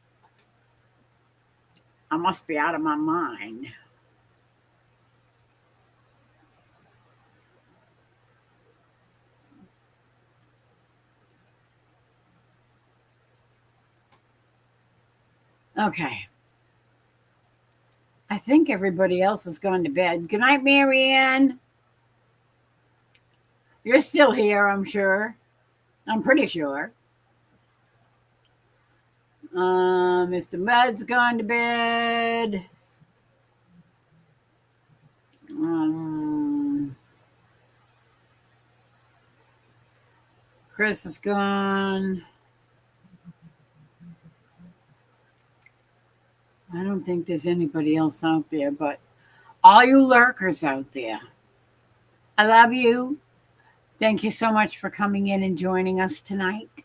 I must be out of my mind. Okay. I think everybody else has gone to bed. Good night, Marianne. You're still here, I'm sure. I'm pretty sure. Mr. Mud's gone to bed. Um, Chris is gone. I don't think there's anybody else out there, but all you lurkers out there, I love you. Thank you so much for coming in and joining us tonight.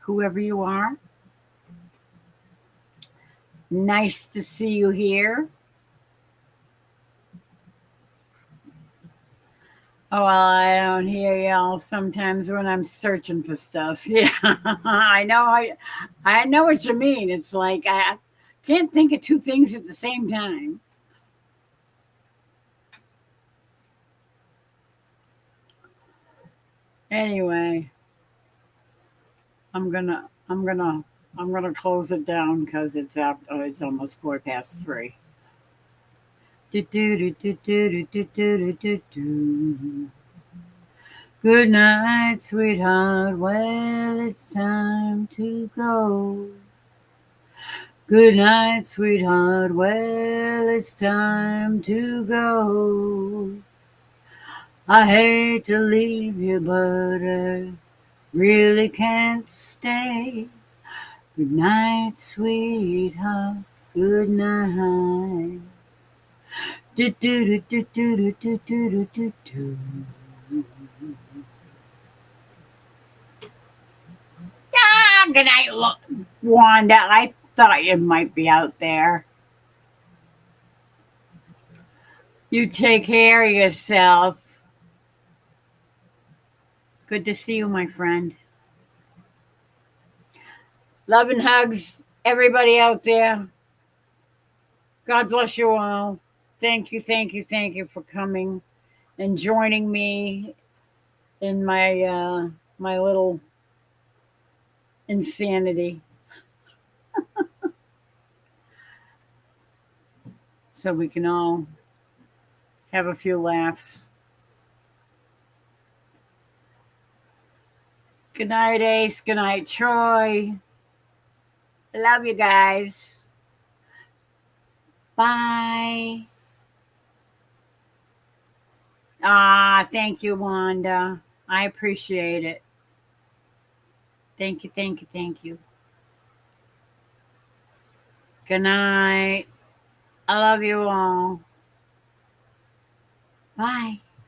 Whoever you are, nice to see you here. Oh, well, I don't hear y'all sometimes when I'm searching for stuff. Yeah, I know. I know what you mean. It's like I can't think of two things at the same time. Anyway, I'm gonna close it down because it's up. Oh, it's almost 3:15. Do, do, do, do, do, do, do, do, do. Good night, sweetheart. Well, it's time to go. Good night, sweetheart. Well, it's time to go. I hate to leave you, but I really can't stay. Good night, sweetheart. Good night. Do do do do do do do do do do. Ah, good night, Wanda. I thought you might be out there. You take care of yourself. Good to see you, my friend. Love and hugs, everybody out there. God bless you all. Thank you, thank you, thank you for coming and joining me in my little insanity. So we can all have a few laughs. Good night, Ace. Good night, Troy. Love you guys. Bye. Ah, thank you, Wanda. I appreciate it. Thank you, thank you, thank you. Good night. I love you all. Bye.